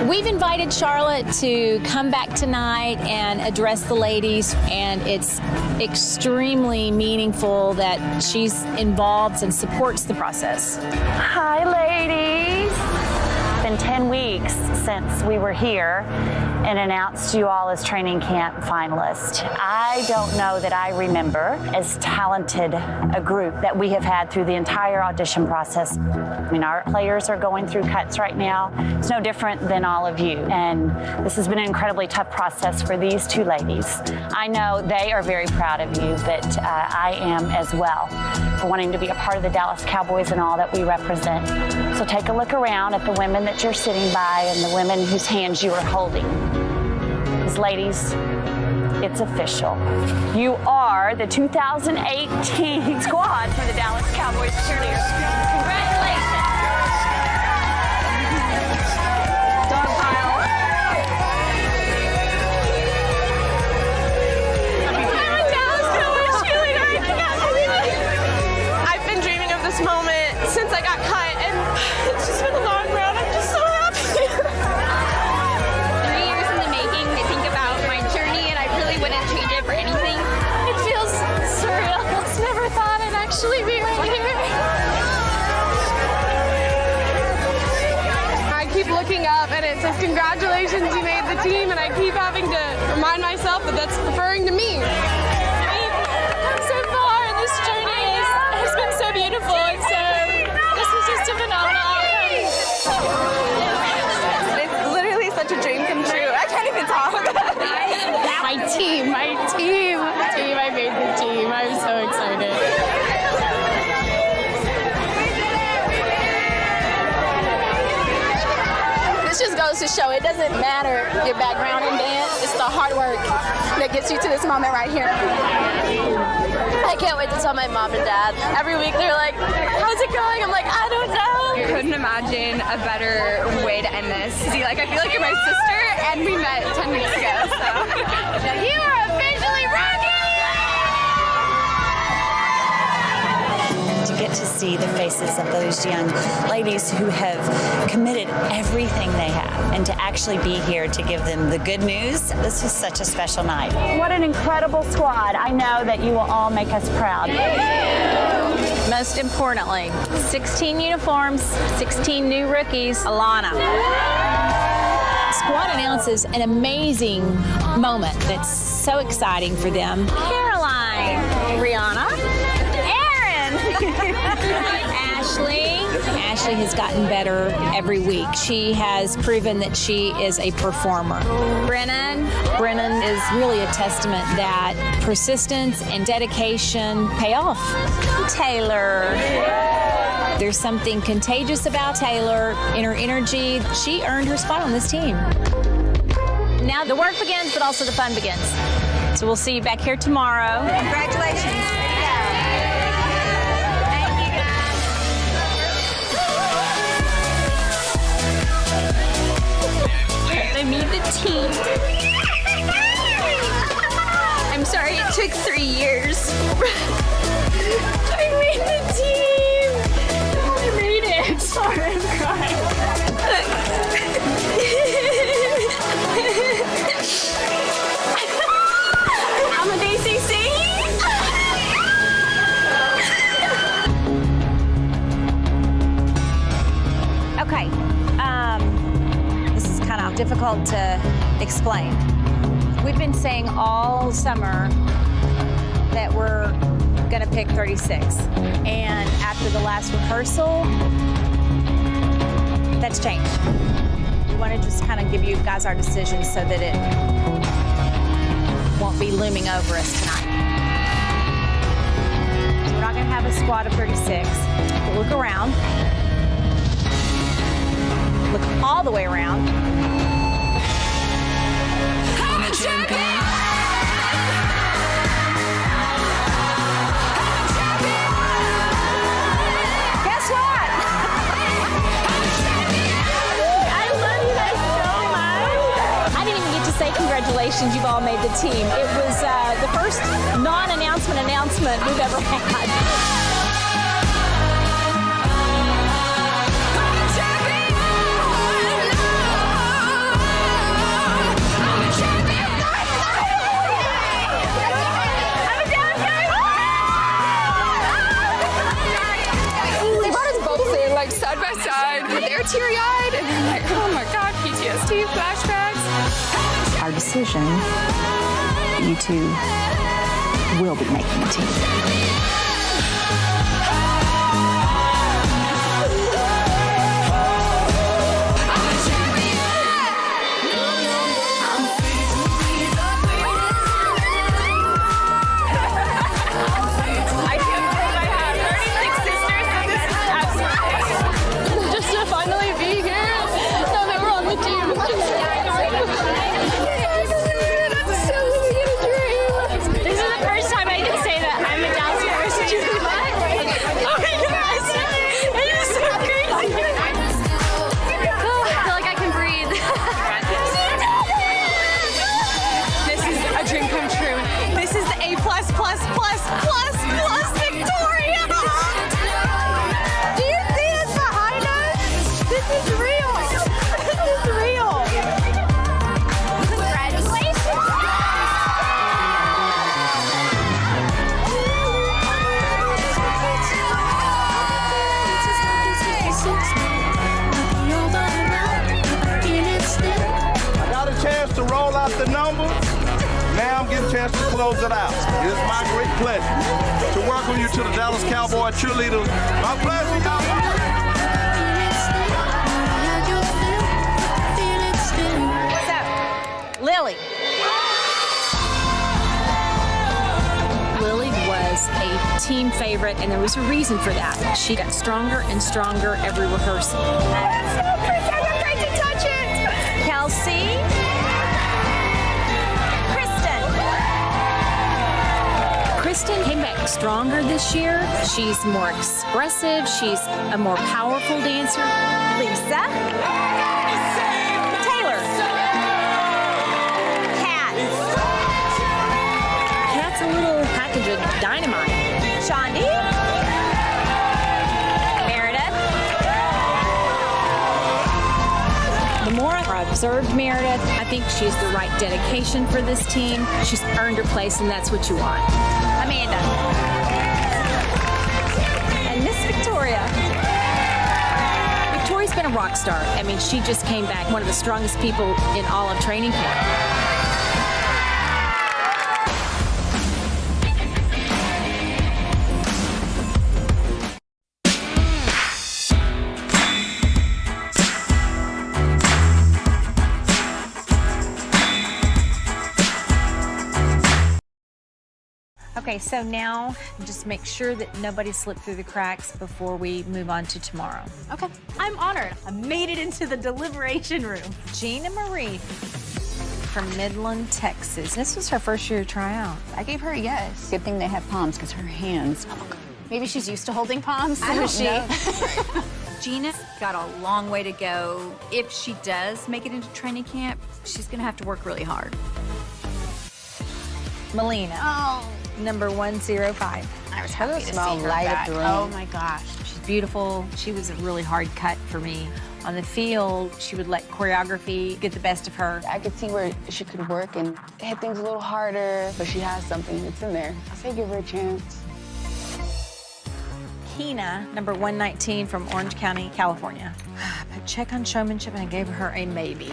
We've invited Charlotte to come back tonight and address the ladies, and it's extremely meaningful that she's involved and supports the process. Hi, ladies. It's been 10 weeks since we were here and announced you all as training camp finalists. I don't know that I remember as talented a group that we have had through the entire audition process. I mean, our players are going through cuts right now. It's no different than all of you. And this has been an incredibly tough process for these two ladies. I know they are very proud of you, but I am as well, for wanting to be a part of the Dallas Cowboys and all that we represent. So take a look around at the women that you're sitting by and the women whose hands you are holding. Because ladies, it's official. You are the 2018 squad for the Dallas Cowboys Cheerleaders. Congratulations. Dog pile. I'm a Dallas Cowboys cheerleader. I can't believe it. I've been dreaming of this moment since I got cut, and it's just been a long road. I'm just so happy. 3 years in the making to think about my journey, and I really wouldn't change it for anything. It feels surreal. I never thought I'd actually be right here. I keep looking up and it says, congratulations, you made the team, and I keep having to remind myself that that's referring to me. Come so far, and this journey has been so beautiful, and so this is just a phenomenal. It's literally such a dream come true. I can't even talk. My team, I made the team. I'm so excited. This just goes to show it doesn't matter your background in dance. It's the hard work that gets you to this moment right here. I can't wait to tell my mom and dad. Every week they're like, how's it going? I'm like, I don't know. I couldn't imagine a better way to end this. See, like, I feel like you're my sister, and we met 10 weeks ago, so. You are officially rocking! To get to see the faces of those young ladies who have committed everything they have, and to actually be here to give them the good news, this was such a special night. What an incredible squad. I know that you will all make us proud. Most importantly, 16 uniforms, 16 new rookies. Alana. Squad announces an amazing moment that's so exciting for them. Caroline, Rihanna, Aaron, Ashley has gotten better every week. She has proven that she is a performer. Brennan is really a testament that persistence and dedication pay off. Taylor. There's something contagious about Taylor in her energy. She earned her spot on this team. Now the work begins, but also the fun begins. So we'll see you back here tomorrow. Congratulations. I made the team. I'm sorry it took 3 years. I made the team. I made it. Sorry, I'm crying. I'm a DCC. Okay. This is kind of difficult to explain. We've been saying all summer that we're going to pick 36. And after the last rehearsal, that's changed. We want to just kind of give you guys our decision so that it won't be looming over us tonight. So we're not going to have a squad of 36. But look around. Look all the way around. Guess what? I love you guys so much. I didn't even get to say congratulations, you've all made the team. It was the first non-announcement announcement we've ever had. get teary-eyed, and I'm like, oh my God, PTSD, flashbacks. Our decision, you two will be making a team. The numbers. Now I'm getting a chance to close it out. It is my great pleasure to welcome you to the Dallas Cowboy Cheerleaders. My pleasure, So, Lily. Lily was a team favorite, and there was a reason for that. She got stronger and stronger every rehearsal. I'm afraid to touch it. Kelsey. Kristen came back stronger this year. She's more expressive. She's a more powerful dancer. Lisa. Taylor. Kat. Kat's a little package of dynamite. Shandi. Meredith. The more I observed Meredith, I think she's the right dedication for this team. She's earned her place, and that's what you want. Amanda. And Miss Victoria. Victoria's been a rock star. I mean, she just came back one of the strongest people in all of training camp. Okay, so now just make sure that nobody slipped through the cracks before we move on to tomorrow. Okay, I'm honored. I made it into the deliberation room. Gina Marie from Midland, Texas. This was her first year tryout. I gave her a yes. Good thing they have palms because her hands. Maybe she's used to holding palms. I don't know. Gina's got a long way to go. If she does make it into training camp, she's gonna have to work really hard. Melina. Oh. Number 105. I was happy to see her light back. up the room. Oh my gosh. She's beautiful. She was a really hard cut for me. On the field, she would let choreography get the best of her. I could see where she could work and hit things a little harder, but she has something that's in there. I say give her a chance. Keena, number 119 from Orange County, California. I put check on showmanship and I gave her a maybe.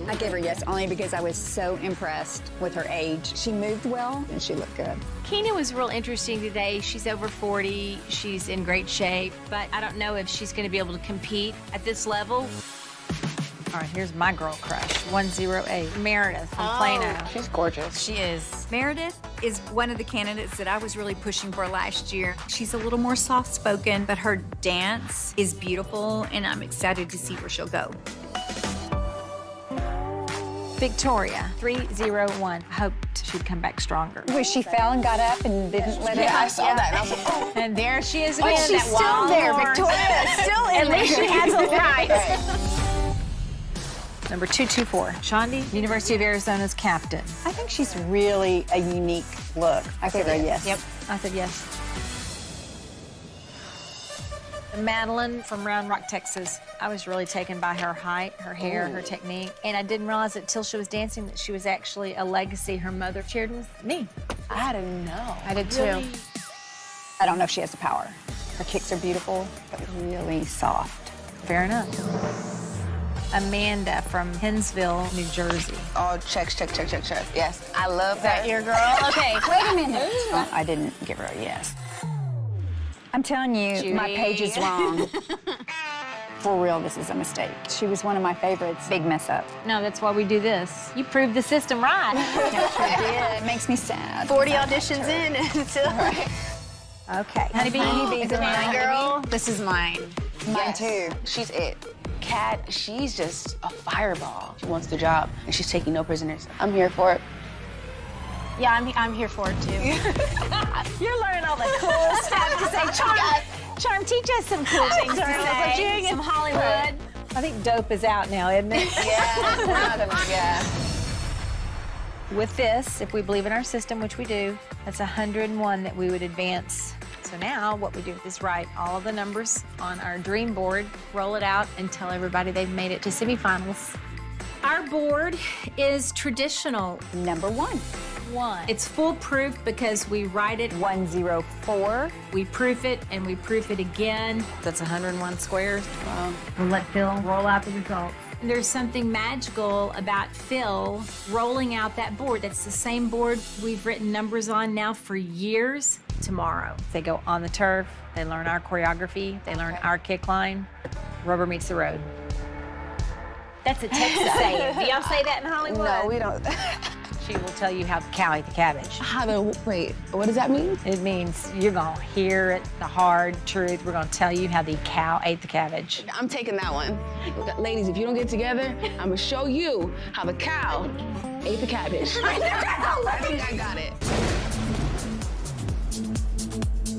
I gave her yes only because I was so impressed with her age. She moved well and she looked good. Keena was real interesting today. She's over 40. She's in great shape, but I don't know if she's going to be able to compete at this level. All right, here's my girl crush, 108, Meredith from Plano. She's gorgeous. She is. Meredith is one of the candidates that I was really pushing for last year. She's a little more soft-spoken, but her dance is beautiful, and I'm excited to see where she'll go. Victoria, 301. Hoped she'd come back stronger. Where she fell and got up and didn't let it Yeah, I saw that. And I was like, oh. And there she is But again. she's that still wild there, horse. Victoria. Still in At there. least she has a light. Number 224, Shandi, University of Arizona's captain. I think she's really a unique look. I gave her a yes. Yep, I said yes. Madeline from Round Rock, Texas. I was really taken by her height, her hair, her technique, and I didn't realize it till she was dancing that she was actually a legacy her mother cheered with me. I didn't know. I did too. I don't know if she has the power. Her kicks are beautiful, but really soft. Fair enough. Amanda from Hinsville, New Jersey. Oh, check. Yes, I love Is that your girl? Okay. Wait a minute. Well, I didn't give her a yes. I'm telling you, Judy. my page is wrong. For real, this is a mistake. She was one of my favorites. Big mess up. No, that's why we do this. You proved the system right. Yeah, it makes me sad. 40 auditions in until. Okay. Honeybee, is it mine, girl? This is mine. Mine too. She's it. Kat, she's just a fireball. She wants the job, and she's taking no prisoners. I'm here for it. Yeah, I'm here for it too. You're learning all the cool stuff to say. Charm, teach us some cool things to say. Some Hollywood. I think dope is out now, isn't it? Yeah. With this, if we believe in our system, which we do, that's 101 that we would advance. So now what we do is write all of the numbers on our dream board, roll it out, and tell everybody they've made it to semifinals. Our board is traditional. Number 1. It's foolproof because we write it 104. We proof it and we proof it again. That's 101 squares. We'll let Phil roll out the results. There's something magical about Phil rolling out that board. That's the same board we've written numbers on now for years. Tomorrow, they go on the turf, they learn our choreography, they learn our kick line. Rubber meets the road. That's a Texas saying. Do y'all say that in Hollywood? No, we don't. She will tell you how the cow ate the cabbage. Wait, what does that mean? It means you're gonna hear it, the hard truth. We're gonna tell you how the cow ate the cabbage. I'm taking that one. Ladies, if you don't get together, I'm gonna show you how the cow ate the cabbage. I think I got it.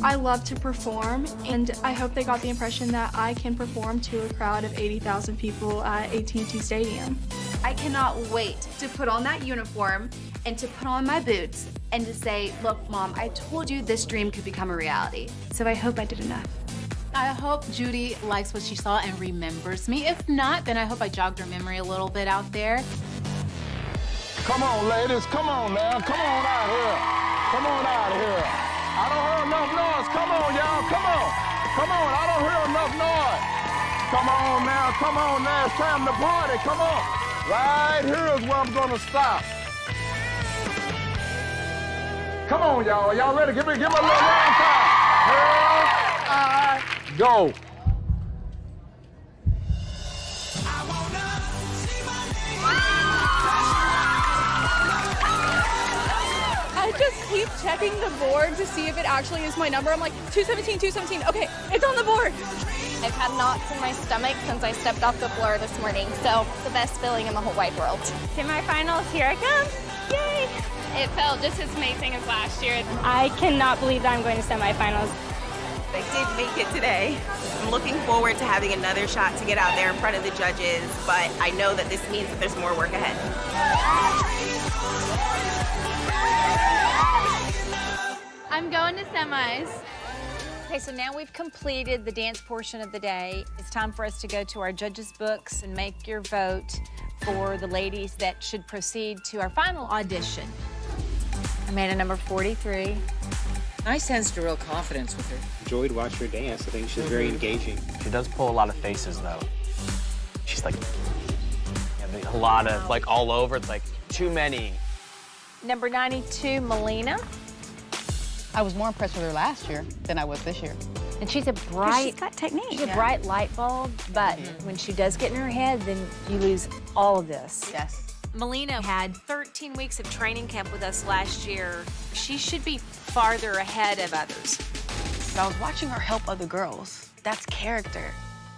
I love to perform, and I hope they got the impression that I can perform to a crowd of 80,000 people at AT&T Stadium. I cannot wait to put on that uniform and to put on my boots and to say, look, Mom, I told you this dream could become a reality. So I hope I did enough. I hope Judy likes what she saw and remembers me. If not, then I hope I jogged her memory a little bit out there. Come on, ladies. Come on now. Come on out here. Come on out here. I don't hear enough noise. Come on, y'all. Come on. Come on. I don't hear enough noise. Come on now. Come on now. It's time to party. Come on. Right here is where I'm going to stop. Come on, y'all. Y'all ready? Give me a little round time. Here I go. I just keep checking the board to see if it actually is my number. I'm like, 217, 217. Okay, it's on the board. I've had knots in my stomach since I stepped off the floor this morning, so the best feeling in the whole wide world. Semifinals, here I come. Yay! It felt just as amazing as last year. I cannot believe that I'm going to semifinals. I did make it today. I'm looking forward to having another shot to get out there in front of the judges, but I know that this means that there's more work ahead. I'm going to semis. Okay, so now we've completed the dance portion of the day. It's time for us to go to our judges' books and make your vote for the ladies that should proceed to our final audition. Amanda, number 43. I sensed a real confidence with her. Enjoyed watching her dance. I think she's very engaging. She does pull a lot of faces, though. She's like, a lot of, like, all over. It's like, too many. Number 92, Melina. I was more impressed with her last year than I was this year. And she's a bright, she's got technique. She's a bright light bulb, but when she does get in her head, then you lose all of this. Yes. Melina had 13 weeks of training camp with us last year. She should be farther ahead of others. But I was watching her help other girls. That's character.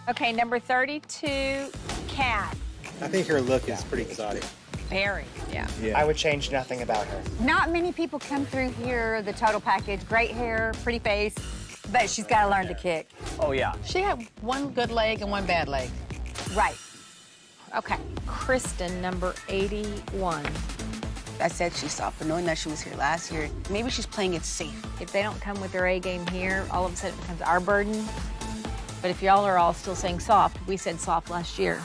Okay, number 32, Kat. I think her look is pretty exotic. Very. Yeah. I would change nothing about her. Not many people come through here, the total package. Great hair, pretty face, but she's got to learn to kick. Oh, yeah. She had one good leg and one bad leg. Right. Okay, Kristen, number 81. I said she's soft, but knowing that she was here last year, maybe she's playing it safe. If they don't come with their A game here, all of a sudden it becomes our burden. But if y'all are all still saying soft, we said soft last year.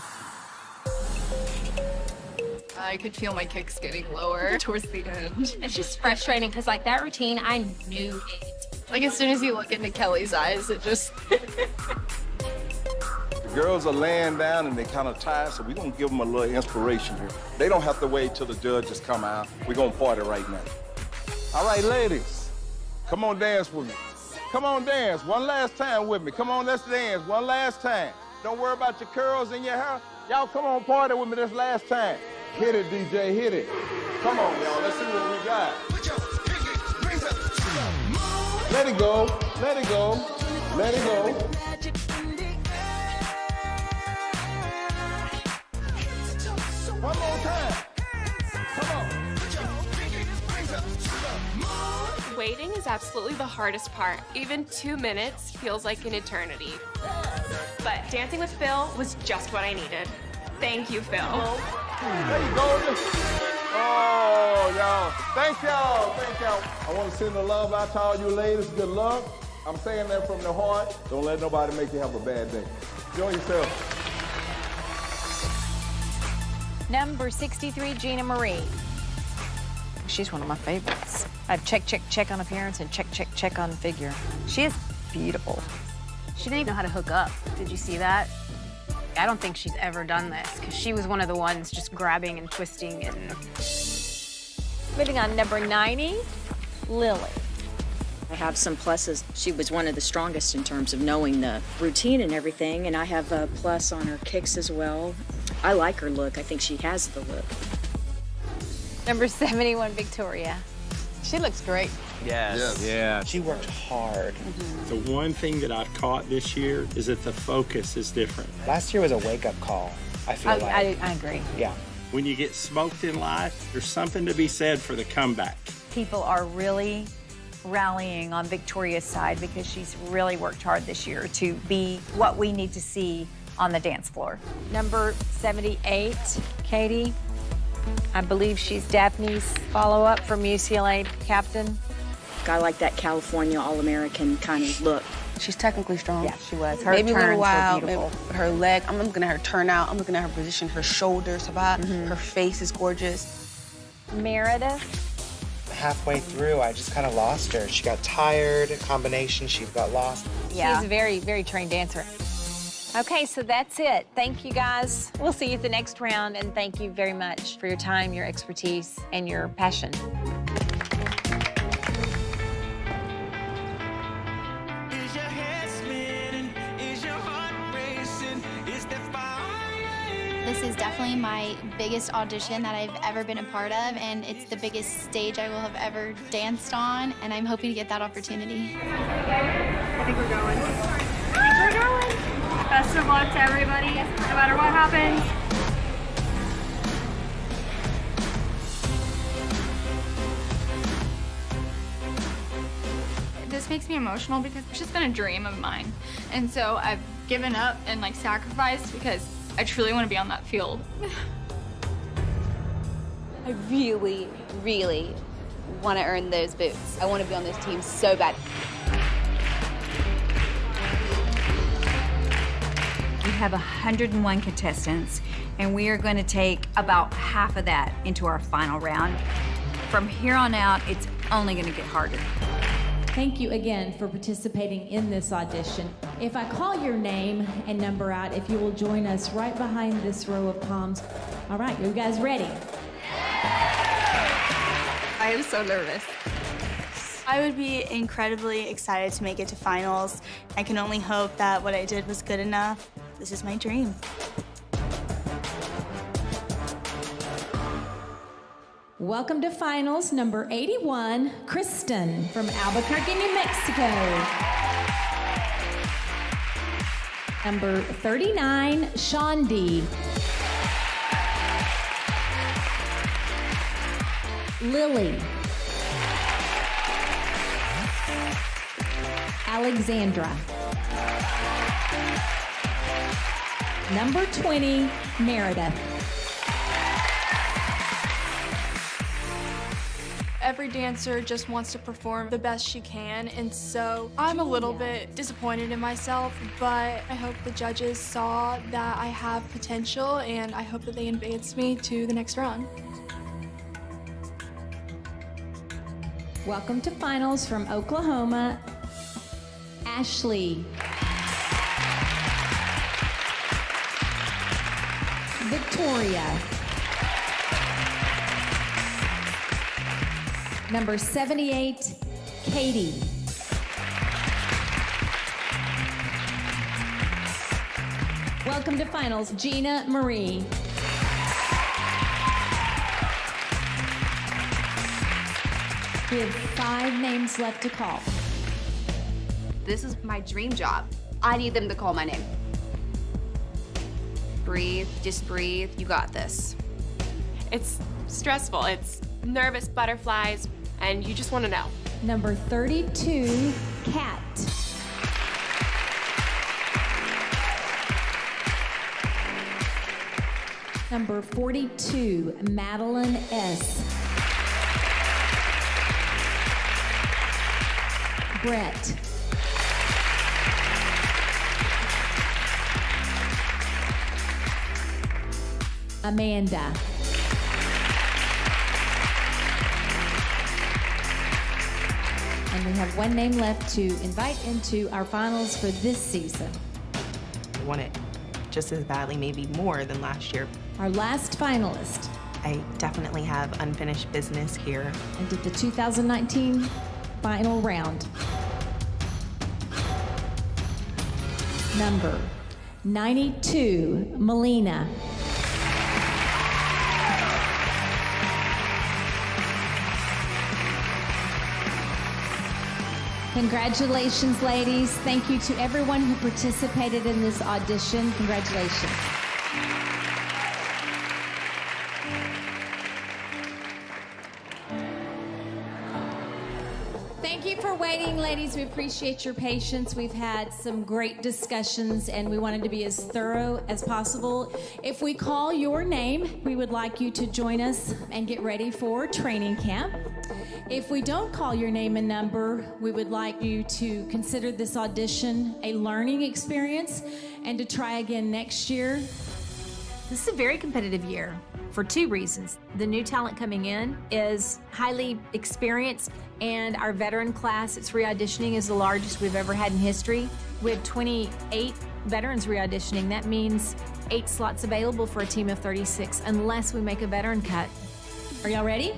I could feel my kicks getting lower towards the end. It's just frustrating because, like, that routine, I knew it. Like, as soon as you look into Kelly's eyes, it just... Girls are laying down and they kind of tired, so we're gonna give them a little inspiration here. They don't have to wait till the judges come out. We're gonna party right now. All right, ladies, come on, dance with me. Come on, dance one last time with me. Come on, let's dance one last time. Don't worry about your curls and your hair. Y'all come on, party with me this last time. Hit it, DJ, hit it. Come on, y'all, let's see what we got. Let it go, let it go, let it go. One more time. Come on. Waiting is absolutely the hardest part. Even 2 minutes feels like an eternity. But dancing with Phil was just what I needed. Thank you, Phil. There you go. Oh, y'all. Thank y'all. Thank y'all. I want to send the love out to all you ladies. Good luck. I'm saying that from the heart. Don't let nobody make you have a bad day. Enjoy yourself. Number 63, Gina Marie. She's one of my favorites. I've check on appearance and check on figure. She is beautiful. She didn't even know how to hook up. Did you see that? I don't think she's ever done this because she was one of the ones just grabbing and twisting and... Moving on, number 90, Lily. I have some pluses. She was one of the strongest in terms of knowing the routine and everything, and I have a plus on her kicks as well. I like her look. I think she has the look. Number 71, Victoria. She looks great. Yes. Yeah, she worked hard. The one thing that I've caught this year is that the focus is different. Last year was a wake-up call, I feel like. I agree. Yeah. When you get smoked in life, there's something to be said for the comeback. People are really rallying on Victoria's side because she's really worked hard this year to be what we need to see on the dance floor. Number 78, Katie. I believe she's Daphne's follow-up from UCLA captain. I like that California All-American kind of look. She's technically strong. Yeah, she was. Her maybe a little turns wild, were beautiful. maybe her leg. I'm looking at her turnout. I'm looking at her position, her shoulders, her face is gorgeous. Meredith. Halfway through, I just kind of lost her. She got tired, a combination, she got lost. Yeah. She's a very, very trained dancer. Okay, so that's it. Thank you, guys. We'll see you at the next round, and thank you very much for your time, your expertise, and your passion. This is definitely my biggest audition that I've ever been a part of, and it's the biggest stage I will have ever danced on, and I'm hoping to get that opportunity. I think we're going. We're going. Best of luck to everybody, no matter what happens. This makes me emotional because it's just been a dream of mine. And so I've given up and sacrificed because I truly want to be on that field. I really, really want to earn those boots. I want to be on this team so bad. We have 101 contestants, and we are going to take about half of that into our final round. From here on out, it's only going to get harder. Thank you again for participating in this audition. If I call your name and number out, if you will join us right behind this row of palms. All right, you guys ready? I am so nervous. I would be incredibly excited to make it to finals. I can only hope that what I did was good enough. This is my dream. Welcome to finals number 81, Kristen from Albuquerque, New Mexico. Number 39, Shandi. Lily. Alexandra. Number 20, Meredith. Every dancer just wants to perform the best she can, and so I'm a little bit disappointed in myself, but I hope the judges saw that I have potential, and I hope that they advance me to the next round. Welcome to finals from Oklahoma, Ashley. Victoria. Number 78, Katie. Welcome to finals, Gina Marie. We have 5 names left to call. This is my dream job. I need them to call my name. Breathe, just breathe. You got this. It's stressful. It's nervous butterflies, and you just want to know. Number 32, Kat. Number 42, Madeline S. Brett. Amanda. And we have 1 name left to invite into our finals for this season. I want it just as badly, maybe more than last year. Our last finalist. I definitely have unfinished business here. And did the 2019 final round. Number 92, Melina. Congratulations, ladies. Thank you to everyone who participated in this audition. Congratulations. Thank you for waiting, ladies. We appreciate your patience. We've had some great discussions, and we wanted to be as thorough as possible. If we call your name, we would like you to join us and get ready for training camp. If we don't call your name and number, we would like you to consider this audition a learning experience and to try again next year. This is a very competitive year for 2 reasons. The new talent coming in is highly experienced, and our veteran class that's re-auditioning is the largest we've ever had in history. We have 28 veterans re-auditioning. That means 8 slots available for a team of 36, unless we make a veteran cut. Are y'all ready?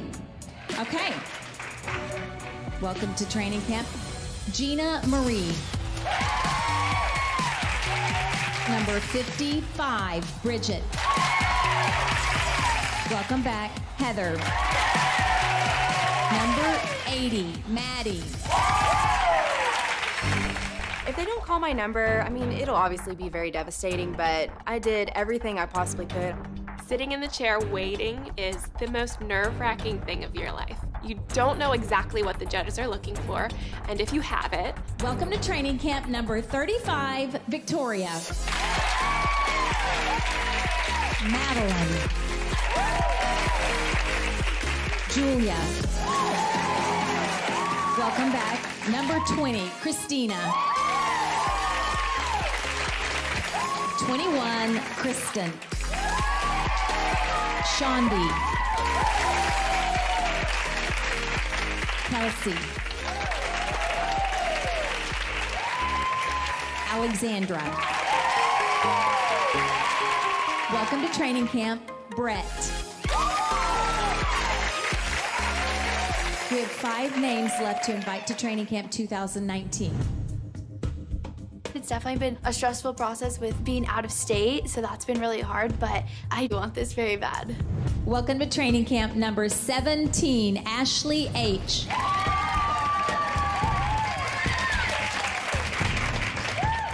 Okay. Welcome to training camp, Gina Marie. Number 55, Bridget. Welcome back, Heather. Number 80, Maddie. If they don't call my number, I mean, it'll obviously be very devastating, but I did everything I possibly could. Sitting in the chair waiting is the most nerve-wracking thing of your life. You don't know exactly what the judges are looking for, and if you have it... Welcome to training camp number 35, Victoria. Madeline. Julia. Welcome back. Number 20, Christina. 21, Kristen. Shondi. Kelsey. Alexandra. Welcome to training camp, Brett. We have 5 names left to invite to training camp 2019. It's definitely been a stressful process with being out of state, so that's been really hard, but I want this very bad. Welcome to training camp number 17, Ashley H.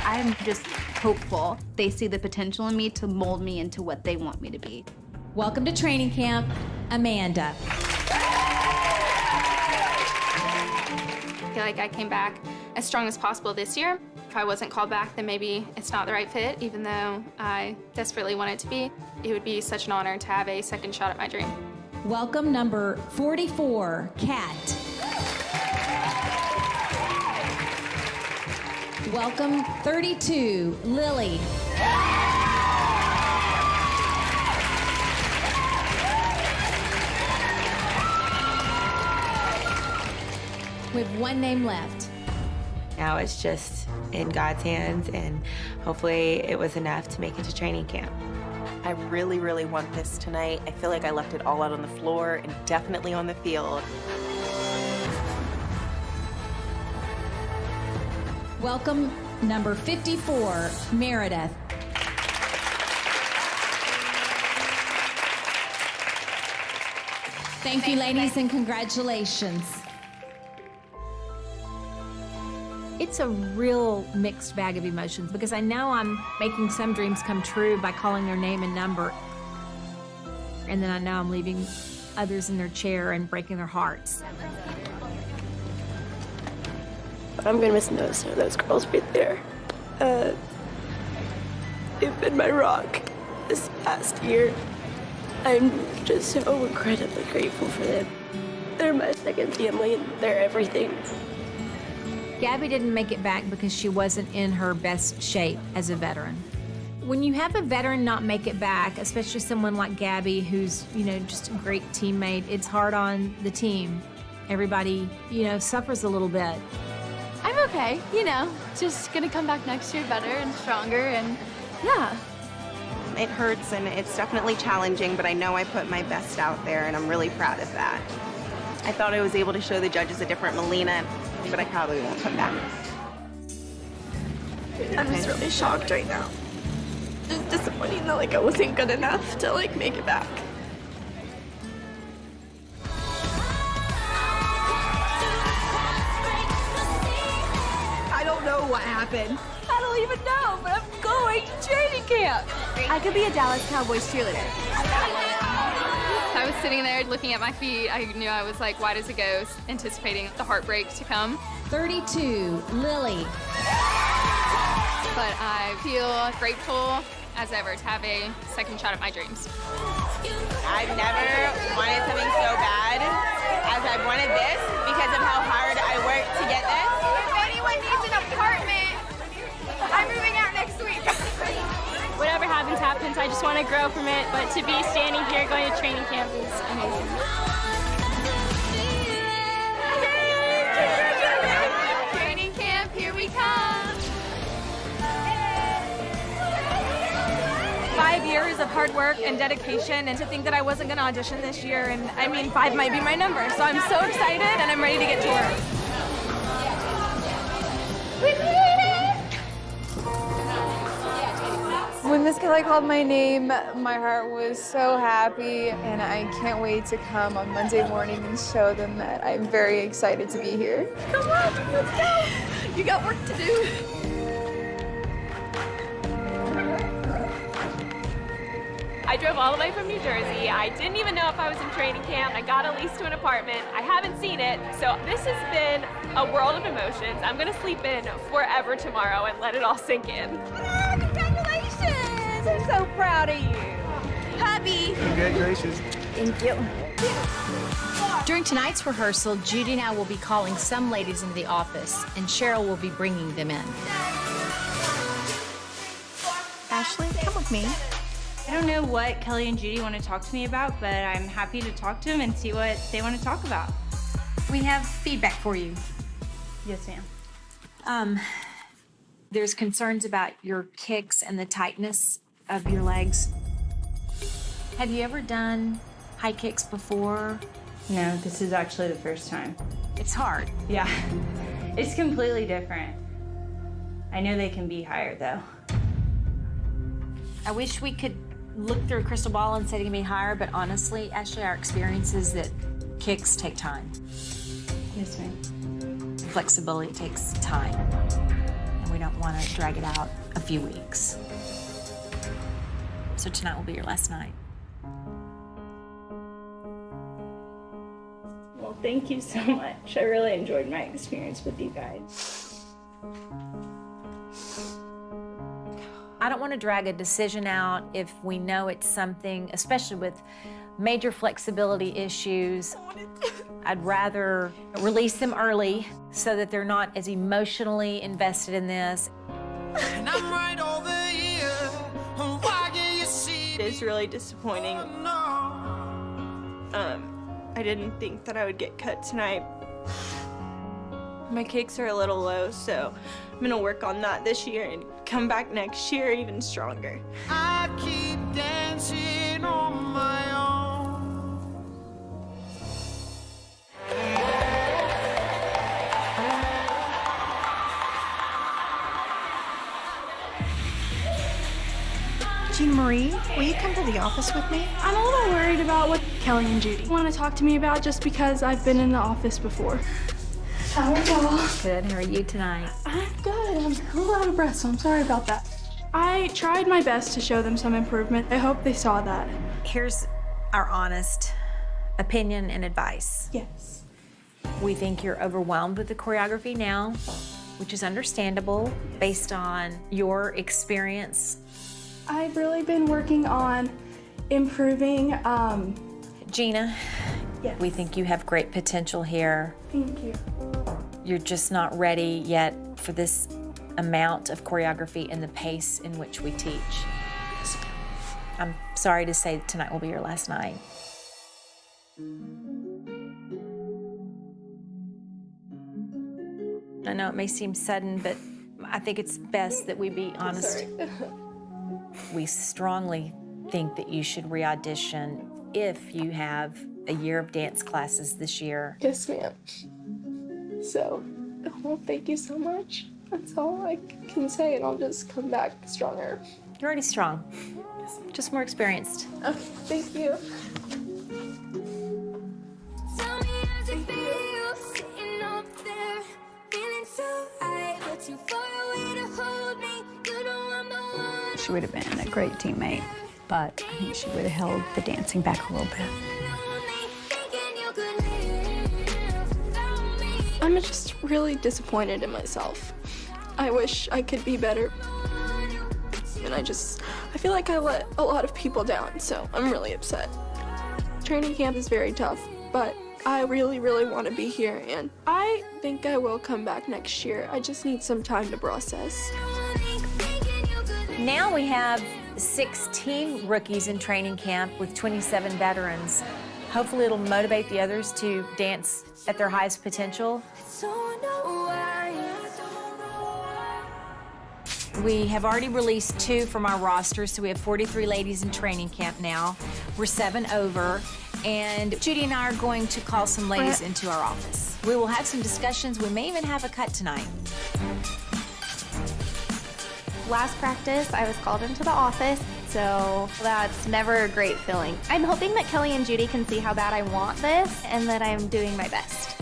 I'm just hopeful they see the potential in me to mold me into what they want me to be. Welcome to training camp, Amanda. I feel like I came back as strong as possible this year. If I wasn't called back, then maybe it's not the right fit, even though I desperately want it to be. It would be such an honor to have a second shot at my dream. Welcome number 44, Kat. Welcome 32, Lily. We have 1 name left. Now it's just in God's hands, and hopefully it was enough to make it to training camp. I really, really want this tonight. I feel like I left it all out on the floor and definitely on the field. Welcome, number 54, Meredith. Thank you, ladies, and congratulations. It's a real mixed bag of emotions because I know I'm making some dreams come true by calling their name and number. And then I know I'm leaving others in their chair and breaking their hearts. I'm gonna miss those girls right there. They've been my rock this past year. I'm just so incredibly grateful for them. They're my second family and they're everything. Gabby didn't make it back because she wasn't in her best shape as a veteran. When you have a veteran not make it back, especially someone like Gabby, who's, just a great teammate, it's hard on the team. Everybody, suffers a little bit. I'm okay, just gonna come back next year better and stronger, and yeah. It hurts and it's definitely challenging, but I know I put my best out there and I'm really proud of that. I thought I was able to show the judges a different Melina, but I probably won't come back. I'm just really shocked right now. Just disappointing that I wasn't good enough to make it back. I don't know what happened. I don't even know, but I'm going to training camp. I could be a Dallas Cowboys cheerleader. I was sitting there looking at my feet. I knew I was like white as a ghost, anticipating the heartbreak to come. 32, Lily. But I feel grateful as ever to have a second shot at my dreams. I've never wanted something so bad as I've wanted this because of how hard I worked to get this. If anyone needs an apartment, I'm moving out next week. Whatever happens, happens. I just want to grow from it, but to be standing here going to training camp is amazing. Training camp, here we come. 5 years of hard work and dedication, and to think that I wasn't going to audition this year, and 5 might be my number. So I'm so excited and I'm ready to get to work. We made it! When Miss Kelly called my name, my heart was so happy, and I can't wait to come on Monday morning and show them that I'm very excited to be here. Come on, let's go! You got work to do. I drove all the way from New Jersey. I didn't even know if I was in training camp. I got a lease to an apartment. I haven't seen it. So this has been a world of emotions. I'm gonna sleep in forever tomorrow and let it all sink in. Oh, congratulations! I'm so proud of you. Happy. Congratulations. Thank you. During tonight's rehearsal, Judy and I will be calling some ladies into the office, and Cheryl will be bringing them in. Ashley, come with me. I don't know what Kelly and Judy want to talk to me about, but I'm happy to talk to them and see what they want to talk about. We have feedback for you. Yes, ma'am. There's concerns about your kicks and the tightness of your legs. Have you ever done high kicks before? No, this is actually the first time. It's hard. Yeah, it's completely different. I know they can be higher, though. I wish we could look through a crystal ball and say it can be higher, but honestly, Ashley, our experience is that kicks take time. Yes, ma'am. Flexibility takes time, and we don't want to drag it out a few weeks. So tonight will be your last night. Well, thank you so much. I really enjoyed my experience with you guys. I don't want to drag a decision out if we know it's something, especially with major flexibility issues. I'd rather release them early so that they're not as emotionally invested in this. And I'm right over here. Why can't you see? It is really disappointing. I didn't think that I would get cut tonight. My kicks are a little low, so I'm gonna work on that this year and come back next year even stronger. I keep dancing on my own. Jean Marie, will you come to the office with me? I'm a little worried about what Kelli and Judy want to talk to me about just because I've been in the office before. How are y'all? Good. How are you tonight? I'm good. I'm a little out of breath, so I'm sorry about that. I tried my best to show them some improvement. I hope they saw that. Here's our honest opinion and advice. Yes. We think you're overwhelmed with the choreography now, which is understandable based on your experience. I've really been working on improving. Gina, yes. We think you have great potential here. Thank you. You're just not ready yet for this amount of choreography and the pace in which we teach. I'm sorry to say tonight will be your last night. I know it may seem sudden, but I think it's best that we be honest. We strongly think that you should re-audition if you have a year of dance classes this year. Yes, ma'am. So, well, thank you so much. That's all I can say, and I'll just come back stronger. You're already strong, just more experienced. Okay, thank you. She would have been a great teammate, but I think she would have held the dancing back a little bit. I'm just really disappointed in myself. I wish I could be better. And I feel like I let a lot of people down, so I'm really upset. Training camp is very tough, but I really, really want to be here, and I think I will come back next year. I just need some time to process. Now we have 16 rookies in training camp with 27 veterans. Hopefully it'll motivate the others to dance at their highest potential. We have already released 2 from our roster, so we have 43 ladies in training camp now. We're 7 over, and Judy and I are going to call some ladies into our office. We will have some discussions. We may even have a cut tonight. Last practice, I was called into the office, so that's never a great feeling. I'm hoping that Kelli and Judy can see how bad I want this and that I'm doing my best.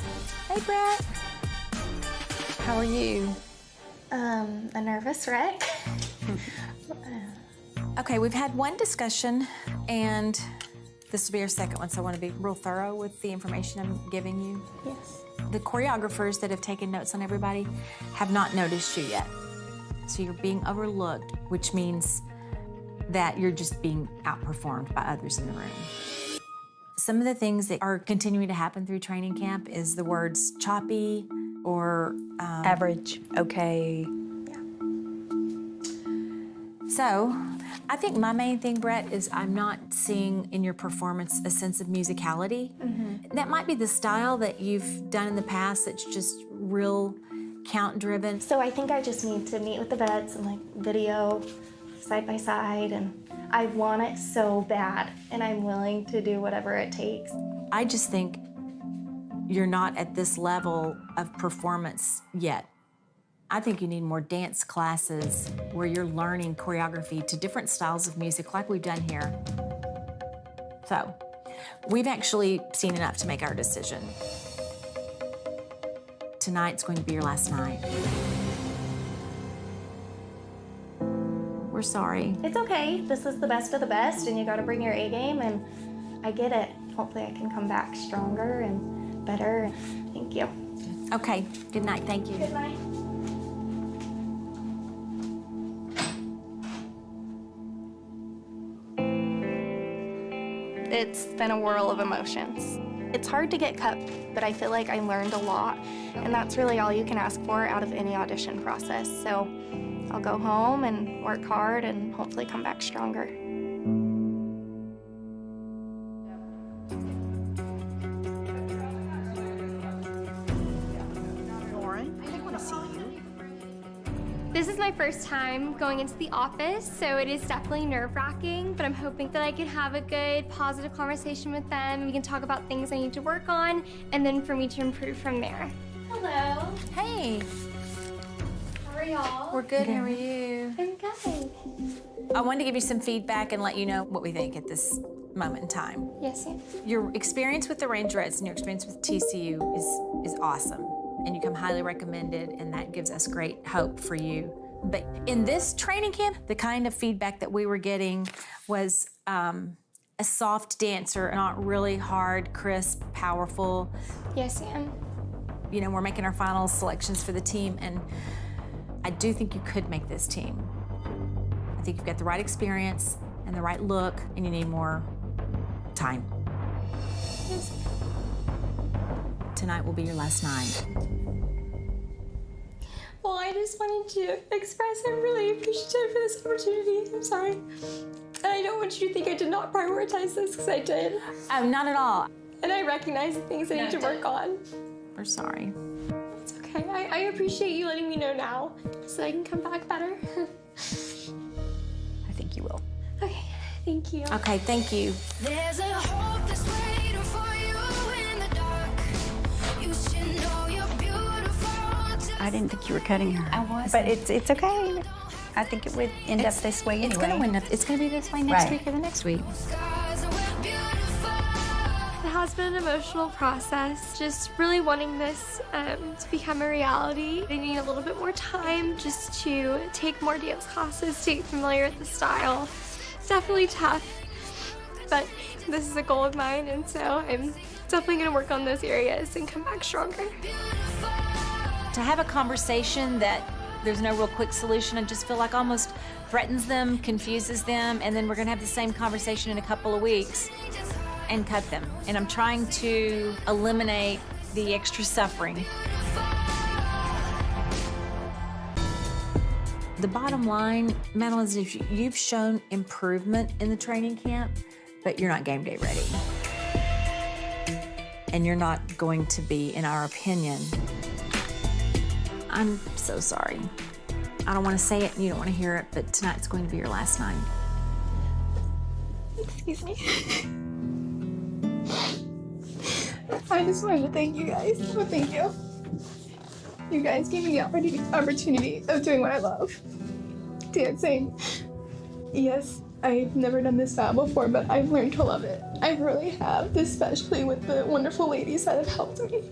Hey, Brett. How are you? A nervous wreck. Okay, we've had one discussion, and this will be our second one, so I want to be real thorough with the information I'm giving you. Yes. The choreographers that have taken notes on everybody have not noticed you yet. So you're being overlooked, which means that you're just being outperformed by others in the room. Some of the things that are continuing to happen through training camp is the words choppy or average, okay. So I think my main thing, Brett, is I'm not seeing in your performance a sense of musicality. Mm-hmm. That might be the style that you've done in the past that's just real count-driven. So I think I just need to meet with the vets and like video side by side, and I want it so bad, and I'm willing to do whatever it takes. I just think you're not at this level of performance yet. I think you need more dance classes where you're learning choreography to different styles of music like we've done here. So, we've actually seen enough to make our decision. Tonight's going to be your last night. We're sorry. It's okay. This is the best of the best, and you got to bring your A game, and I get it. Hopefully I can come back stronger and better. Thank you. Okay, good night. Thank you. Good night. It's been a whirl of emotions. It's hard to get cut, but I feel like I learned a lot, and that's really all you can ask for out of any audition process. So I'll go home and work hard and hopefully come back stronger. Lauren, I want to see you. This is my first time going into the office, so it is definitely nerve-wracking, but I'm hoping that I can have a good, positive conversation with them. We can talk about things I need to work on, and then for me to improve from there. Hello. Hey. How are y'all? We're good. How are you? I'm good. I wanted to give you some feedback and let you know what we think at this moment in time. Yes, ma'am. Your experience with the Rangerettes and your experience with TCU is awesome. And you come highly recommended, and that gives us great hope for you. But in this training camp, the kind of feedback that we were getting was a soft dancer, not really hard, crisp, powerful. Yes, ma'am. You know, we're making our final selections for the team, and I do think you could make this team. I think you've got the right experience and the right look, and you need more time. Yes. Tonight will be your last night. Well, I just wanted to express I'm really appreciative for this opportunity. I'm sorry. And I don't want you to think I did not prioritize this, because I did. Not at all. And I recognize the things I need to work on. We're sorry. It's okay. I appreciate you letting me know now, so I can come back better. I think you will. Okay, thank you. Okay, thank you. There's a hope that's waiting for you in the dark. You should know you're beautiful. I didn't think you were cutting her. I wasn't. But it's okay. I think it would end up this way anyway. It's gonna end up. It's gonna be this way next Right. week or the next week. It has been an emotional process, just really wanting this to become a reality. I need a little bit more time just to take more dance classes, to get familiar with the style. It's definitely tough, but this is a goal of mine, and so I'm definitely gonna work on those areas and come back stronger. To have a conversation that there's no real quick solution, I just feel like almost threatens them, confuses them, and then we're gonna have the same conversation in a couple of weeks and cut them. And I'm trying to eliminate the extra suffering. The bottom line, Madeline, is if you've shown improvement in the training camp, but you're not game day ready. And you're not going to be, in our opinion. I'm so sorry. I don't want to say it and you don't want to hear it, but tonight's going to be your last night. Excuse me. I just wanted to thank you guys. So thank you. You guys gave me the opportunity of doing what I love. Dancing. Yes, I've never done this style before, but I've learned to love it. I really have, especially with the wonderful ladies that have helped me.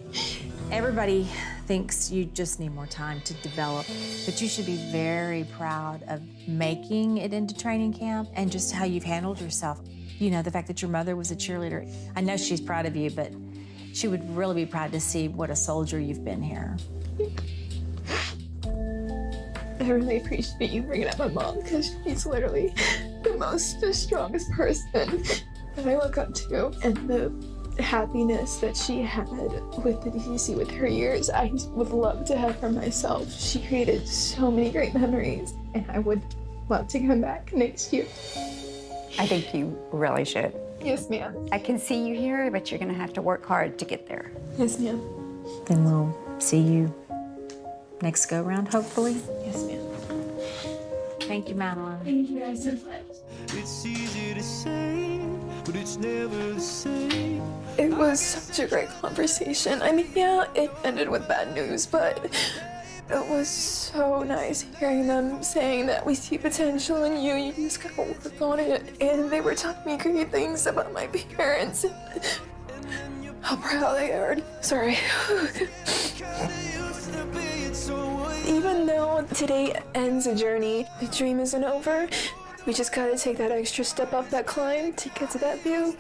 Everybody thinks you just need more time to develop, but you should be very proud of making it into training camp and just how you've handled yourself. You know, the fact that your mother was a cheerleader. I know she's proud of you, but she would really be proud to see what a soldier you've been here. I really appreciate you bringing up my mom, because she's literally the strongest person that I look up to. And the happiness that she had with the DCC with her years, I would love to have for myself. She created so many great memories, and I would love to come back next year. I think you really should. Yes, ma'am. I can see you here, but you're gonna have to work hard to get there. Yes, ma'am. Then we'll see you next go round, hopefully. Yes, ma'am. Thank you, Madeline. Thank you guys so much. It's easy to say, but it's never the same. It was such a great conversation. I mean, yeah, it ended with bad news, but it was so nice hearing them saying that we see potential in you. You just gotta work on it. And they were telling me great things about my parents. How proud they are. Sorry. Even though today ends a journey, the dream isn't over. We just gotta take that extra step up that climb to get to that view.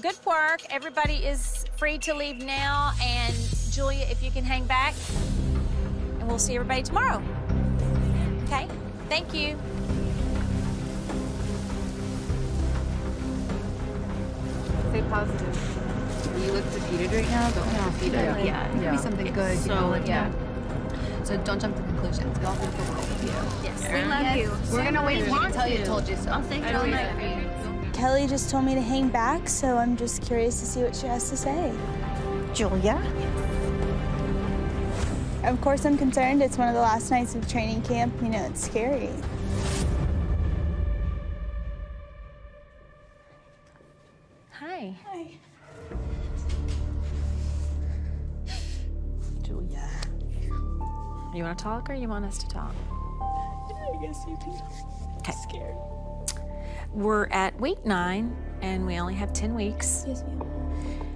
Good work. Everybody is free to leave now. And Julia, if you can hang back, and we'll see everybody tomorrow. Okay? Thank you. Stay positive. You look defeated right now. Don't look defeated. Yeah, it could be something good. You know, like, yeah. So don't jump to conclusions. We all think the world of you. Yes. We love you. We're gonna wait for you to tell you told you so. I'll thank you all night. Kelli just told me to hang back, so I'm just curious to see what she has to say. Julia. Of course I'm concerned. It's one of the last nights of training camp. You know, it's scary. Hi. Hi. Julia. You want to talk or you want us to talk? I guess you can. Okay. I'm scared. We're at week 9 and we only have 10 weeks. Yes, ma'am.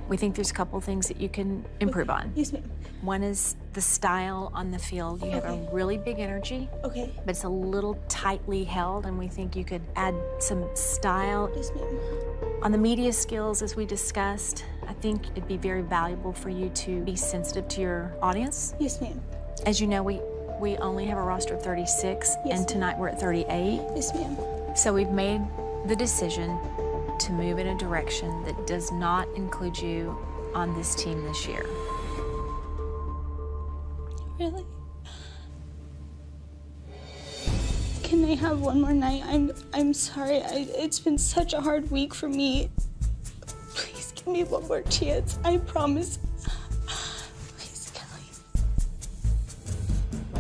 We think there's a couple things that you can improve on. Yes, ma'am. One is the style on the field. You have a really big energy, Okay. but it's a little tightly held, and we think you could add some style. Yes, ma'am. On the media skills, as we discussed, I think it'd be very valuable for you to be sensitive to your audience. Yes, ma'am. As you know, we only have a roster of 36, Yes, and tonight we're at 38. Yes, ma'am. So we've made the decision to move in a direction that does not include you on this team this year. Really? Can I have one more night? I'm sorry. It's been such a hard week for me. Please give me one more chance. I promise. Please, Kelli.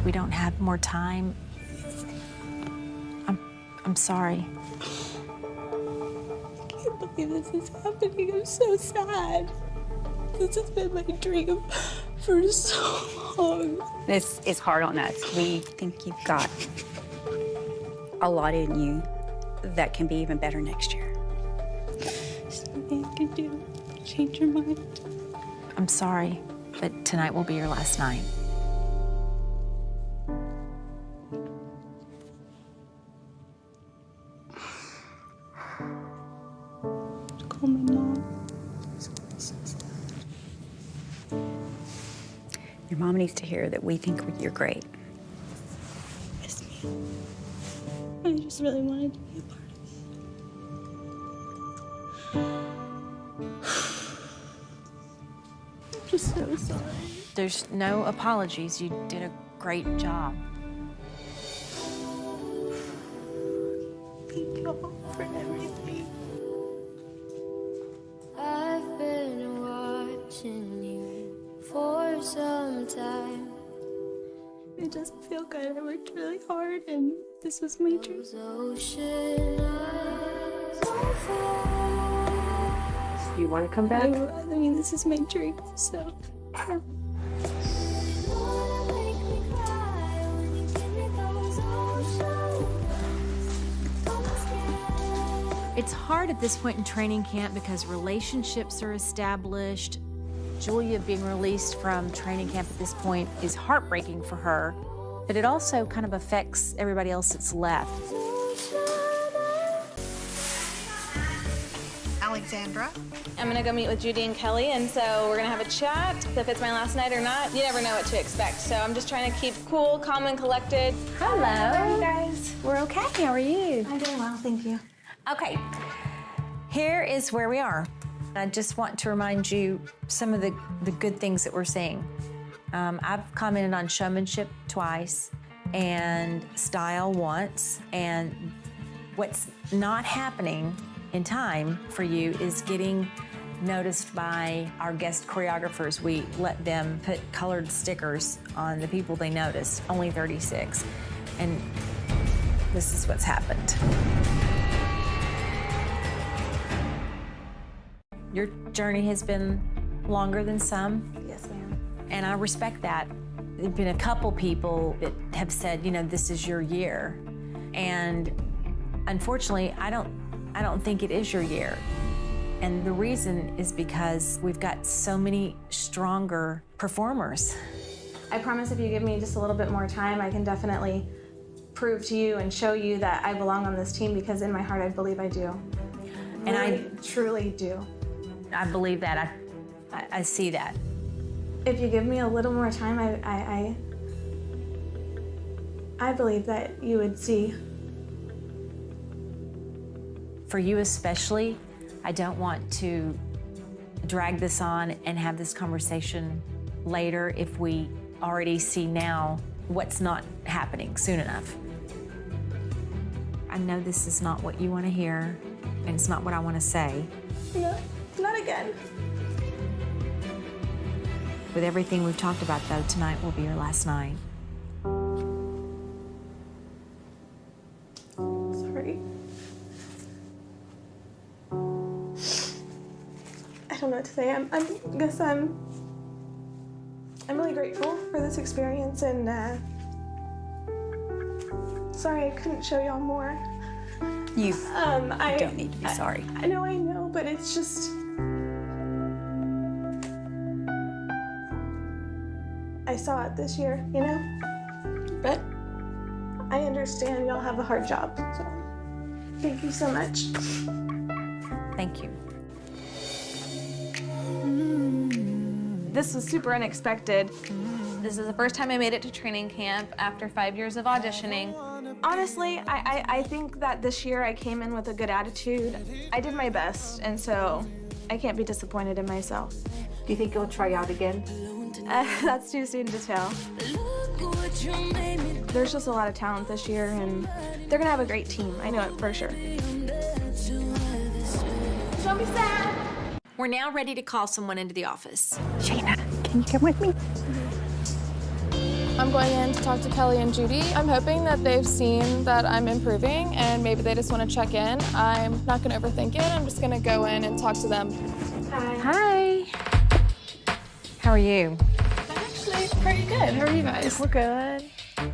We don't have more time. I'm sorry. I can't believe this is happening. I'm so sad. This has been my dream for so long. This is hard on us. We think you've got a lot in you that can be even better next year. There's nothing I can do to change your mind. I'm sorry, but tonight will be your last night. Call my mom. Your mom needs to hear that we think you're great. Yes, ma'am. I just really wanted to be a part of this. I'm just so sorry. There's no apologies. You did a great job. Thank you all for everything. I've been watching you for some time. It doesn't feel good. I worked really hard, and this was my dream. You want to come back? I mean, this is my dream, so. Yeah. It's hard at this point in training camp because relationships are established. Julia being released from training camp at this point is heartbreaking for her, but it also kind of affects everybody else that's left. Alexandra. I'm gonna go meet with Judy and Kelli, and so we're gonna have a chat. If it's my last night or not, you never know what to expect. So I'm just trying to keep cool, calm, and collected. Hello. How are you guys? We're okay. How are you? I'm doing well, thank you. Okay, here is where we are. I just want to remind you some of the good things that we're seeing. I've commented on showmanship twice and style once, and what's not happening in time for you is getting noticed by our guest choreographers. We let them put colored stickers on the people they noticed, only 36, and this is what's happened. Your journey has been longer than some. Yes, ma'am. And I respect that. There've been a couple people that have said, you know, this is your year. And unfortunately, I don't think it is your year. And the reason is because we've got so many stronger performers. I promise if you give me just a little bit more time, I can definitely prove to you and show you that I belong on this team, because in my heart, I believe I do. And I truly do. I believe that. I see that. If you give me a little more time, I believe that you would see. For you especially, I don't want to drag this on and have this conversation later if we already see now what's not happening soon enough. I know this is not what you want to hear, and it's not what I want to say. No, not again. With everything we've talked about, though, tonight will be your last night. Sorry. I don't know what to say. I guess I'm really grateful for this experience, and sorry I couldn't show y'all more. You I don't need to be sorry. I know, but it's just. I saw it this year, you know? But I understand y'all have a hard job, so thank you so much. Thank you. This was super unexpected. This is the first time I made it to training camp after 5 years of auditioning. Honestly, I think that this year I came in with a good attitude. I did my best, and so I can't be disappointed in myself. Do you think you'll try out again? That's too soon to tell. There's just a lot of talent this year, and they're gonna have a great team. I know it for sure. Don't be sad. We're now ready to call someone into the office. Shayna, can you come with me? I'm going in to talk to Kelli and Judy. I'm hoping that they've seen that I'm improving and maybe they just want to check in. I'm not going to overthink it. I'm just going to go in and talk to them. Hi. How are you? I'm actually pretty good. How are you guys? We're good.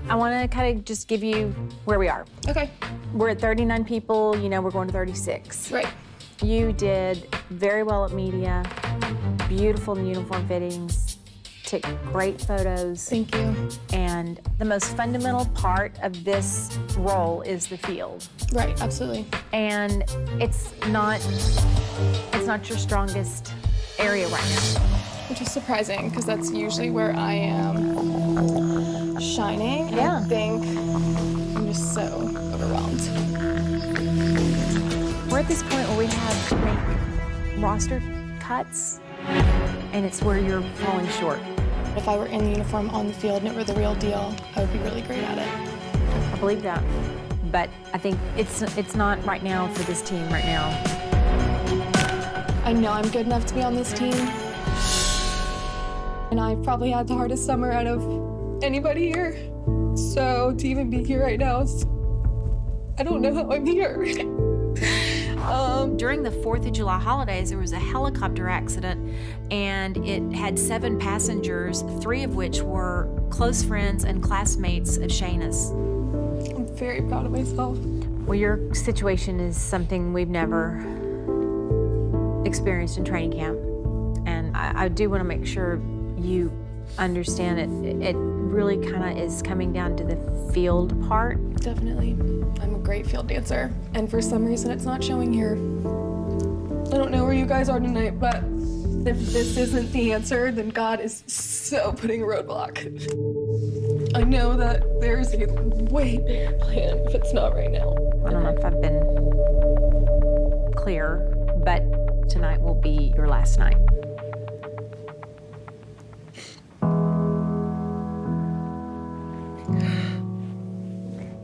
I want to kind of just give you where we are. Okay. We're at 39 people. You know, we're going to 36. Right. You did very well at media. Beautiful uniform fittings. Took great photos. Thank you. And the most fundamental part of this role is the field. Right, absolutely. And it's not your strongest area right now. Which is surprising, because that's usually where I am shining. Yeah. I think I'm just so overwhelmed. We're at this point where we have to make roster cuts, and it's where you're falling short. If I were in the uniform on the field and it were the real deal, I would be really great at it. I believe that. But I think it's not right now for this team right now. I know I'm good enough to be on this team. And I've probably had the hardest summer out of anybody here. So to even be here right now, I don't know how I'm here. During the 4th of July holidays, there was a helicopter accident, and it had 7 passengers, 3 of which were close friends and classmates of Shayna's. I'm very proud of myself. Well, your situation is something we've never experienced in training camp, and I do want to make sure you understand it. It really kind of is coming down to the field part. Definitely. I'm a great field dancer, and for some reason it's not showing here. I don't know where you guys are tonight, but if this isn't the answer, then God is so putting a roadblock. I know that there's a way bigger plan if it's not right now. I don't know if I've been clear, but tonight will be your last night.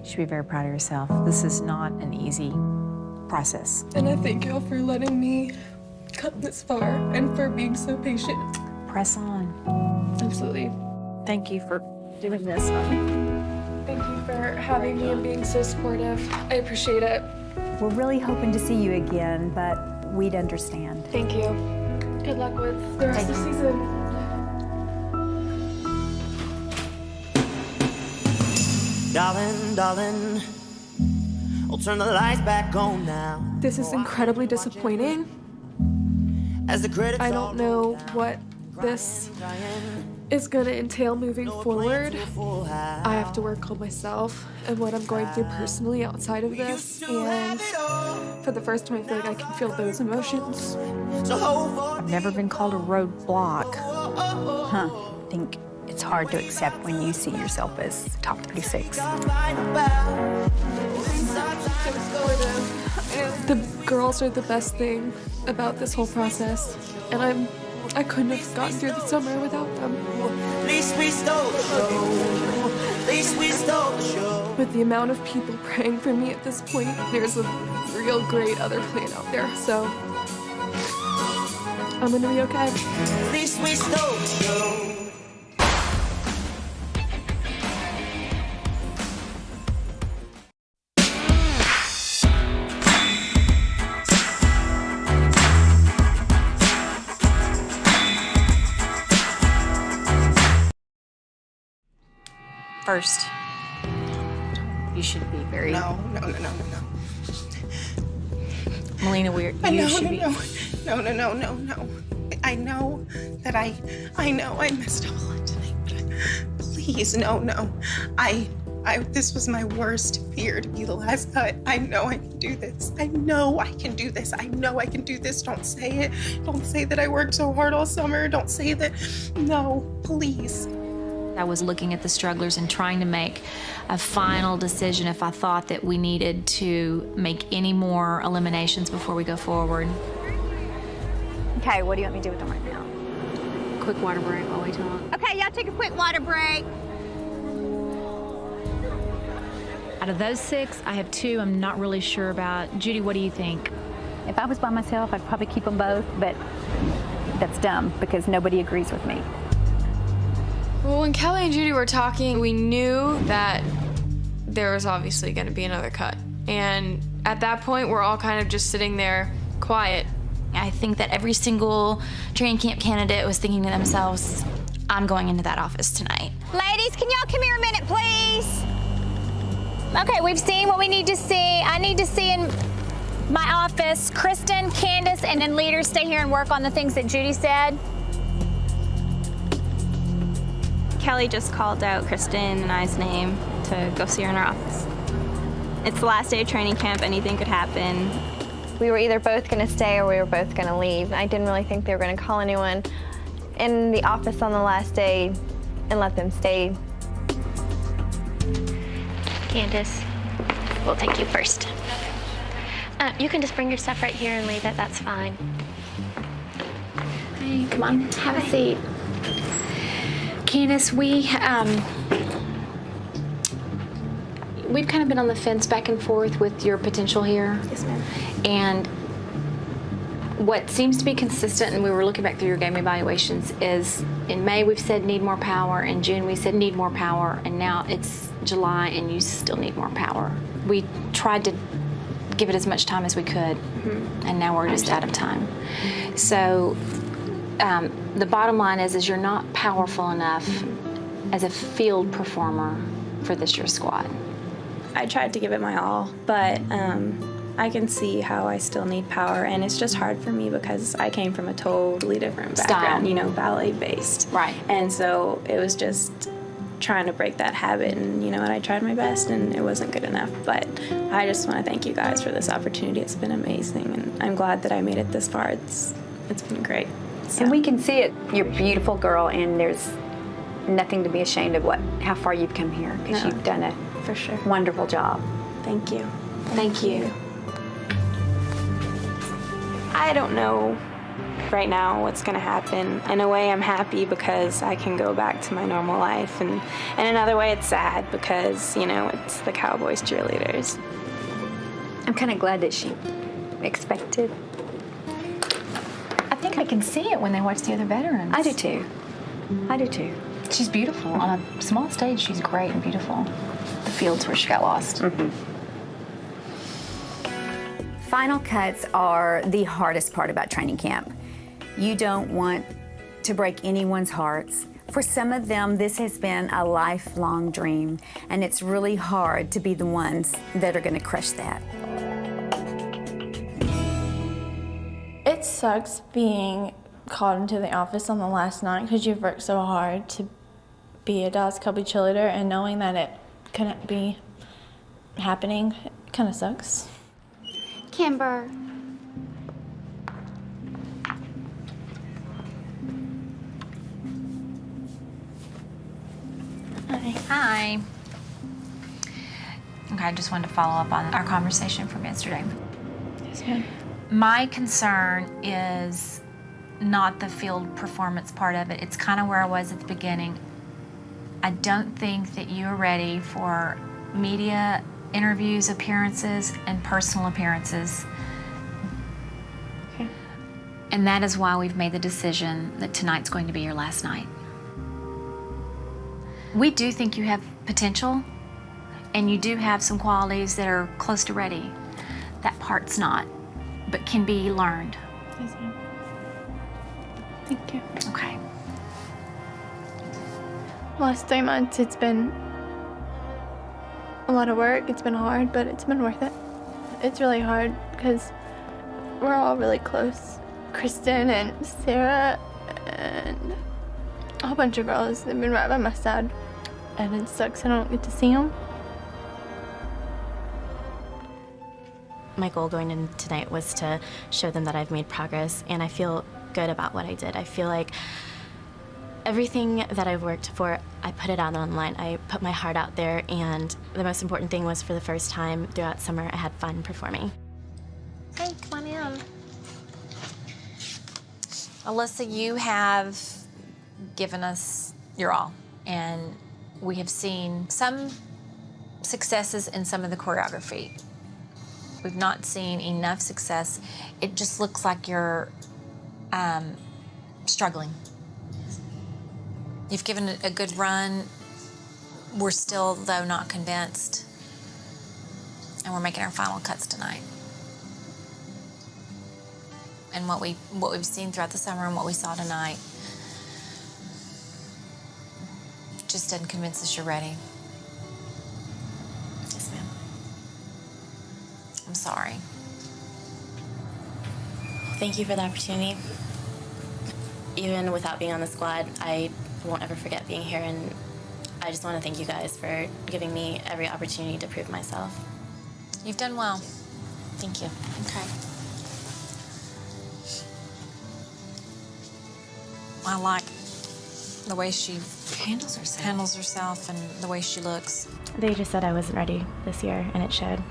You should be very proud of yourself. This is not an easy process. And I thank y'all for letting me come this far and for being so patient. Press on. Absolutely. Thank you for doing this. Thank you for having me and being so supportive. I appreciate it. We're really hoping to see you again, but we'd understand. Thank you. Good luck with the rest of the season. Darling, darling, I'll turn the lights back on now. This is incredibly disappointing. As the credits I don't know what this is going to entail moving forward. I have to work on myself and what I'm going through personally outside of this. And for the first time, I feel like I can feel those emotions. I've never been called a roadblock. Huh. I think it's hard to accept when you see yourself as top 36. The girls are the best thing about this whole process, and I couldn't have gotten through the summer without them. At least we stole the show. At least we stole the show. With the amount of people praying for me at this point, there's a real great other plan out there. So I'm gonna be okay. This we stole. First, you should be very... No. Melina, you should be... No. I know that I know I messed up a lot tonight, but please, no. This was my worst fear, to be the last cut. I know I can do this. I know I can do this. Don't say it. Don't say that I worked so hard all summer. Don't say that. No, please. I was looking at the strugglers and trying to make a final decision if I thought that we needed to make any more eliminations before we go forward. Okay, what do you want me to do with them right now? Quick water break while we talk. Okay, y'all take a quick water break. Out of those 6, I have 2 I'm not really sure about. Judy, what do you think? If I was by myself, I'd probably keep them both, but that's dumb because nobody agrees with me. Well, when Kelli and Judy were talking, we knew that there was obviously going to be another cut. And at that point, we're all kind of just sitting there quiet. I think that every single training camp candidate was thinking to themselves, I'm going into that office tonight. Ladies, can y'all come here a minute, please? Okay, we've seen what we need to see. I need to see in my office, Kristen, Candace, and then leaders stay here and work on the things that Judy said. Kelli just called out Kristen and I's name to go see her in her office. It's the last day of training camp. Anything could happen. We were either both going to stay or we were both going to leave. I didn't really think they were going to call anyone in the office on the last day and let them stay. Candace, we'll take you first. You can just bring your stuff right here and leave it. That's fine. Hey, come on, have a seat. Candace, we've kind of been on the fence back and forth with your potential here. Yes, ma'am. And what seems to be consistent, and we were looking back through your game evaluations, is in May we've said need more power, in June we said need more power, and now it's July and you still need more power. We tried to give it as much time as we could, and now we're just out of time. So the bottom line is you're not powerful enough as a field performer for this year's squad. I tried to give it my all, but I can see how I still need power, and it's just hard for me because I came from a totally different background, you know, ballet-based. Right. And so it was just trying to break that habit, and and I tried my best, and it wasn't good enough. But I just want to thank you guys for this opportunity. It's been amazing, and I'm glad that I made it this far. It's been great. So. And we can see it. You're a beautiful girl, and there's nothing to be ashamed of how far you've come here, because you've done a for sure wonderful job. Thank you. Thank you. I don't know right now what's going to happen. In a way, I'm happy because I can go back to my normal life, and in another way, it's sad because it's the Cowboys Cheerleaders. I'm kind of glad that she expected. I think I can see it when they watch the other veterans. I do too. I do too. She's beautiful. On a small stage, she's great and beautiful. The fields where she got lost. Final cuts are the hardest part about training camp. You don't want to break anyone's hearts. For some of them, this has been a lifelong dream, and it's really hard to be the ones that are going to crush that. It sucks being called into the office on the last night because you've worked so hard to be a Dallas Cowboy Cheerleader, and knowing that it couldn't be happening, it kind of sucks. Kimber. Hi. Okay, I just wanted to follow up on our conversation from yesterday. Yes, ma'am. My concern is not the field performance part of it. It's kind of where I was at the beginning. I don't think that you're ready for media interviews, appearances, and personal appearances. Okay. And that is why we've made the decision that tonight's going to be your last night. We do think you have potential, and you do have some qualities that are close to ready. That part's not, but can be learned. Yes, ma'am. Thank you. Okay. The last 3 months, it's been a lot of work. It's been hard, but it's been worth it. It's really hard because we're all really close. Kristen and Sarah and a whole bunch of girls have been right by my side, and it sucks I don't get to see them. My goal going in tonight was to show them that I've made progress, and I feel good about what I did. I feel like everything that I've worked for, I put it out online. I put my heart out there, and the most important thing was for the first time throughout summer, I had fun performing. Hey, come on in. Alyssa, you have given us your all, and we have seen some successes in some of the choreography. We've not seen enough success. It just looks like you're struggling. You've given it a good run. We're still, though, not convinced. And we're making our final cuts tonight. And what we've seen throughout the summer and what we saw tonight just doesn't convince us you're ready. Yes, ma'am. I'm sorry. Thank you for the opportunity. Even without being on the squad, I won't ever forget being here, and I just want to thank you guys for giving me every opportunity to prove myself. You've done well. Thank you. Okay. I like the way she handles herself and the way she looks. They just said I wasn't ready this year, and it showed.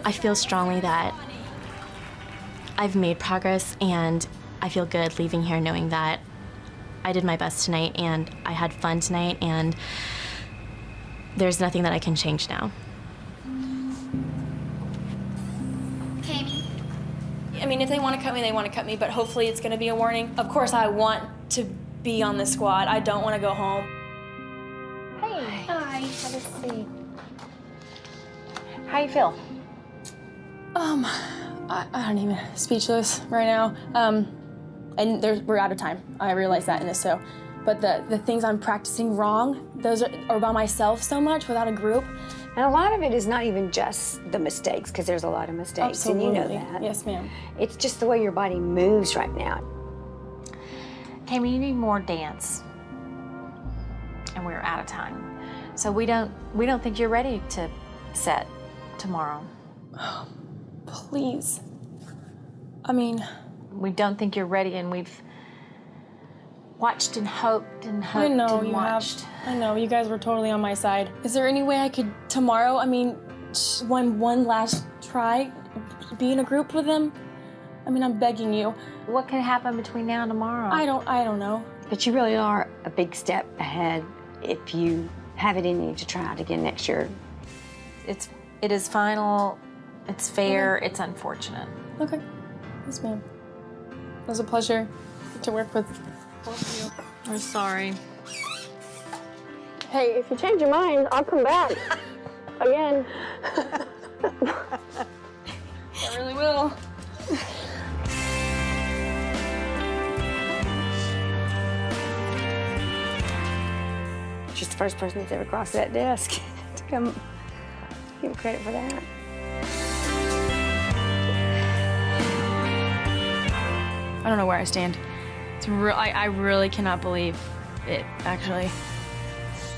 I feel strongly that I've made progress, and I feel good leaving here knowing that I did my best tonight, and I had fun tonight, and there's nothing that I can change now. I mean, if they want to cut me, they want to cut me, but hopefully it's going to be a warning. Of course, I want to be on the squad. I don't want to go home. Hey. Hi. Have a seat. How you feel? I don't even, speechless right now. And we're out of time. I realize that in this, so. But the things I'm practicing wrong, those are by myself so much without a group. And a lot of it is not even just the mistakes, because there's a lot of mistakes, Absolutely. and you know that. Yes, ma'am. It's just the way your body moves right now. Cameo, you need more dance. And we're out of time. So we don't think you're ready to set tomorrow. Oh, please. I mean, we don't think you're ready, and we've watched and hoped and hoped I know and you watched. have. I know, you guys were totally on my side. Is there any way I could, tomorrow, I mean, one last try, be in a group with them? I mean, I'm begging you. What can happen between now and tomorrow? I don't know. But you really are a big step ahead if you have it in you to try it again next year. It is final, it's fair, it's unfortunate. Okay. Yes, ma'am. It was a pleasure to work with both of you. We're sorry. Hey, if you change your mind, I'll come back. Again. I really will. She's the first person that's ever crossed that desk to come give credit for that. I don't know where I stand. I really cannot believe it, actually.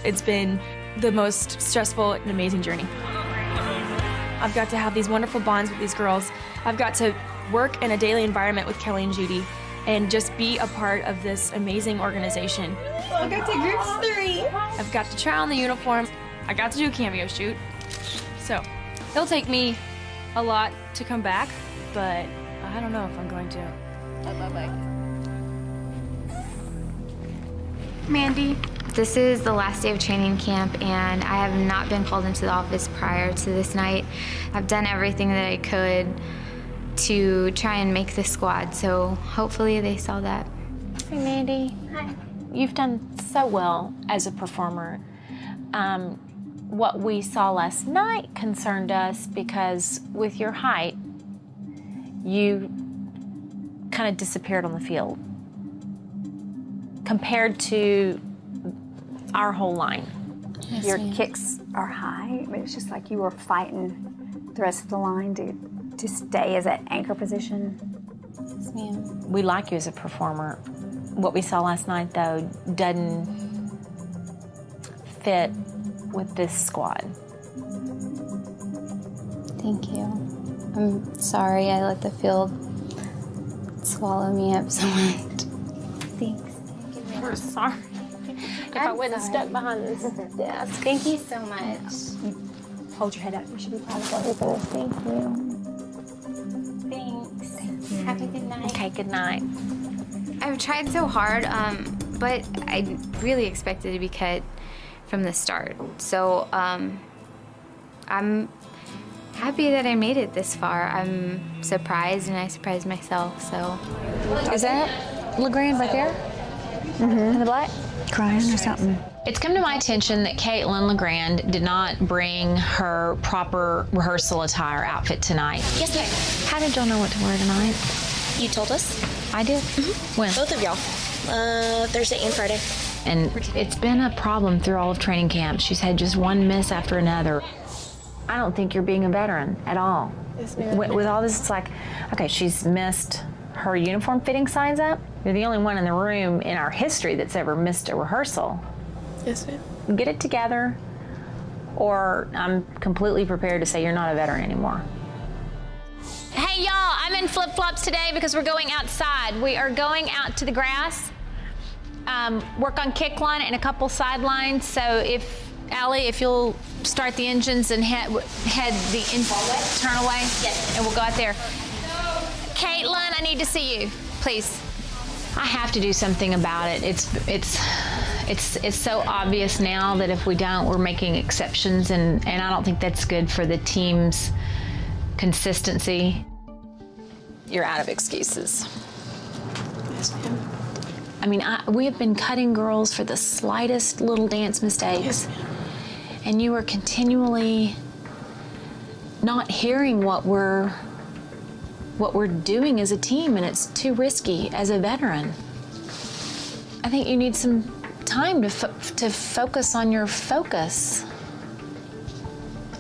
It's been the most stressful and amazing journey. I've got to have these wonderful bonds with these girls. I've got to work in a daily environment with Kelli and Judy and just be a part of this amazing organization. Welcome to Group 3. I've got to try on the uniform. I got to do a cameo shoot. So it'll take me a lot to come back, but I don't know if I'm going to. Bye-bye. Mandy, this is the last day of training camp, and I have not been called into the office prior to this night. I've done everything that I could to try and make the squad, so hopefully they saw that. Hey, Mandy. Hi. You've done so well as a performer. What we saw last night concerned us because with your height, you kind of disappeared on the field compared to our whole line. Yes, your kicks are high, but it's just like you were fighting the rest of the line to stay as that anchor position. Yes, ma'am. We like you as a performer. What we saw last night, though, doesn't fit with this squad. Thank you. I'm sorry I let the field swallow me up so much. Thanks. We're sorry. If I wouldn't have stuck behind this desk. Thank you so much. Hold your head up. You should be proud of yourself. Thank you. Thanks. Have a good night. Okay, good night. I've tried so hard, but I really expected to be cut from the start. So I'm happy that I made it this far. I'm surprised, and I surprised myself, so. Is that LeGrand right there? Mm-hmm. In the black? Crying or something. It's come to my attention that Caitlin LeGrand did not bring her proper rehearsal attire outfit tonight. Yes, ma'am. How did y'all know what to wear tonight? You told us. I did? When? Both of y'all. Thursday and Friday. And it's been a problem through all of training camp. She's had just one miss after another. I don't think you're being a veteran at all. Yes, ma'am. With all this, it's like, okay, she's missed her uniform fitting signs up. You're the only one in the room in our history that's ever missed a rehearsal. Yes, ma'am. Get it together, or I'm completely prepared to say you're not a veteran anymore. Hey y'all, I'm in flip-flops today because we're going outside. We are going out to the grass, work on kick line and a couple sidelines. So if, Allie, if you'll start the engines and head the turn away, yes, and we'll go out there. Caitlin, I need to see you, please. I have to do something about it. It's so obvious now that if we don't, we're making exceptions, and I don't think that's good for the team's consistency. You're out of excuses. Yes, ma'am. I mean, we have been cutting girls for the slightest little dance mistakes. Yes, ma'am. And you are continually not hearing what we're doing as a team, and it's too risky as a veteran. I think you need some time to focus on your focus.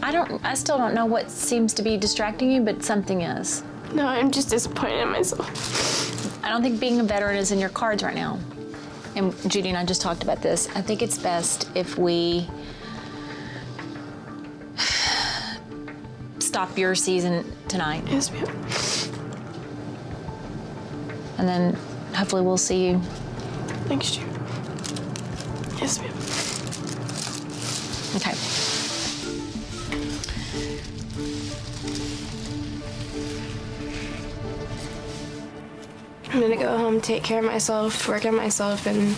I still don't know what seems to be distracting you, but something is. No, I'm just disappointed in myself. I don't think being a veteran is in your cards right now. And Judy and I just talked about this. I think it's best if we stop your season tonight. Yes, ma'am. And then hopefully we'll see you next year. Yes, ma'am. Okay. I'm gonna go home, take care of myself, work on myself, and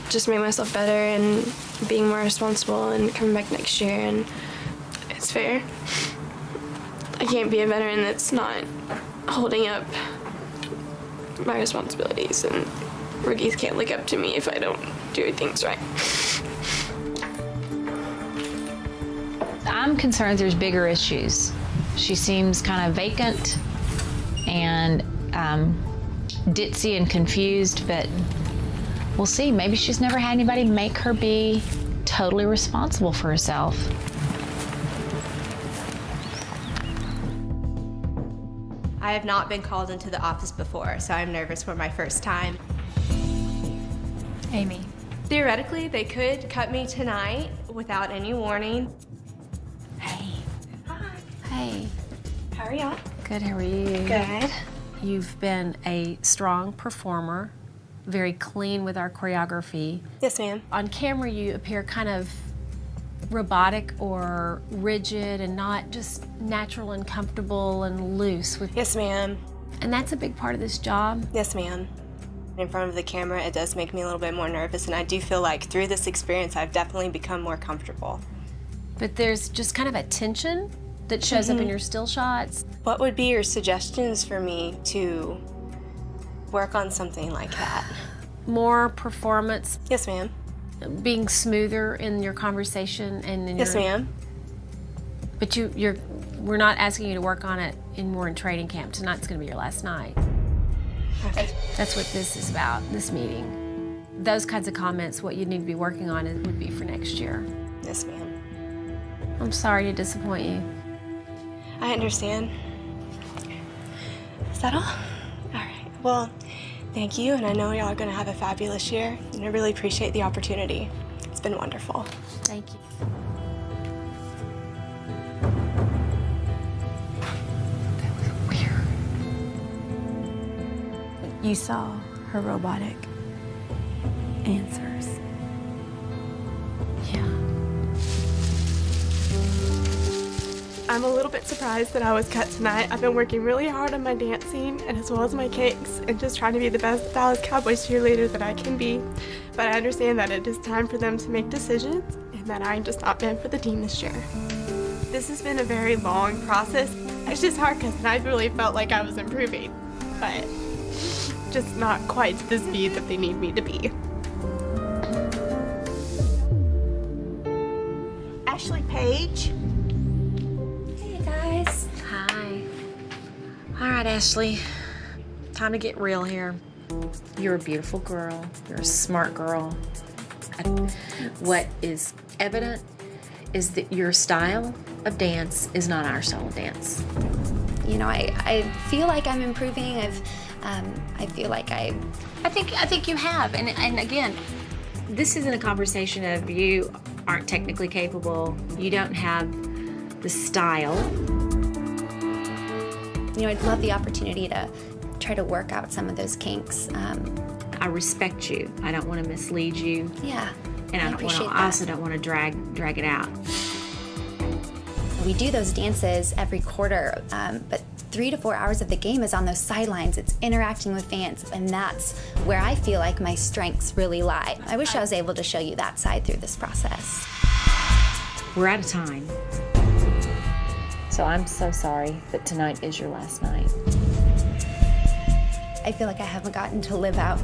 just make myself better and being more responsible and coming back next year. And it's fair. I can't be a veteran that's not holding up my responsibilities, and rookies can't look up to me if I don't do things right. I'm concerned there's bigger issues. She seems kind of vacant and ditzy and confused, but we'll see. Maybe she's never had anybody make her be totally responsible for herself. I have not been called into the office before, so I'm nervous for my first time. Amy. Theoretically, they could cut me tonight without any warning. Hey. How are y'all? Good, how are you? Good. You've been a strong performer, very clean with our choreography. Yes, ma'am. On camera, you appear kind of robotic or rigid and not just natural and comfortable and loose. Yes, ma'am. And that's a big part of this job. Yes, ma'am. In front of the camera, it does make me a little bit more nervous, and I do feel like through this experience, I've definitely become more comfortable. But there's just kind of a tension that shows up in your still shots. What would be your suggestions for me to work on something like that? More performance. Yes, ma'am. Being smoother in your conversation and in Yes, ma'am. But we're not asking you to work on it more in training camp. Tonight's going to be your last night. Okay. That's what this is about, this meeting. Those kinds of comments, what you need to be working on would be for next year. Yes, ma'am. I'm sorry to disappoint you. I understand. Is that all? All right. Well, thank you, and I know y'all are going to have a fabulous year, and I really appreciate the opportunity. It's been wonderful. Thank you. You saw her robotic answers. Yeah. I'm a little bit surprised that I was cut tonight. I've been working really hard on my dancing and as well as my kicks and just trying to be the best Dallas Cowboys cheerleader that I can be. But I understand that it is time for them to make decisions and that I'm just not meant for the team this year. This has been a very long process. It's just hard because I really felt like I was improving, but just not quite to the speed that they need me to be. Ashley Page. Hey guys. Hi. All right, Ashley. Time to get real here. You're a beautiful girl. You're a smart girl. What is evident is that your style of dance is not our style of dance. You know, I feel like I'm improving. I feel like I think you have. And again, this isn't a conversation of you aren't technically capable, you don't have the style. You know, I'd love the opportunity to try to work out some of those kinks. I respect you. I don't want to mislead you. Yeah. And I also don't want to drag it out. We do those dances every quarter, but 3 to 4 hours of the game is on those sidelines. It's interacting with fans, and that's where I feel like my strengths really lie. I wish I was able to show you that side through this process. We're out of time. So I'm so sorry, but tonight is your last night. I feel like I haven't gotten to live out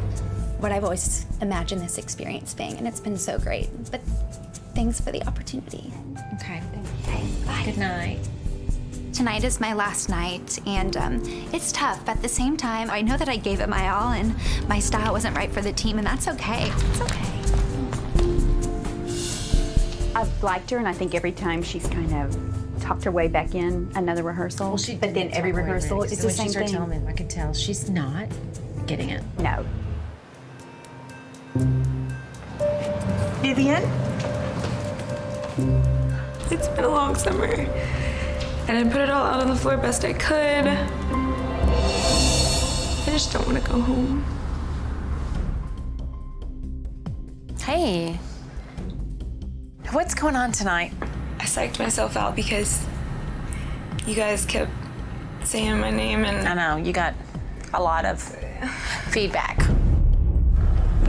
what I've always imagined this experience being, and it's been so great. But thanks for the opportunity. Okay. Okay, bye. Good night. Tonight is my last night, and it's tough. At the same time, I know that I gave it my all, and my style wasn't right for the team, and that's okay. It's okay. I've liked her, and I think every time she's kind of talked her way back in another rehearsal. Well, but then every rehearsal, it's the same thing. Telling me, I can tell she's not getting it. No. Vivian? It's been a long summer, and I put it all out on the floor best I could. I just don't want to go home. Hey. What's going on tonight? I psyched myself out because you guys kept saying my name, and I know, you got a lot of feedback.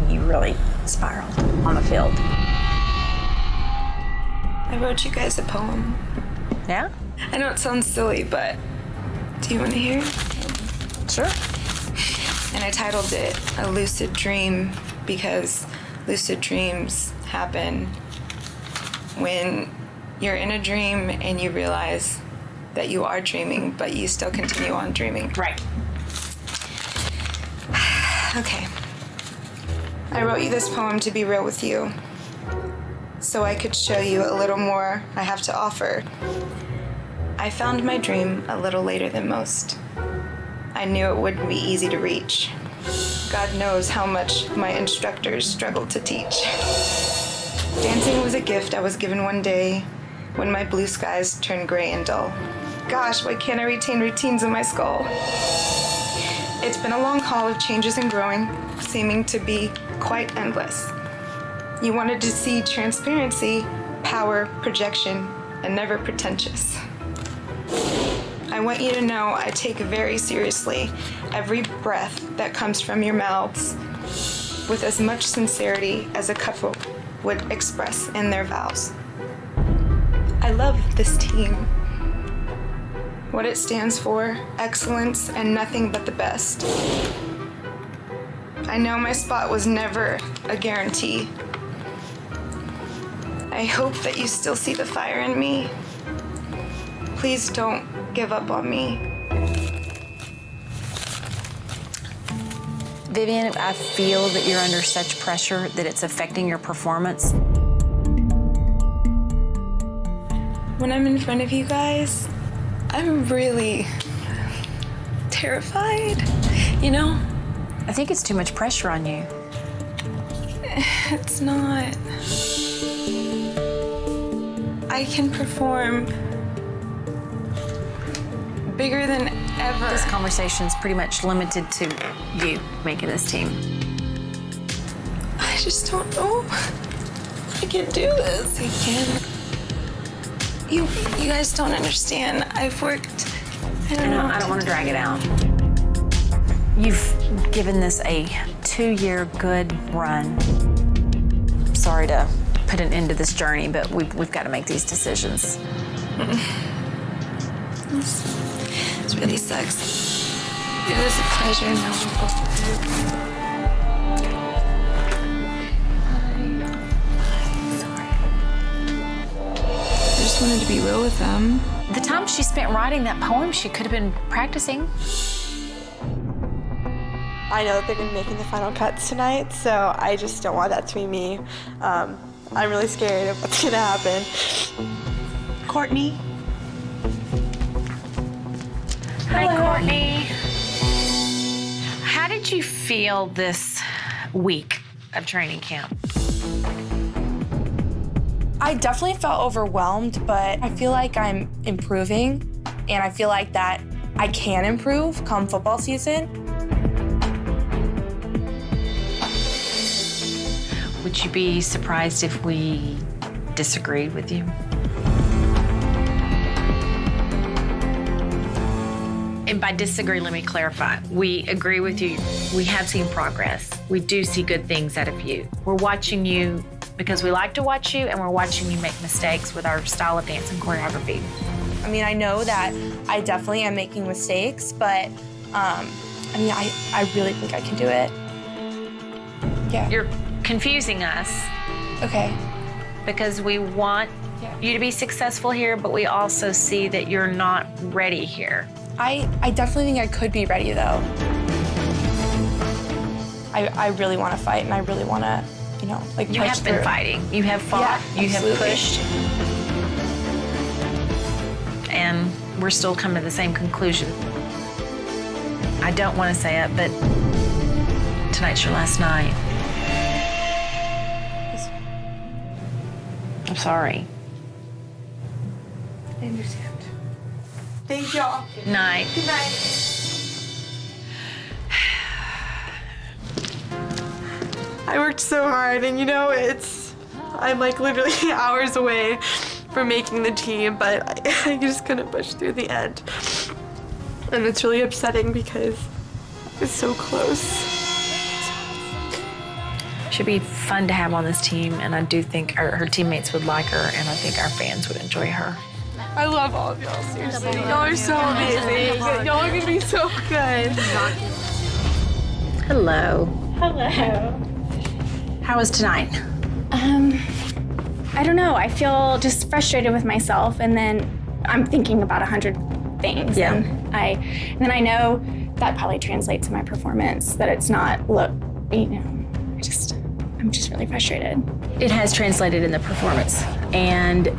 You really spiraled on the field. I wrote you guys a poem. Yeah? I know it sounds silly, but do you want to hear? Sure. And I titled it A Lucid Dream because lucid dreams happen when you're in a dream and you realize that you are dreaming, but you still continue on dreaming. Right. Okay. I wrote you this poem to be real with you, so I could show you a little more I have to offer. I found my dream a little later than most. I knew it wouldn't be easy to reach. God knows how much my instructors struggled to teach. Dancing was a gift I was given one day when my blue skies turned gray and dull. Gosh, why can't I retain routines in my skull? It's been a long haul of changes and growing, seeming to be quite endless. You wanted to see transparency, power, projection, and never pretentious. I want you to know I take very seriously every breath that comes from your mouths with as much sincerity as a couple would express in their vows. I love this team. what it stands for, excellence, and nothing but the best. I know my spot was never a guarantee. I hope that you still see the fire in me. Please don't give up on me. Vivian, I feel that you're under such pressure that it's affecting your performance. When I'm in front of you guys, I'm really terrified, you know? I think it's too much pressure on you. It's not. I can perform bigger than ever. This conversation's pretty much limited to you making this team. I just don't know. I can do this. I can. You guys don't understand. I've worked. I don't want to drag it out. You've given this a 2-year good run. Sorry to put an end to this journey, but we've got to make these decisions. This really sucks. It was a pleasure knowing both of you. I just wanted to be real with them. The time she spent writing that poem, she could have been practicing. I know that they're going to be making the final cuts tonight, so I just don't want that to be me. I'm really scared of what's going to happen. Courtney. Hi, Courtney. How did you feel this week of training camp? I definitely felt overwhelmed, but I feel like I'm improving, and I feel like that I can improve come football season. Would you be surprised if we disagreed with you? And by disagree, let me clarify. We agree with you. We have seen progress. We do see good things out of you. We're watching you because we like to watch you, and we're watching you make mistakes with our style of dance and choreography. I mean, I know that I definitely am making mistakes, but I mean, I really think I can do it. Yeah. You're confusing us. Okay. Because we want you to be successful here, but we also see that you're not ready here. I definitely think I could be ready, though. I really want to fight, and I really want to, you know, like, You push have been through. fighting. You have fought. Yeah, you have absolutely. pushed. And we're still coming to the same conclusion. I don't want to say it, but tonight's your last night. I'm sorry. I understand. Thank y'all. Good night. Good night. I worked so hard, and you know, I'm like literally hours away from making the team, but I just couldn't push through the end. And it's really upsetting because it's so close. Should be fun to have on this team, and I do think her teammates would like her, and I think our fans would enjoy her. I love all of y'all, seriously. Y'all are so amazing. Y'all are gonna be so good. Hello. Hello. How was tonight? I don't know. I feel just frustrated with myself, and then I'm thinking about 100 things. Yeah. And then I know that probably translates to my performance, that it's not, you know, I'm just really frustrated. It has translated in the performance, and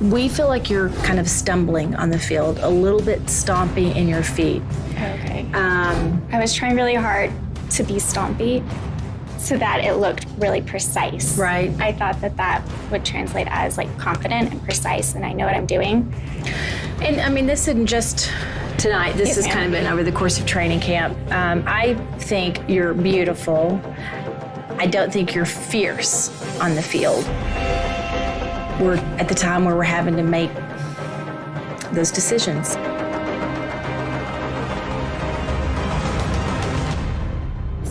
we feel like you're kind of stumbling on the field, a little bit stompy in your feet. Okay. I was trying really hard to be stompy so that it looked really precise. Right. I thought that would translate as like confident and precise, and I know what I'm doing. And I mean, this isn't just tonight. This Yes, has ma'am. kind of been over the course of training camp. I think you're beautiful. I don't think you're fierce on the field. We're at the time where we're having to make those decisions.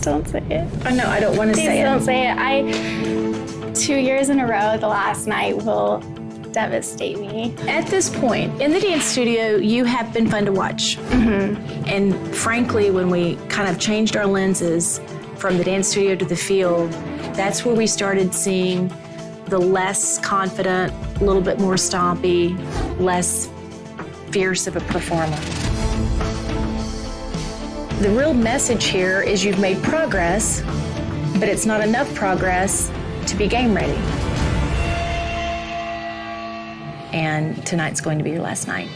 Don't say it. Oh, no, I don't want to Please say it. don't say it. 2 years in a row, the last night will devastate me. At this point, in the dance studio, you have been fun to watch. And frankly, when we kind of changed our lenses from the dance studio to the field, that's where we started seeing the less confident, a little bit more stompy, less fierce of a performer. The real message here is you've made progress, but it's not enough progress to be game ready. And tonight's going to be your last night.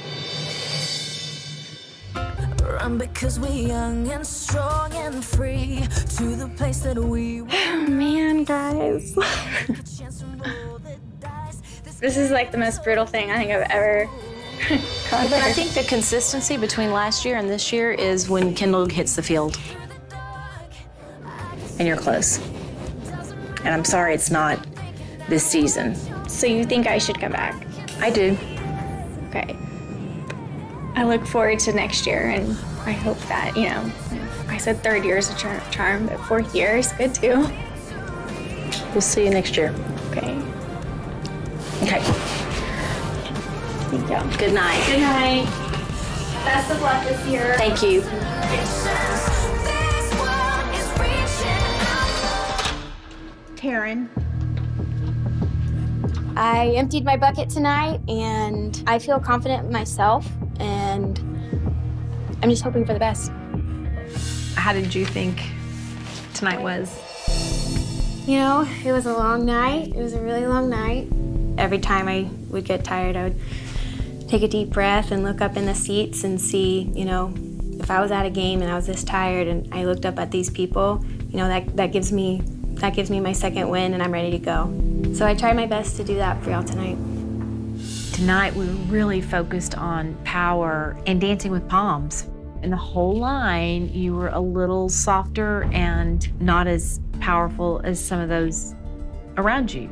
Run because we're young and strong and free to the place that we Oh man, guys. This is like the most brutal thing I think I've ever gone But I through. think the consistency between last year and this year is when Kendall hits the field. And you're close. And I'm sorry it's not this season. So you think I should come back? I do. Okay. I look forward to next year, and I hope that, you know, I said third year is a charm, but fourth year is good too. We'll see you next year. Okay. Okay. Thank you. Good night. Good night. Best of luck this year. Thank you. Taryn. I emptied my bucket tonight, and I feel confident in myself, and I'm just hoping for the best. How did you think tonight was? You know, it was a long night. It was a really long night. Every time I would get tired, I would take a deep breath and look up in the seats and see, you know, if I was at a game and I was this tired and I looked up at these people, you know, that gives me my second win and I'm ready to go. So I tried my best to do that for y'all tonight. Tonight we were really focused on power and dancing with palms. In the whole line, you were a little softer and not as powerful as some of those around you.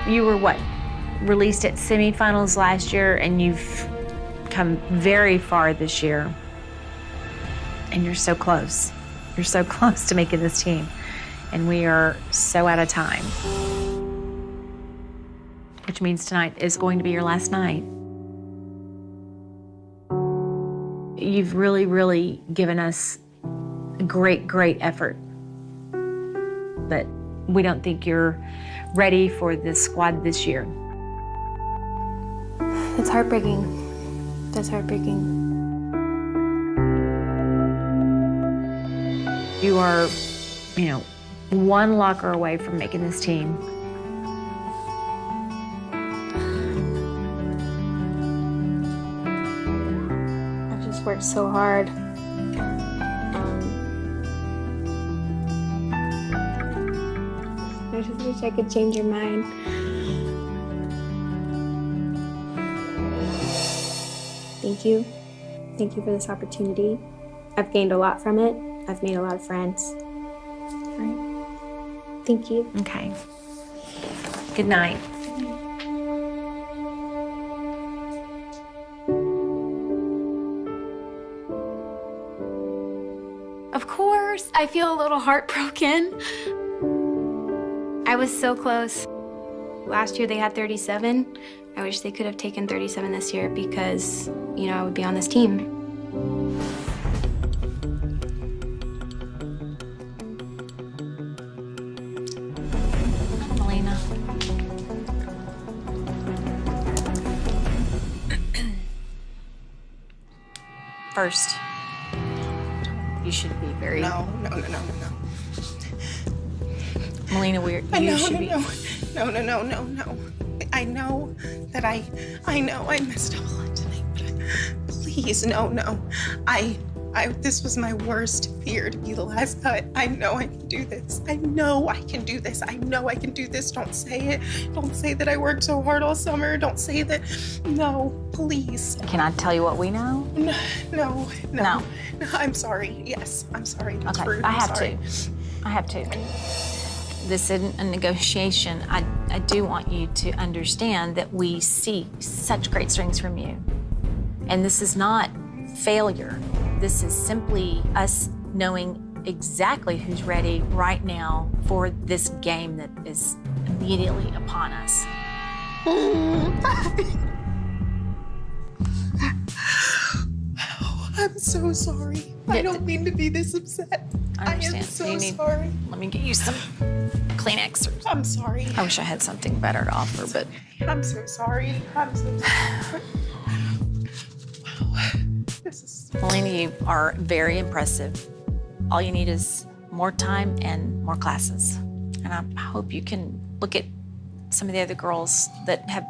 You were what? Released at Semifinals last year, and you've come very far this year. And you're so close. You're so close to making this team. And we are so out of time. Which means tonight is going to be your last night. You've really, really given us a great, great effort. But we don't think you're ready for this squad this year. It's heartbreaking. That's heartbreaking. You are, you know, one locker away from making this team. I've just worked so hard. I just wish I could change your mind. Thank you. Thank you for this opportunity. I've gained a lot from it. I've made a lot of friends. All right. Thank you. Okay. Good night. Of course, I feel a little heartbroken. I was so close. Last year they had 37. I wish they could have taken 37 this year because, you know, I would be on this team. Melina. First, you should be very... No. Melina, you should be... No. I know that I know I messed up a lot tonight, but please, no. This was my worst fear to be the last cut. I know I can do this. I know I can do this. Don't say it. Don't say that I worked so hard all summer. Don't say that. No, please. Can I tell you what we know? No. I'm sorry. Yes, I'm sorry. That's Okay, rude. I I'm have to. This isn't a negotiation. I do want you to understand that we see such great strengths from you. And this is not failure. This is simply us knowing exactly who's ready right now for this game that is immediately upon us. I'm so sorry. I don't mean to be this upset. I understand. am so You need- sorry. Let me get you some Kleenex. I'm sorry. I wish I had something better to offer, but I'm so sorry. I'm so sorry. Wow. This is... Melina, you are very impressive. All you need is more time and more classes. And I hope you can look at some of the other girls that have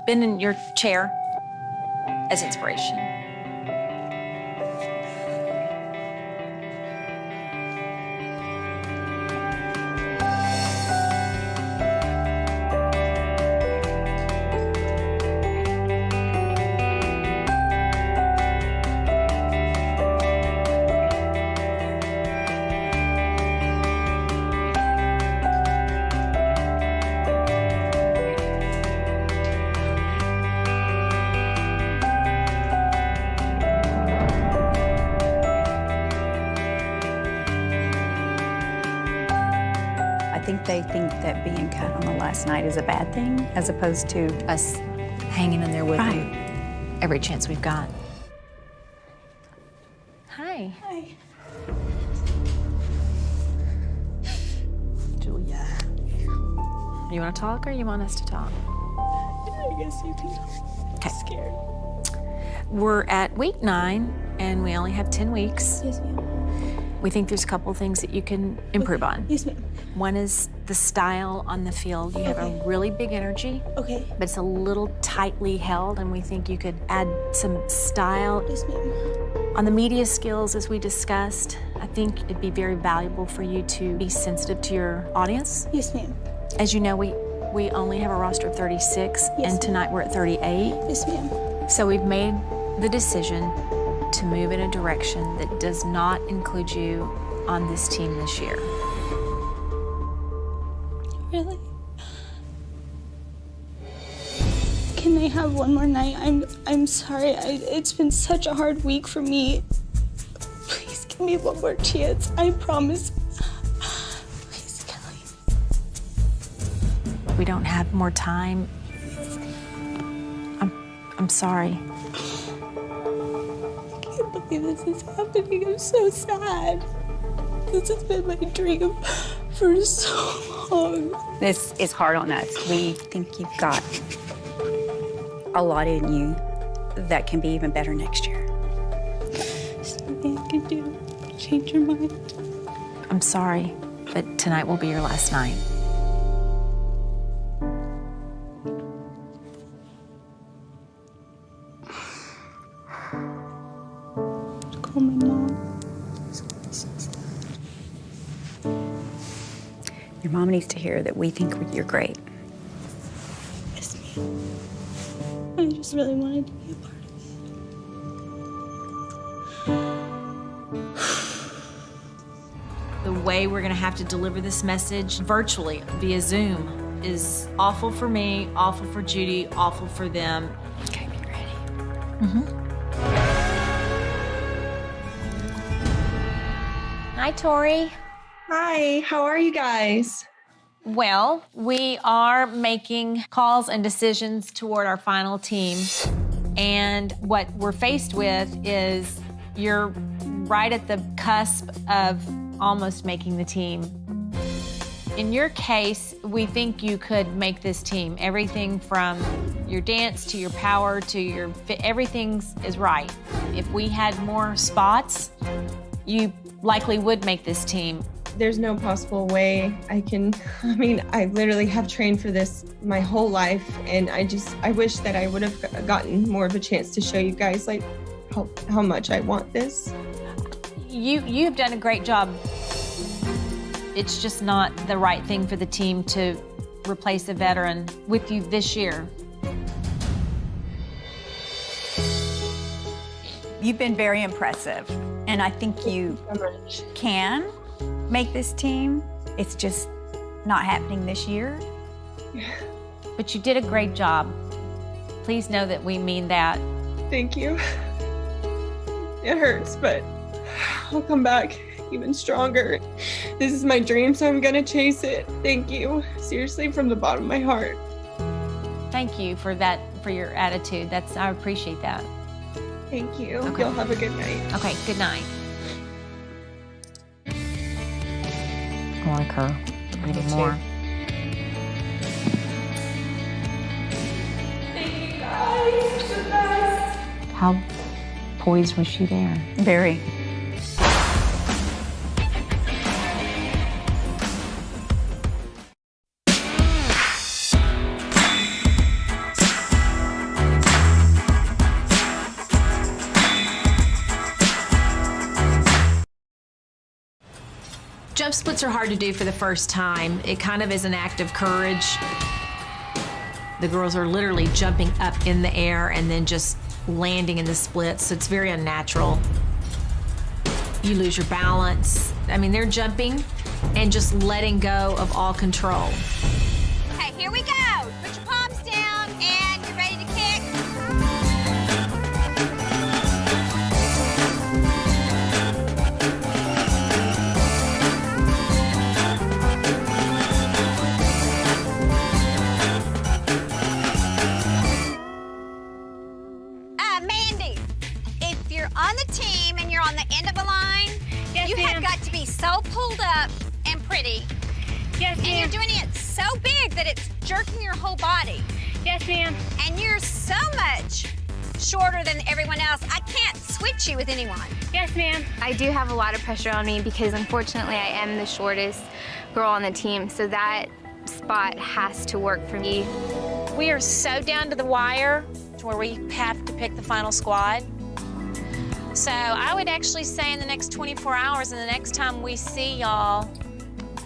been in your chair as inspiration. I think they think that being cut on the last night is a bad thing, as opposed to us hanging in there with right. you every chance we've got. Hi. Hi. Julia. You want to talk or you want us to talk? I guess you can. Okay. I'm scared. We're at week 9 and we only have 10 weeks. Yes, ma'am. We think there's a couple of things that you can improve on. Yes, ma'am. One is the style on the field. You have a really big energy, Okay. but it's a little tightly held, and we think you could add some style. Yes, ma'am. On the media skills, as we discussed, I think it'd be very valuable for you to be sensitive to your audience. Yes, ma'am. As you know, we only have a roster of 36, Yes, and tonight we're at 38. Yes, ma'am. So we've made the decision to move in a direction that does not include you on this team this year. Really? Can I have one more night? I'm sorry. It's been such a hard week for me. Please give me one more chance. I promise. Please, Kelli. We don't have more time. I'm sorry. I can't believe this is happening. I'm so sad. This has been my dream for so long. This is hard on us. We think you've got a lot in you that can be even better next year. There's nothing I can do to change your mind. I'm sorry, but tonight will be your last night. Call my mom. Your mom needs to hear that we think you're great. Yes, ma'am. I just really wanted to be a part The way we're gonna have to deliver this message virtually via Zoom is awful for me, awful for Judy, awful for them. Okay, be ready. Hi, Tori. Hi, how are you guys? Well, we are making calls and decisions toward our final team. And what we're faced with is you're right at the cusp of almost making the team. In your case, we think you could make this team. Everything from your dance to your power to your fit, everything is right. If we had more spots, you likely would make this team. There's no possible way I literally have trained for this my whole life, and I wish that I would have gotten more of a chance to show you guys like how much I want this. You have done a great job. It's just not the right thing for the team to replace a veteran with you this year. You've been very impressive, and I think you can make this team. It's just not happening this year. But you did a great job. Please know that we mean that. Thank you. It hurts, but I'll come back even stronger. This is my dream, so I'm gonna chase it. Thank you. Seriously, from the bottom of my heart. Thank you for that, for your attitude. I appreciate that. Thank you. Okay. You'll have a good night. Okay, good night. I like her even more. Thank you guys. You're the best. How poised was she there? Very. Jump splits are hard to do for the first time. It kind of is an act of courage. The girls are literally jumping up in the air and then just landing in the splits, so it's very unnatural. You lose your balance. I mean, they're jumping and just letting go of all control. Okay, here we go. Put your palms down and you're ready to kick. Mandy, if you're on the team and you're on the end of a line, you have got to be so pulled up and pretty. Yes, and you're doing it so big that it's jerking your whole body. Yes, ma'am. And you're so much shorter than everyone else. I can't switch you with anyone. Yes, ma'am. I do have a lot of pressure on me because unfortunately I am the shortest girl on the team, so that spot has to work for me. We are so down to the wire to where we have to pick the final squad. So I would actually say in the next 24 hours and the next time we see y'all,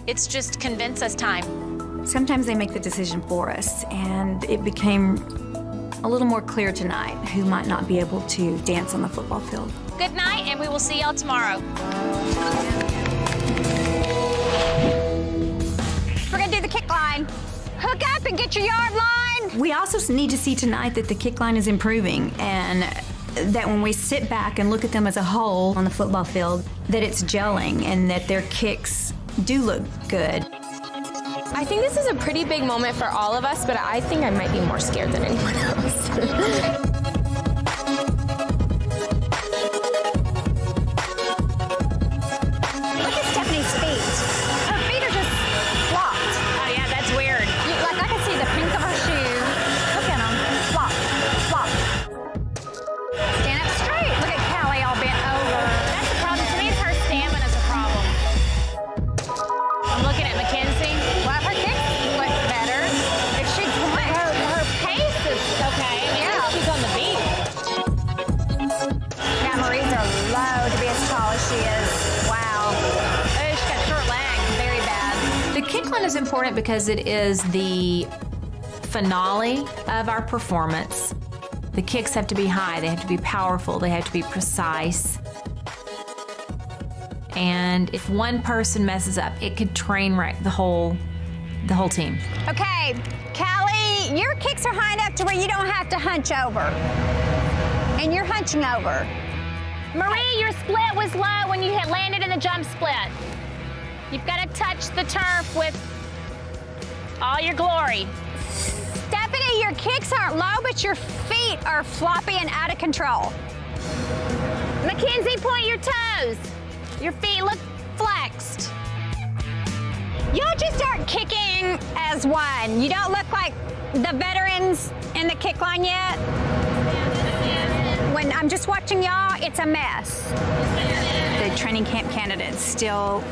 it's just convince us time. Sometimes they make the decision for us, and it became a little more clear tonight who might not be able to dance on the football field. Good night, and we will see y'all tomorrow. We're gonna do the kick line. Hook up and get your yard line. We also need to see tonight that the kick line is improving, and that when we sit back and look at them as a whole on the football field, that it's gelling and that their kicks do look good. I think this is a pretty big moment for all of us, but I think I might be more scared than anyone else. Look at Stephanie's feet. Her feet are just flopped. Oh yeah, that's weird. Like I can see the pink of her shoe. Look at them. Flop, flop. Stand up straight. Look at Kelli all bent over. That's the problem. To me, it's her stamina's a problem. I'm looking at Mackenzie. Well, her kicks look better. If she went, her pace is okay. I mean, Yeah, she's on the beat. Now Marie's are low to be as tall as she is. Wow. Oh, she's got short legs. Very bad. The kick line is important because it is the finale of our performance. The kicks have to be high, they have to be powerful, they have to be precise. And if one person messes up, it could train wreck the whole team. Okay, Kelli, your kicks are high enough to where you don't have to hunch over. And you're hunching over. Marie, your split was low when you had landed in the jump split. You've got to touch the turf with all your glory. Stephanie, your kicks aren't low, but your feet are floppy and out of control. Mackenzie, point your toes. Your feet look flexed. Y'all just aren't kicking as one. You don't look like the veterans in the kick line yet. When I'm just watching y'all, it's a mess. The training camp candidates still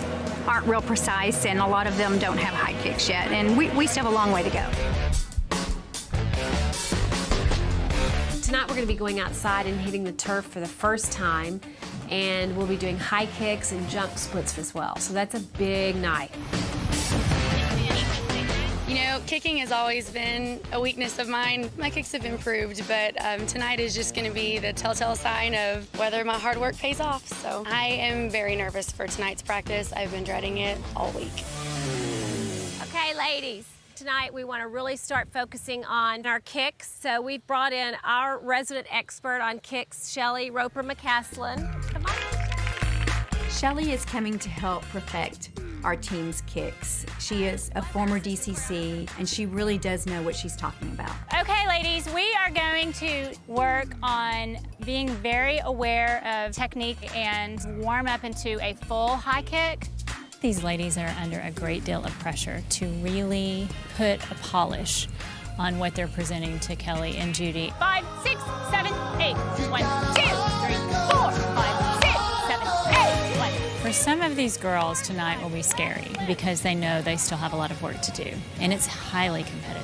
aren't real precise, and a lot of them don't have high kicks yet, and we still have a long way to go. Tonight we're going to be going outside and hitting the turf for the first time, and we'll be doing high kicks and jump splits as well. So that's a big night. You know, kicking has always been a weakness of mine. My kicks have improved, but tonight is just going to be the telltale sign of whether my hard work pays off. So I am very nervous for tonight's practice. I've been dreading it all week. Okay, ladies. Tonight we want to really start focusing on our kicks. So we've brought in our resident expert on kicks, Shelly Roper-McCaslin. Come on. Shelly is coming to help perfect our team's kicks. She is a former DCC, and she really does know what she's talking about. Okay, we are going to work on being very aware of technique and warm up into a full high kick. These ladies are under a great deal of pressure to really put a polish on what they're presenting to Kelli and Judy. 5, 6, 7, 8. 1, 2, 3, 4, 5, 6, 7, 8. 1. For some of these girls, tonight will be scary because they know they still have a lot of work to do, and it's highly competitive.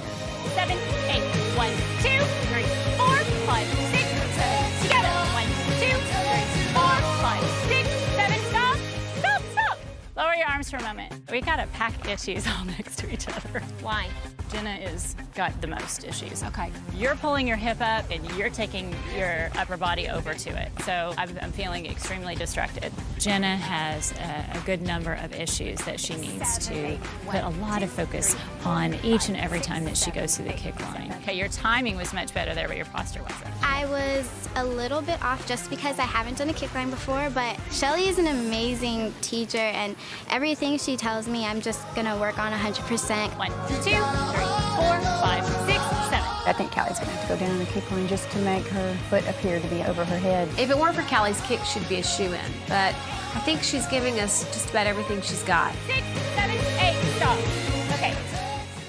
7, 8. 1, 2, 3, 4, 5, 6, 7. Together. 1, 2, 3, 4, 5, 6, 7. Stop. Stop. Stop. Lower your arms for a moment. We gotta pack issues all next to each other. Why? Jenna is got the most issues. Okay. You're pulling your hip up and you're taking your upper body over to it. So I'm feeling extremely distracted. Jenna has a good number of issues that she needs to put a lot of focus on each and every time that she goes through the kick line. Okay, your timing was much better there, but your posture wasn't. I was a little bit off just because I haven't done a kick line before, but Shelly is an amazing teacher, and everything she tells me, I'm just gonna work on 100%. 1, 2, 3, 4, 5, 6, 7. I think Callie's gonna have to go down on the kick line just to make her foot appear to be over her head. If it weren't for Callie's kick, she'd be a shoe-in. But I think she's giving us just about everything she's got. 6, 7, 8. Stop. Okay.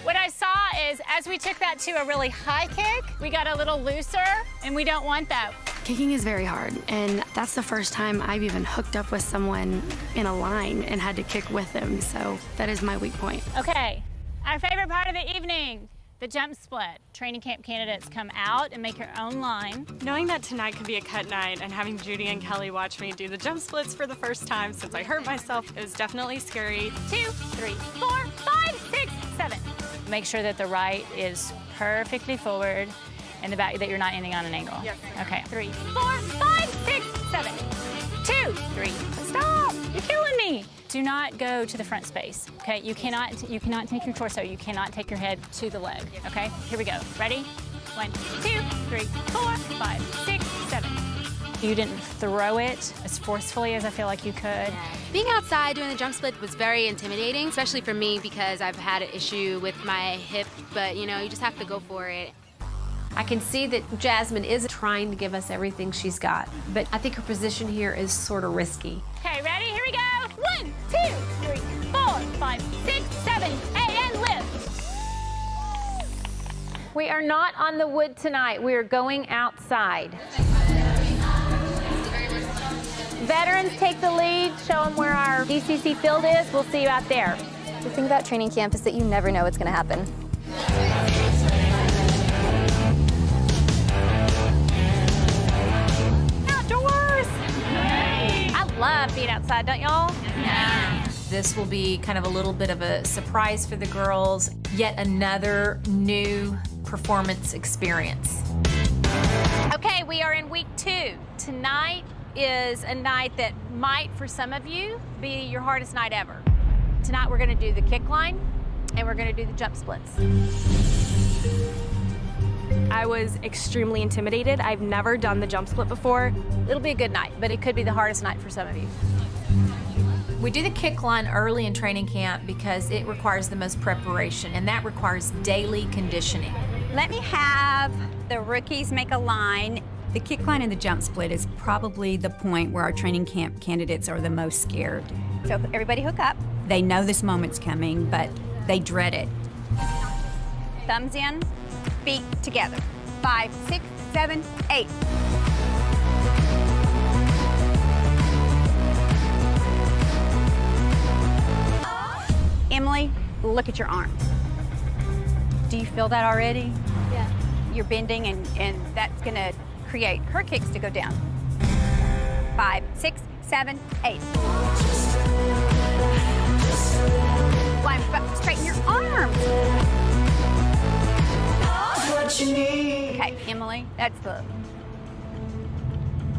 What I saw is as we took that to a really high kick, we got a little looser, and we don't want that. Kicking is very hard, and that's the first time I've even hooked up with someone in a line and had to kick with them, so that is my weak point. Okay, our favorite part of the evening, the jump split. Training camp candidates come out and make your own line. Knowing that tonight could be a cut night and having Judy and Kelli watch me do the jump splits for the first time since I hurt myself is definitely scary. 2, 3, 4, 5, 6, 7. Make sure that the right is perfectly forward and the back that you're not ending on an angle. Yes. Okay. 3, 4, 5, 6, 7. 2, 3. Stop! You're killing me. Do not go to the front space. Okay. You cannot take your torso. You cannot take your head to the leg. Okay. Here we go. Ready? 1, 2, 3, 4, 5, 6, 7. You didn't throw it as forcefully as I feel like you could. Being outside doing the jump split was very intimidating, especially for me because I've had an issue with my hip, but you know, you just have to go for it. I can see that Jasmine is trying to give us everything she's got, but I think her position here is sort of risky. Okay, ready? Here we go. 1, 2, 3, 4, 5, 6, 7, 8, and lift. We are not on the wood tonight. We are going outside. Veterans take the lead. Show them where our DCC field is. We'll see you out there. The thing about training camp is that you never know what's going to happen. Outdoors. I love being outside, don't y'all? Yeah. This will be kind of a little bit of a surprise for the girls. Yet another new performance experience. Okay, we are in week 2. Tonight is a night that might, for some of you, be your hardest night ever. Tonight we're gonna do the kick line and we're gonna do the jump splits. I was extremely intimidated. I've never done the jump split before. It'll be a good night, but it could be the hardest night for some of you. We do the kick line early in training camp because it requires the most preparation, and that requires daily conditioning. Let me have the rookies make a line. The kick line and the jump split is probably the point where our training camp candidates are the most scared. So everybody hook up. They know this moment's coming, but they dread it. Thumbs in, feet together. 5, 6, 7, 8. Emily, look at your arms. Do you feel that already? Yeah. You're bending, and that's gonna create her kicks to go down. 5, 6, 7, 8. 1, but straighten your arms. What you need. Okay, Emily, that's the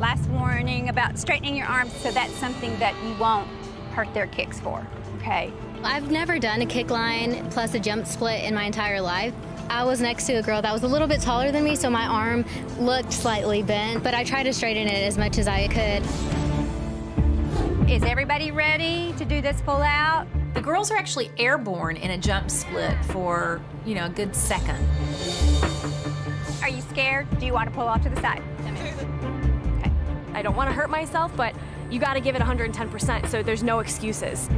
last warning about straightening your arms, so that's something that you won't hurt their kicks for, okay? I've never done a kick line plus a jump split in my entire life. I was next to a girl that was a little bit taller than me, so my arm looked slightly bent, but I tried to straighten it as much as I could. Is everybody ready to do this pull out? The girls are actually airborne in a jump split for, a good second. Are you scared? Do you want to pull off to the side? Okay. I don't want to hurt myself, but you got to give it 110%, so there's no excuses.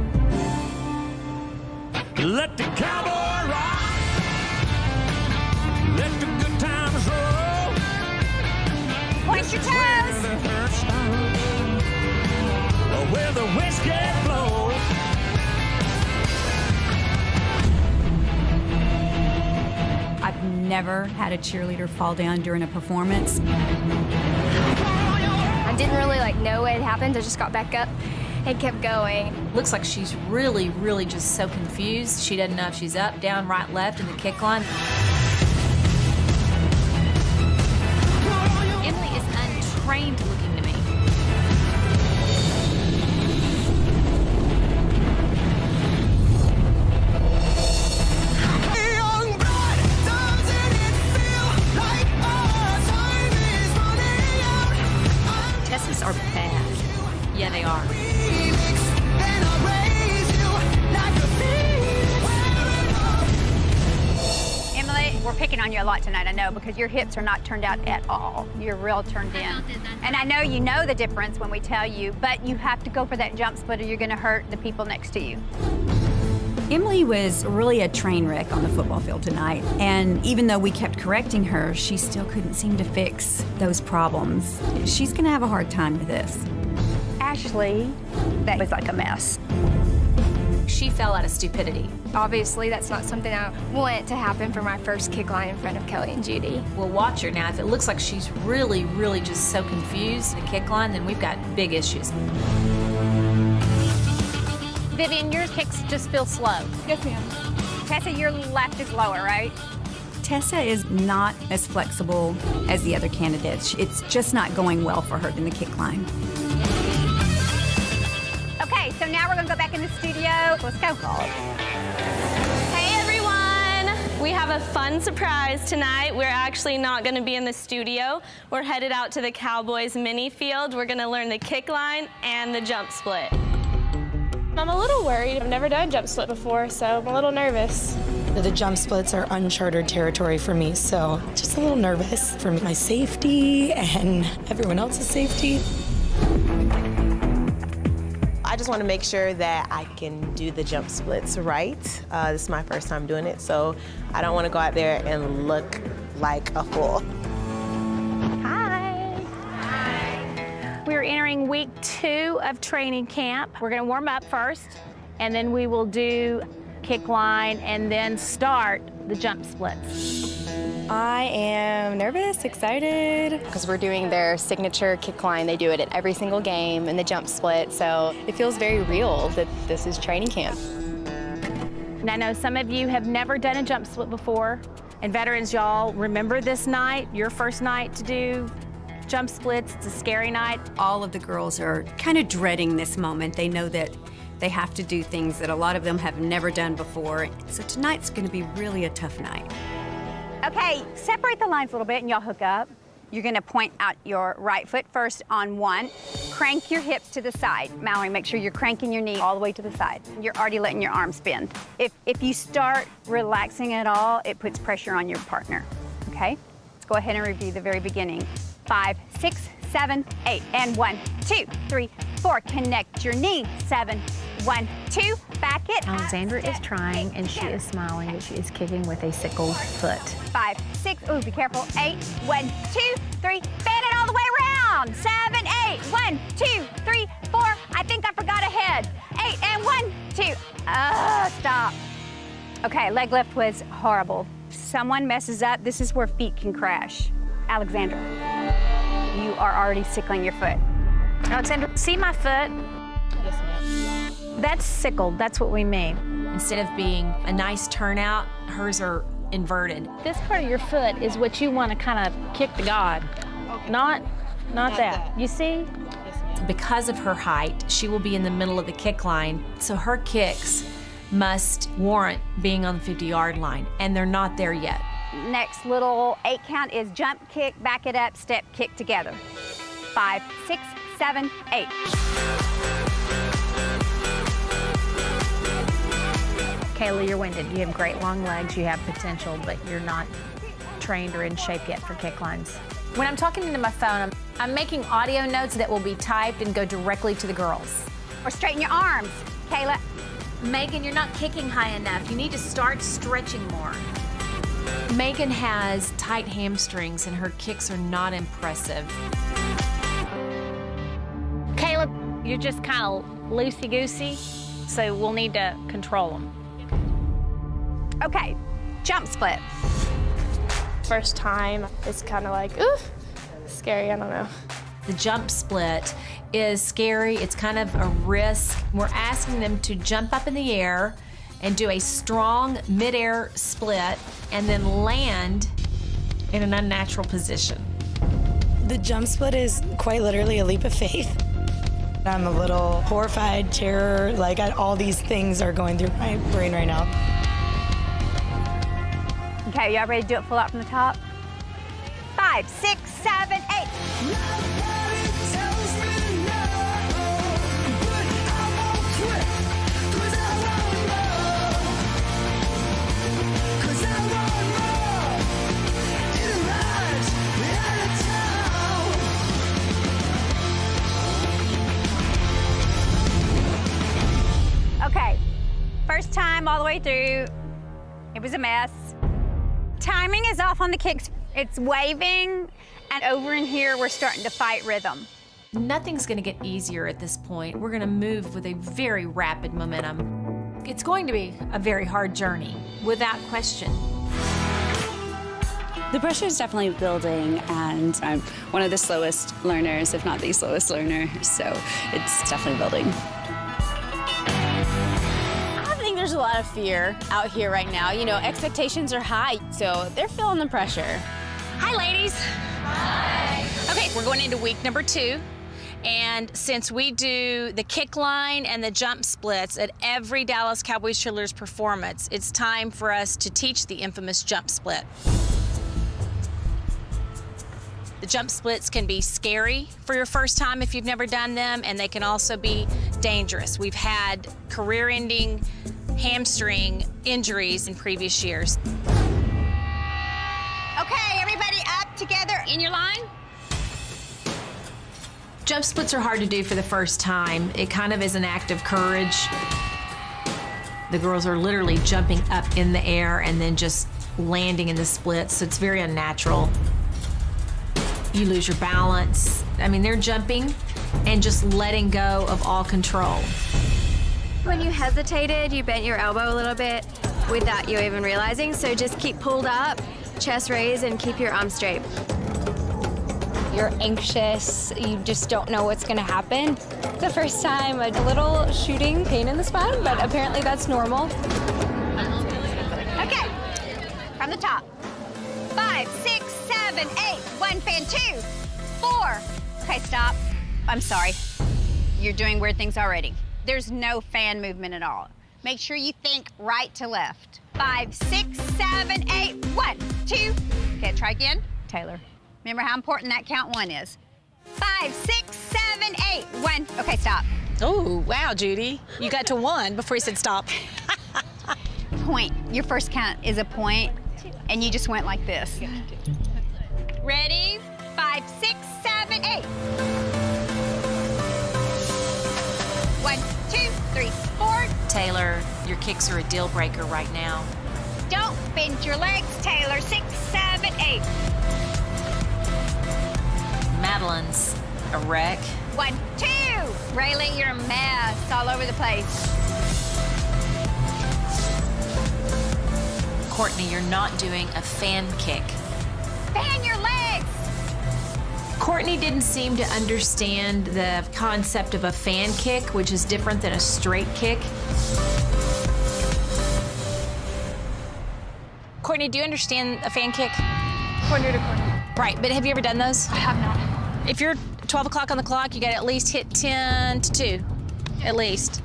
Let the cowboy rock. Let the good times roll. Point your toes. Where the whiskey blows. I've never had a cheerleader fall down during a performance. I didn't really know what had happened. I just got back up and kept going. Looks like she's really, really just so confused. She doesn't know if she's up, down, right, left in the kick line. Emily is untrained looking to me. Tessa's are bad. Yeah, they are. Emily, we're picking on you a lot tonight, I know, because your hips are not turned out at all. You're real turned in. And I know you know the difference when we tell you, but you have to go for that jump split or you're going to hurt the people next to you. Emily was really a train wreck on the football field tonight, and even though we kept correcting her, she still couldn't seem to fix those problems. She's gonna have a hard time with this. Ashley, that was like a mess. She fell out of stupidity. Obviously, that's not something I want to happen for my first kick line in front of Kelli and Judy. We'll watch her now. If it looks like she's really, really just so confused in the kick line, then we've got big issues. Vivian, your kicks just feel slow. Yes, ma'am. Tessa, your left is lower, right? Tessa is not as flexible as the other candidates. It's just not going well for her in the kick line. Okay, so now we're gonna go back in the studio. Let's go. Hey everyone! We have a fun surprise tonight. We're actually not gonna be in the studio. We're headed out to the Cowboys mini field. We're gonna learn the kick line and the jump split. I'm a little worried. I've never done jump split before, so I'm a little nervous. The jump splits are uncharted territory for me, so just a little nervous for my safety and everyone else's safety. I just want to make sure that I can do the jump splits right. This is my first time doing it, so I don't want to go out there and look like a fool. We're entering week 2 of training camp. We're gonna warm up first, and then we will do kick line and then start the jump splits. I am nervous, excited, because we're doing their signature kick line. They do it at every single game, and the jump split, so it feels very real that this is training camp. And I know some of you have never done a jump split before, and veterans, y'all remember this night, your first night to do jump splits. It's a scary night. All of the girls are kind of dreading this moment. They know that they have to do things that a lot of them have never done before. So tonight's gonna be really a tough night. Okay, separate the lines a little bit and y'all hook up. You're gonna point out your right foot first on 1. Crank your hips to the side. Mallory, make sure you're cranking your knee all the way to the side. You're already letting your arms bend. If you start relaxing at all, it puts pressure on your partner, okay? Let's go ahead and review the very beginning. 5, 6, 7, 8, and 1, 2, 3, 4. Connect your knee. 7, 1, 2, back it. Alexandra is trying and she is smiling, but she is kicking with a sickled foot. 5, 6, ooh, be careful. 8, 1, 2, 3, bend it all the way around. 7, 8, 1, 2, 3, 4. I think I forgot a head. 8, and 1, 2. Stop. Okay, leg lift was horrible. Someone messes up, this is where feet can crash. Alexandra, you are already sickling your foot. Alexandra, see my foot? Yes, ma'am. That's sickled, that's what we mean. Instead of being a nice turnout, hers are inverted. This part of your foot is what you want to kind of kick to God, not that. You see? Because of her height, she will be in the middle of the kick line, so her kicks must warrant being on the 50-yard line, and they're not there yet. Next little 8 count is jump, kick, back it up, step, kick together. 5, 6, 7, 8. Kayla, you're winded. You have great long legs, you have potential, but you're not trained or in shape yet for kick lines. When I'm talking into my phone, I'm making audio notes that will be typed and go directly to the girls. Or straighten your arms, Kayla. Megan, you're not kicking high enough. You need to start stretching more. Megan has tight hamstrings and her kicks are not impressive. Kayla, you're just kind of loosey-goosey, so we'll need to control them. Okay, jump split. First time, it's kind of like, ooh, scary, I don't know. The jump split is scary. It's kind of a risk. We're asking them to jump up in the air and do a strong mid-air split and then land in an unnatural position. The jump split is quite literally a leap of faith. I'm a little horrified, terror, like all these things are going through my brain right now. Okay, y'all ready to do it full out from the top? 5, 6, 7, 8. Okay, first time all the way through, it was a mess. Timing is off on the kicks. It's waving, and over in here, we're starting to fight rhythm. Nothing's gonna get easier at this point. We're gonna move with a very rapid momentum. It's going to be a very hard journey, without question. The pressure is definitely building, and I'm one of the slowest learners, if not the slowest learner, so it's definitely building. There's a lot of fear out here right now. You know, expectations are high, so they're feeling the pressure. Hi, ladies. Hi. Okay, we're going into week number 2. And since we do the kick line and the jump splits at every Dallas Cowboys Cheerleaders performance, it's time for us to teach the infamous jump split. The jump splits can be scary for your first time if you've never done them, and they can also be dangerous. We've had career-ending hamstring injuries in previous years. Okay, everybody up together in your line. Jump splits are hard to do for the first time. It kind of is an act of courage. The girls are literally jumping up in the air and then just landing in the splits, so it's very unnatural. You lose your balance. I mean, they're jumping and just letting go of all control. When you hesitated, you bent your elbow a little bit without you even realizing, so just keep pulled up, chest raised, and keep your arms straight. You're anxious, you just don't know what's gonna happen. The first time, a little shooting pain in the spine, but apparently that's normal. Okay, from the top. 5, 6, 7, 8. 1 fan 2, 4. Okay, stop. I'm sorry. You're doing weird things already. There's no fan movement at all. Make sure you think right to left. 5, 6, 7, 8. 1, 2. Okay, try again. Taylor. Remember how important that count 1 is. 5, 6, 7, 8. 1. Okay, stop. Oh, wow, Judy. You got to 1 before you said stop. Point. Your first count is a point, and you just went like this. Ready? 5, 6, 7, 8. 1, 2, 3, 4. Taylor, your kicks are a deal breaker right now. Don't bend your legs, Taylor. 6, 7, 8. Madeline's a wreck. 1, 2. Rayleigh, you're a mess all over the place. Courtney, you're not doing a fan kick. Fan your legs. Courtney didn't seem to understand the concept of a fan kick, which is different than a straight kick. Courtney, do you understand a fan kick? Corner to corner. Right, but have you ever done those? I have not. If you're 12 o'clock on the clock, you got to at least hit 10 to 2, at least.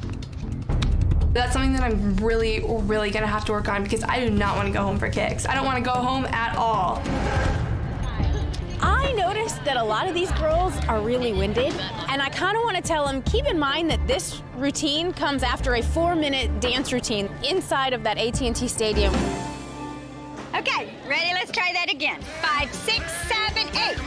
That's something that I'm really gonna have to work on because I do not want to go home for kicks. I don't want to go home at all. I noticed that a lot of these girls are really winded, and I kind of want to tell them, keep in mind that this routine comes after a 4-minute dance routine inside of that AT&T Stadium. Okay, ready? Let's try that again. 5, 6, 7, 8.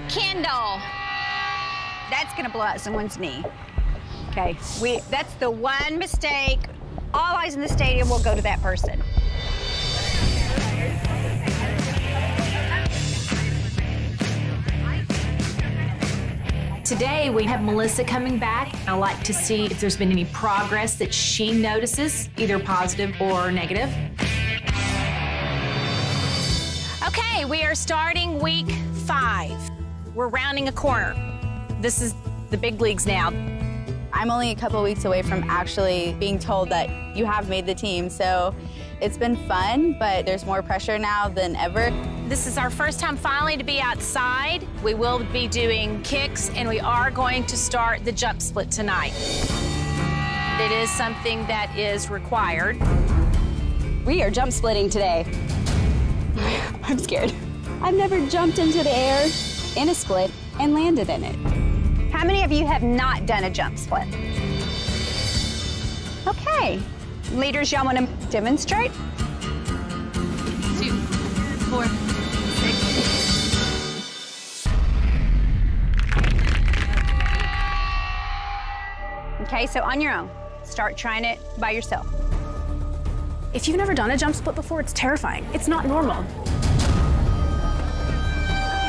Kendall. That's gonna blow out someone's knee. Okay, that's the one mistake. All eyes in the stadium will go to that person. Today we have Melissa coming back. I like to see if there's been any progress that she notices, either positive or negative. Okay, we are starting week 5. We're rounding a corner. This is the big leagues now. I'm only a couple weeks away from actually being told that you have made the team, so it's been fun, but there's more pressure now than ever. This is our first time finally to be outside. We will be doing kicks, and we are going to start the jump split tonight. It is something that is required. We are jump splitting today. I'm scared. I've never jumped into the air in a split and landed in it. How many of you have not done a jump split? Okay. Leaders, y'all want to demonstrate? 2, 4, 6. Okay, so on your own, start trying it by yourself. If you've never done a jump split before, it's terrifying. It's not normal.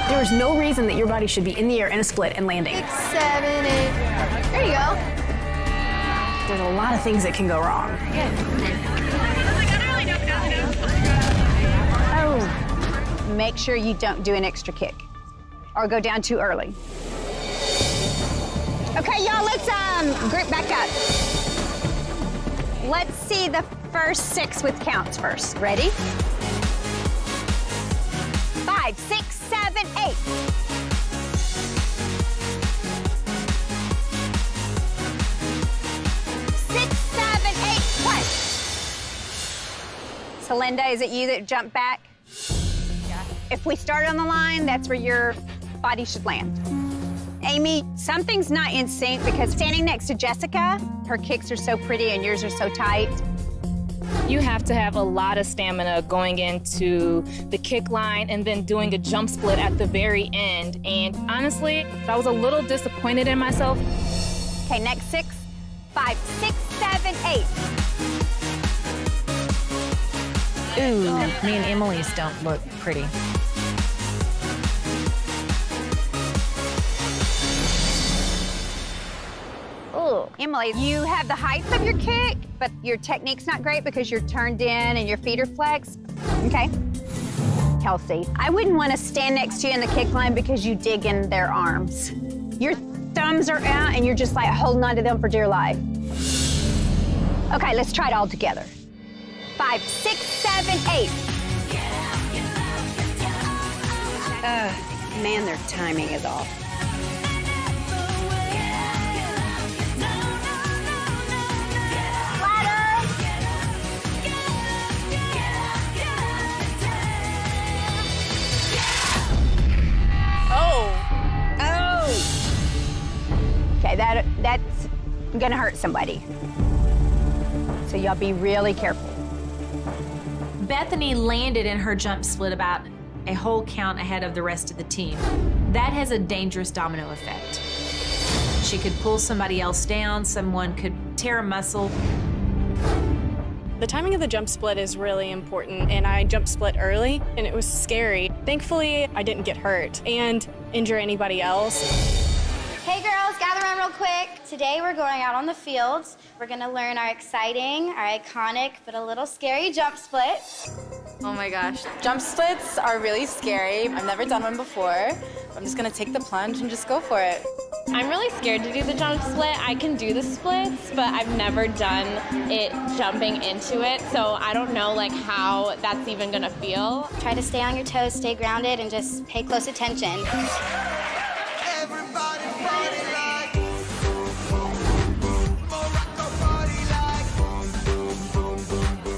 There is no reason that your body should be in the air in a split and landing. 6, 7, 8. There you go. There's a lot of things that can go wrong. Oh. Make sure you don't do an extra kick or go down too early. Okay, y'all, let's group back up. Let's see the first 6 with counts first. Ready? 5, 6, 7, 8. 6, 7, 8, push. So Linda, is it you that jumped back? Yeah. If we start on the line, that's where your body should land. Amy, something's not in sync because standing next to Jessica, her kicks are so pretty and yours are so tight. You have to have a lot of stamina going into the kick line and then doing a jump split at the very end. And honestly, I was a little disappointed in myself. Okay, next 6, 5, 6, 7, 8. Ooh, me and Emily's don't look pretty. Oh, Emily, you have the height of your kick, but your technique's not great because you're turned in and your feet are flexed. Okay. Kelsey, I wouldn't want to stand next to you in the kick line because you dig in their arms. Your thumbs are out and you're just like holding on to them for dear life. Okay, let's try it all together. 5, 6, 7, 8. Man, their timing is off. Okay, that's gonna hurt somebody. So y'all be really careful. Bethany landed in her jump split about a whole count ahead of the rest of the team. That has a dangerous domino effect. She could pull somebody else down, someone could tear a muscle. The timing of the jump split is really important, and I jump split early, and it was scary. Thankfully, I didn't get hurt and injure anybody else. Hey girls, gather around real quick. Today we're going out on the field. We're gonna learn our exciting, our iconic, but a little scary jump split. Oh my gosh. Jump splits are really scary. I've never done one before. I'm just gonna take the plunge and just go for it. I'm really scared to do the jump split. I can do the splits, but I've never done it jumping into it, so I don't know like how that's even gonna feel. Try to stay on your toes, stay grounded, and just pay close attention.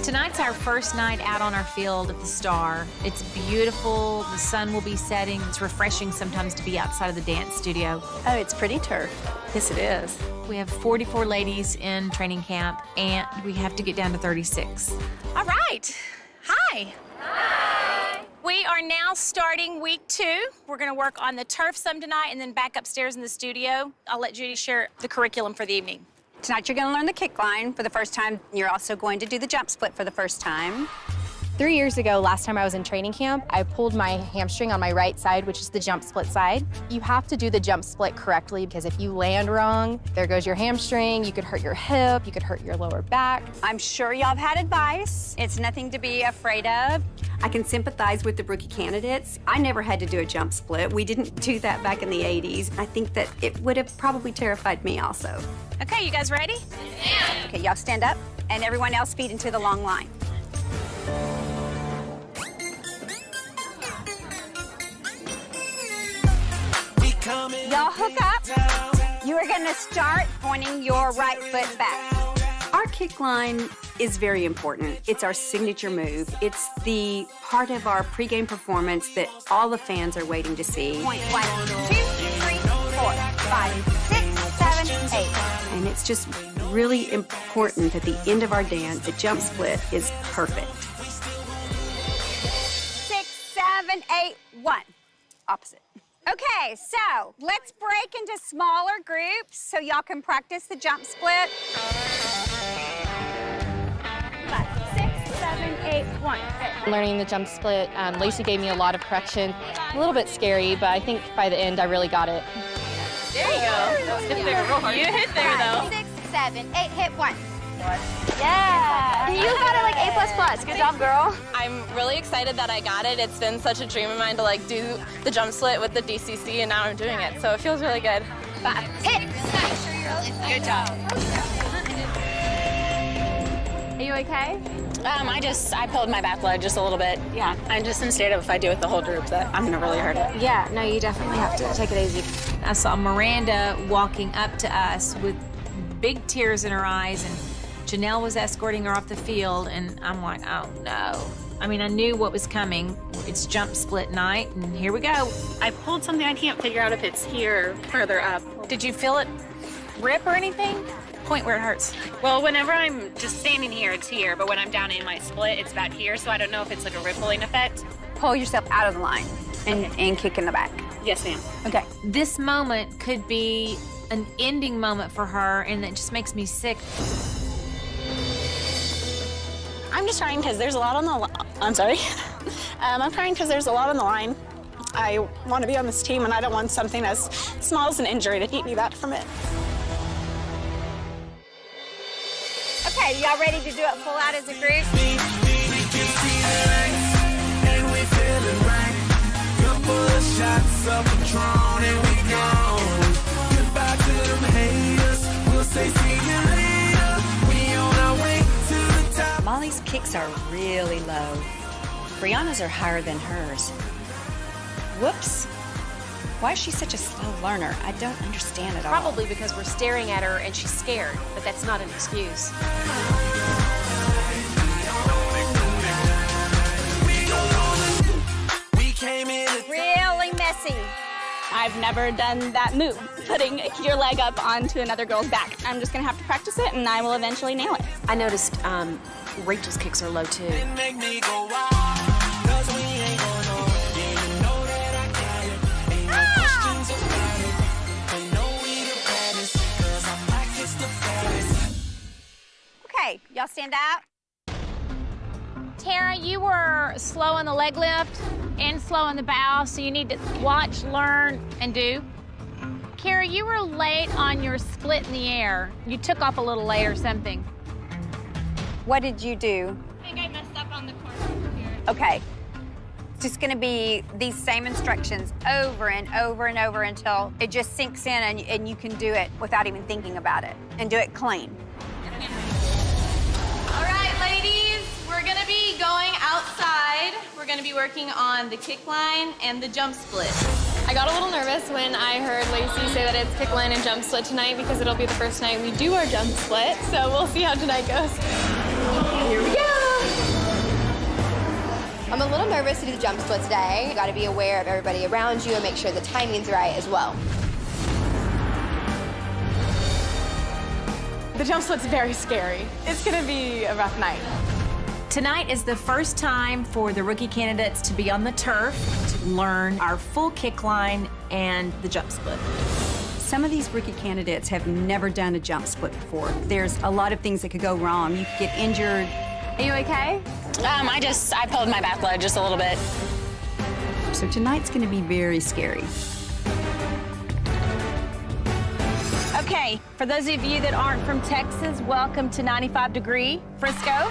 Tonight's our first night out on our field at the Star. It's beautiful, the sun will be setting. It's refreshing sometimes to be outside of the dance studio. Oh, it's pretty turf. Yes, it is. We have 44 ladies in training camp, and we have to get down to 36. All right. Hi. Hi. We are now starting week 2. We're going to work on the turf some tonight and then back upstairs in the studio. I'll let Judy share the curriculum for the evening. Tonight you're going to learn the kick line for the first time. You're also going to do the jump split for the first time. 3 years ago, last time I was in training camp, I pulled my hamstring on my right side, which is the jump split side. You have to do the jump split correctly because if you land wrong, there goes your hamstring, you could hurt your hip, you could hurt your lower back. I'm sure y'all have had advice. It's nothing to be afraid of. I can sympathize with the rookie candidates. I never had to do a jump split. We didn't do that back in the 80s. I think that it would have probably terrified me also. Okay, you guys ready? Yeah. Okay, y'all stand up, and everyone else feet into the long line. Y'all hook up. You are going to start pointing your right foot back. Our kick line is very important. It's our signature move. It's the part of our pregame performance that all the fans are waiting to see. Point 1, 2, 3, 4, 5, 6, 7, 8. And it's just really important at the end of our dance, the jump split is perfect. 6, 7, 8, 1. Opposite. Okay, so let's break into smaller groups so y'all can practice the jump split. 5, 6, 7, 8, 1. Learning the jump split, Lacey gave me a lot of correction. A little bit scary, but I think by the end I really got it. There you go. You hit there, though. 5, 6, 7, 8, hit 1. Yeah. You got it like A++. Good job, girl. I'm really excited that I got it. It's been such a dream of mine to like do the jump split with the DCC, and now I'm doing it, so it feels really good. 5, hit. Good job. Are you okay? I pulled my back leg just a little bit. Yeah. I'm just in state of if I do it the whole group that I'm gonna really hurt it. Yeah, no, you definitely have to take it easy. I saw Miranda walking up to us with big tears in her eyes, and Janelle was escorting her off the field, and I'm like, oh no. I mean, I knew what was coming. It's jump split night, and here we go. I pulled something. I can't figure out if it's here or further up. Did you feel it rip or anything? Point where it hurts. Well, whenever I'm just standing here, it's here, but when I'm down in my split, it's back here, so I don't know if it's like a rippling effect. Pull yourself out of the line and kick in the back. Yes, ma'am. Okay. This moment could be an ending moment for her, and it just makes me sick. I'm just crying because there's a lot on the I'm sorry. I'm crying because there's a lot on the line. I want to be on this team, and I don't want something as small as an injury to keep me back from it. Okay, y'all ready to do it full out as a group? Molly's kicks are really low. Brianna's are higher than hers. Whoops. Why is she such a slow learner? I don't understand it all. Probably because we're staring at her and she's scared, but that's not an excuse. Really messy. I've never done that move, putting your leg up onto another girl's back. I'm just gonna have to practice it, and I will eventually nail it. I noticed Rachel's kicks are low too. Okay, y'all stand out. Tara, you were slow on the leg lift and slow on the bow, so you need to watch, learn, and do. Kara, you were late on your split in the air. You took off a little late or something. What did you do? I think I messed up on the corner here. Okay. just gonna be these same instructions over and over and over until it just sinks in and you can do it without even thinking about it and do it clean. All right, ladies, we're gonna be going outside. We're gonna be working on the kick line and the jump split. I got a little nervous when I heard Lacey say that it's kick line and jump split tonight because it'll be the first night we do our jump split. So we'll see how tonight goes. Here we go. I'm a little nervous to do the jump split today. You got to be aware of everybody around you and make sure the timing's right as well. The jump split's very scary. It's gonna be a rough night. Tonight is the first time for the rookie candidates to be on the turf to learn our full kick line and the jump split. Some of these rookie candidates have never done a jump split before. There's a lot of things that could go wrong. You could get injured. Are you okay? I pulled my back leg just a little bit. So tonight's gonna be very scary. Okay, for those of you that aren't from Texas, welcome to 95-degree Frisco.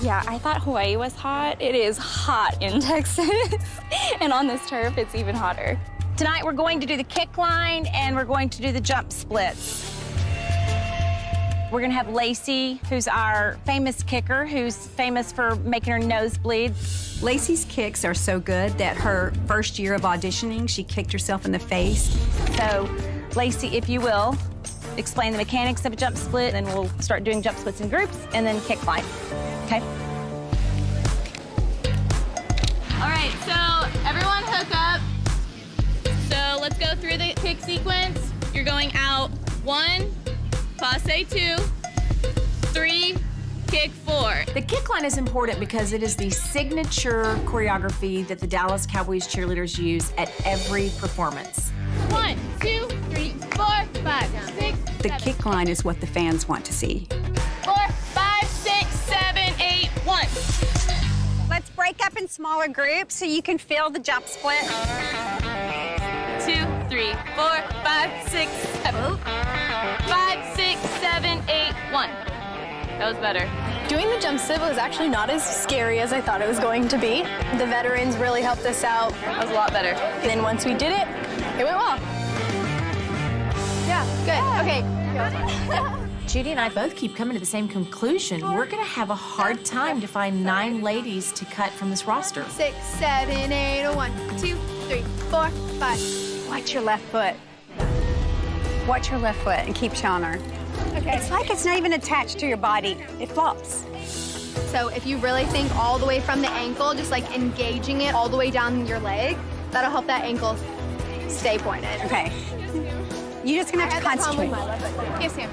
Yeah, I thought Hawaii was hot. It is hot in Texas. And on this turf, it's even hotter. Tonight we're going to do the kick line and we're going to do the jump splits. We're gonna have Lacey, who's our famous kicker, who's famous for making her nose bleed. Lacey's kicks are so good that her first year of auditioning, she kicked herself in the face. So, Lacey, if you will, explain the mechanics of a jump split, and then we'll start doing jump splits in groups, and then kick line. Okay? All right, so everyone hook up. So let's go through the kick sequence. You're going out 1, passe 2, 3, kick 4. The kick line is important because it is the signature choreography that the Dallas Cowboys cheerleaders use at every performance. 1, 2, 3, 4, 5, 6, The kick line is what the fans want to see. 4, 5, 6, 7, 8, 1. Let's break up in smaller groups so you can feel the jump split. 2, 3, 4, 5, 6, 7. 5, 6, 7, 8, 1. That was better. Doing the jump split was actually not as scary as I thought it was going to be. The veterans really helped us out. That was a lot better. And then once we did it, it went well. Yeah, good. Okay. Judy and I both keep coming to the same conclusion. We're gonna have a hard time to find 9 ladies to cut from this roster. 6, 7, 8, 1, 2, 3, 4, 5. Watch your left foot. Watch your left foot and keep showing her. Okay. It's like it's not even attached to your body. It flops. So if you really think all the way from the ankle, just like engaging it all the way down your leg, that'll help that ankle stay pointed. Okay. You're just gonna have to concentrate. Yes, ma'am.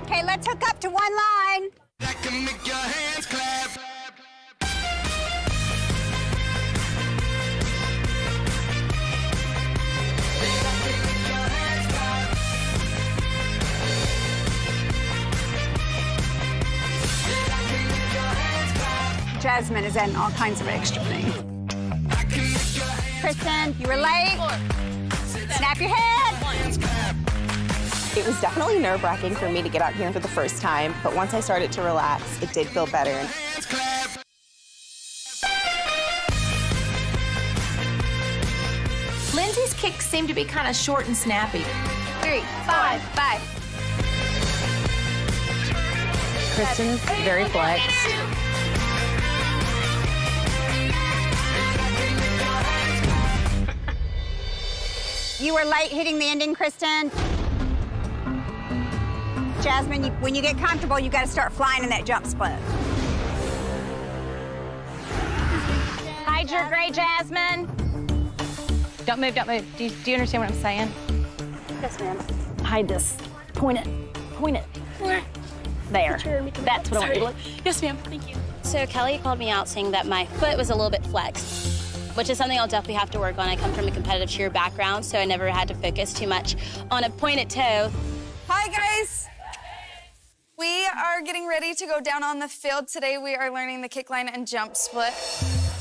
Okay, let's hook up to one line. Jasmine is adding all kinds of extra things. Kristen, you were late. Snap your head. It was definitely nerve-wracking for me to get out here for the first time, but once I started to relax, it did feel better. Lindsay's kicks seem to be kind of short and snappy. 3, 5, 5. Kristen's very flexed. You were late hitting the ending, Kristen. Jasmine, when you get comfortable, you got to start flying in that jump split. Hide your gray, Jasmine. Don't move, don't move. Do you understand what I'm saying? Yes, ma'am. Hide this. Point it. Point it. There. That's what I want you to look. Yes, ma'am. Thank you. So Kelli called me out saying that my foot was a little bit flexed, which is something I'll definitely have to work on. I come from a competitive cheer background, so I never had to focus too much on a pointed toe. Hi, guys. We are getting ready to go down on the field. Today we are learning the kick line and jump split.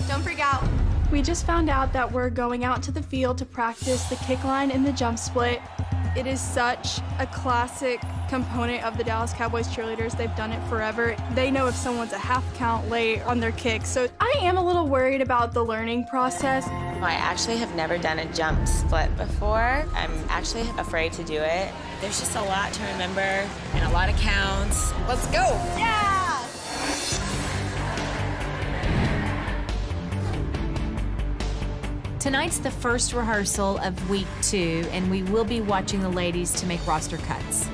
Don't freak out. We just found out that we're going out to the field to practice the kick line and the jump split. It is such a classic component of the Dallas Cowboys Cheerleaders. They've done it forever. They know if someone's a half count late on their kick. So I am a little worried about the learning process. I actually have never done a jump split before. I'm actually afraid to do it. There's just a lot to remember and a lot of counts. Let's go. Yeah! Tonight's the first rehearsal of week 2, and we will be watching the ladies to make roster cuts.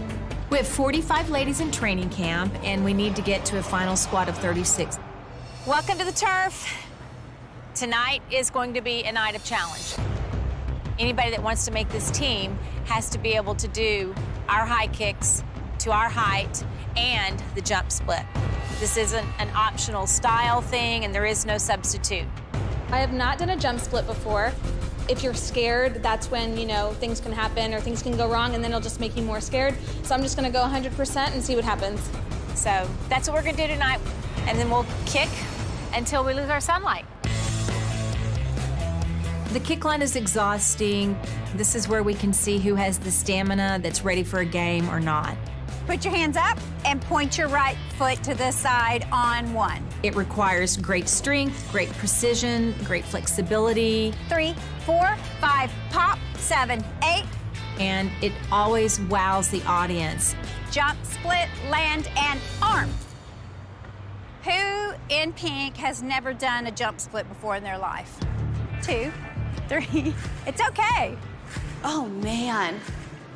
We have 45 ladies in training camp, and we need to get to a final squad of 36. Welcome to the turf. Tonight is going to be a night of challenge. Anybody that wants to make this team has to be able to do our high kicks to our height and the jump split. This isn't an optional style thing, and there is no substitute. I have not done a jump split before. If you're scared, that's when, you know, things can happen or things can go wrong, and then it'll just make you more scared. So I'm just gonna go 100% and see what happens. So that's what we're gonna do tonight, and then we'll kick until we lose our sunlight. The kick line is exhausting. This is where we can see who has the stamina that's ready for a game or not. Put your hands up and point your right foot to the side on 1. It requires great strength, great precision, great flexibility. 3, 4, 5, pop, 7, 8. And it always wows the audience. Jump, split, land, and arm. Who in pink has never done a jump split before in their life? 2, 3. It's okay. Oh, man.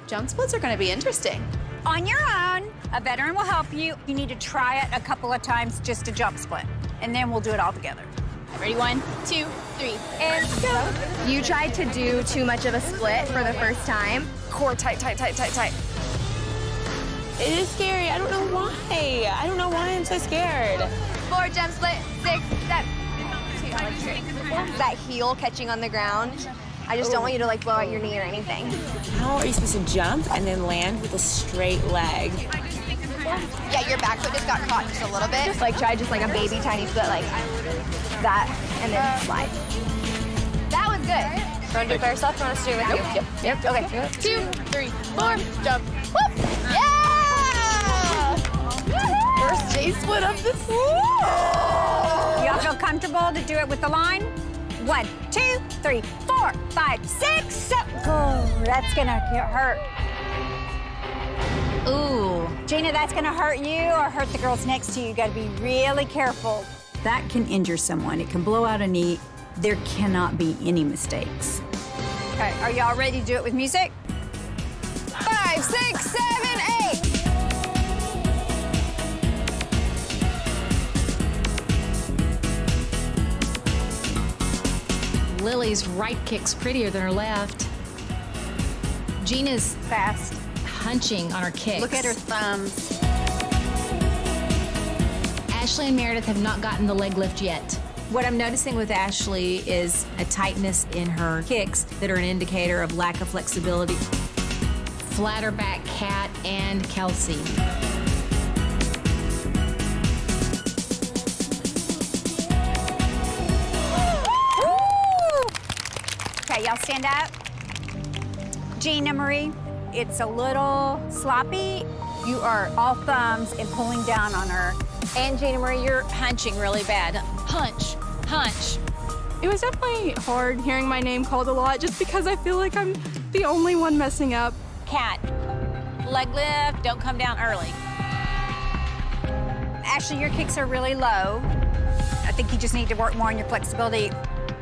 Jump splits are going to be interesting. On your own, a veteran will help you. You need to try it a couple of times, just a jump split, and then we'll do it all together. Ready? 1, 2, 3, and go. You tried to do too much of a split for the first time. Core tight, tight, tight, tight, tight. It is scary. I don't know why. I don't know why I'm so scared. 4 jump split, 6, 7. That heel catching on the ground. I just don't want you to like blow out your knee or anything. How are you supposed to jump and then land with a straight leg? Yeah, your back foot just got caught just a little bit. Just like try just like a baby tiny split like that and then slide. That was good. You want to do it by yourself or want us to do it with you? Yep. Okay. 2, 3, 4, jump. Whoop! Yeah! First J split of the season. Y'all feel comfortable to do it with the line? 1, 2, 3, 4, 5, 6, 7. Oh, that's gonna hurt. Ooh. Gina, that's gonna hurt you or hurt the girls next to you. You gotta be really careful. That can injure someone. It can blow out a knee. There cannot be any mistakes. Okay, are y'all ready to do it with music? 5, 6, 7, 8. Lily's right kick's prettier than her left. Gina's fast, hunching on her kicks. Look at her thumbs. Ashley and Meredith have not gotten the leg lift yet. What I'm noticing with Ashley is a tightness in her kicks that are an indicator of lack of flexibility. Flatter back Kat and Kelsey. Okay, y'all stand up. Gina Marie, it's a little sloppy. You are all thumbs and pulling down on her. And Gina Marie, you're hunching really bad. Hunch, hunch. It was definitely hard hearing my name called a lot just because I feel like I'm the only one messing up. Kat, leg lift, don't come down early. Ashley, your kicks are really low. I think you just need to work more on your flexibility.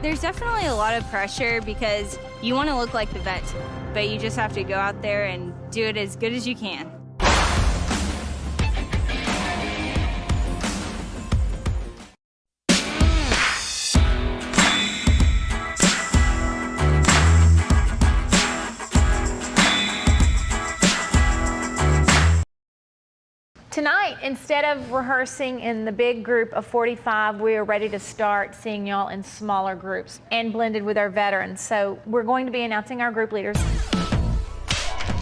There's definitely a lot of pressure because you want to look like the vets, but you just have to go out there and do it as good as you can. Tonight, instead of rehearsing in the big group of 45, we are ready to start seeing y'all in smaller groups and blended with our veterans. So we're going to be announcing our group leaders.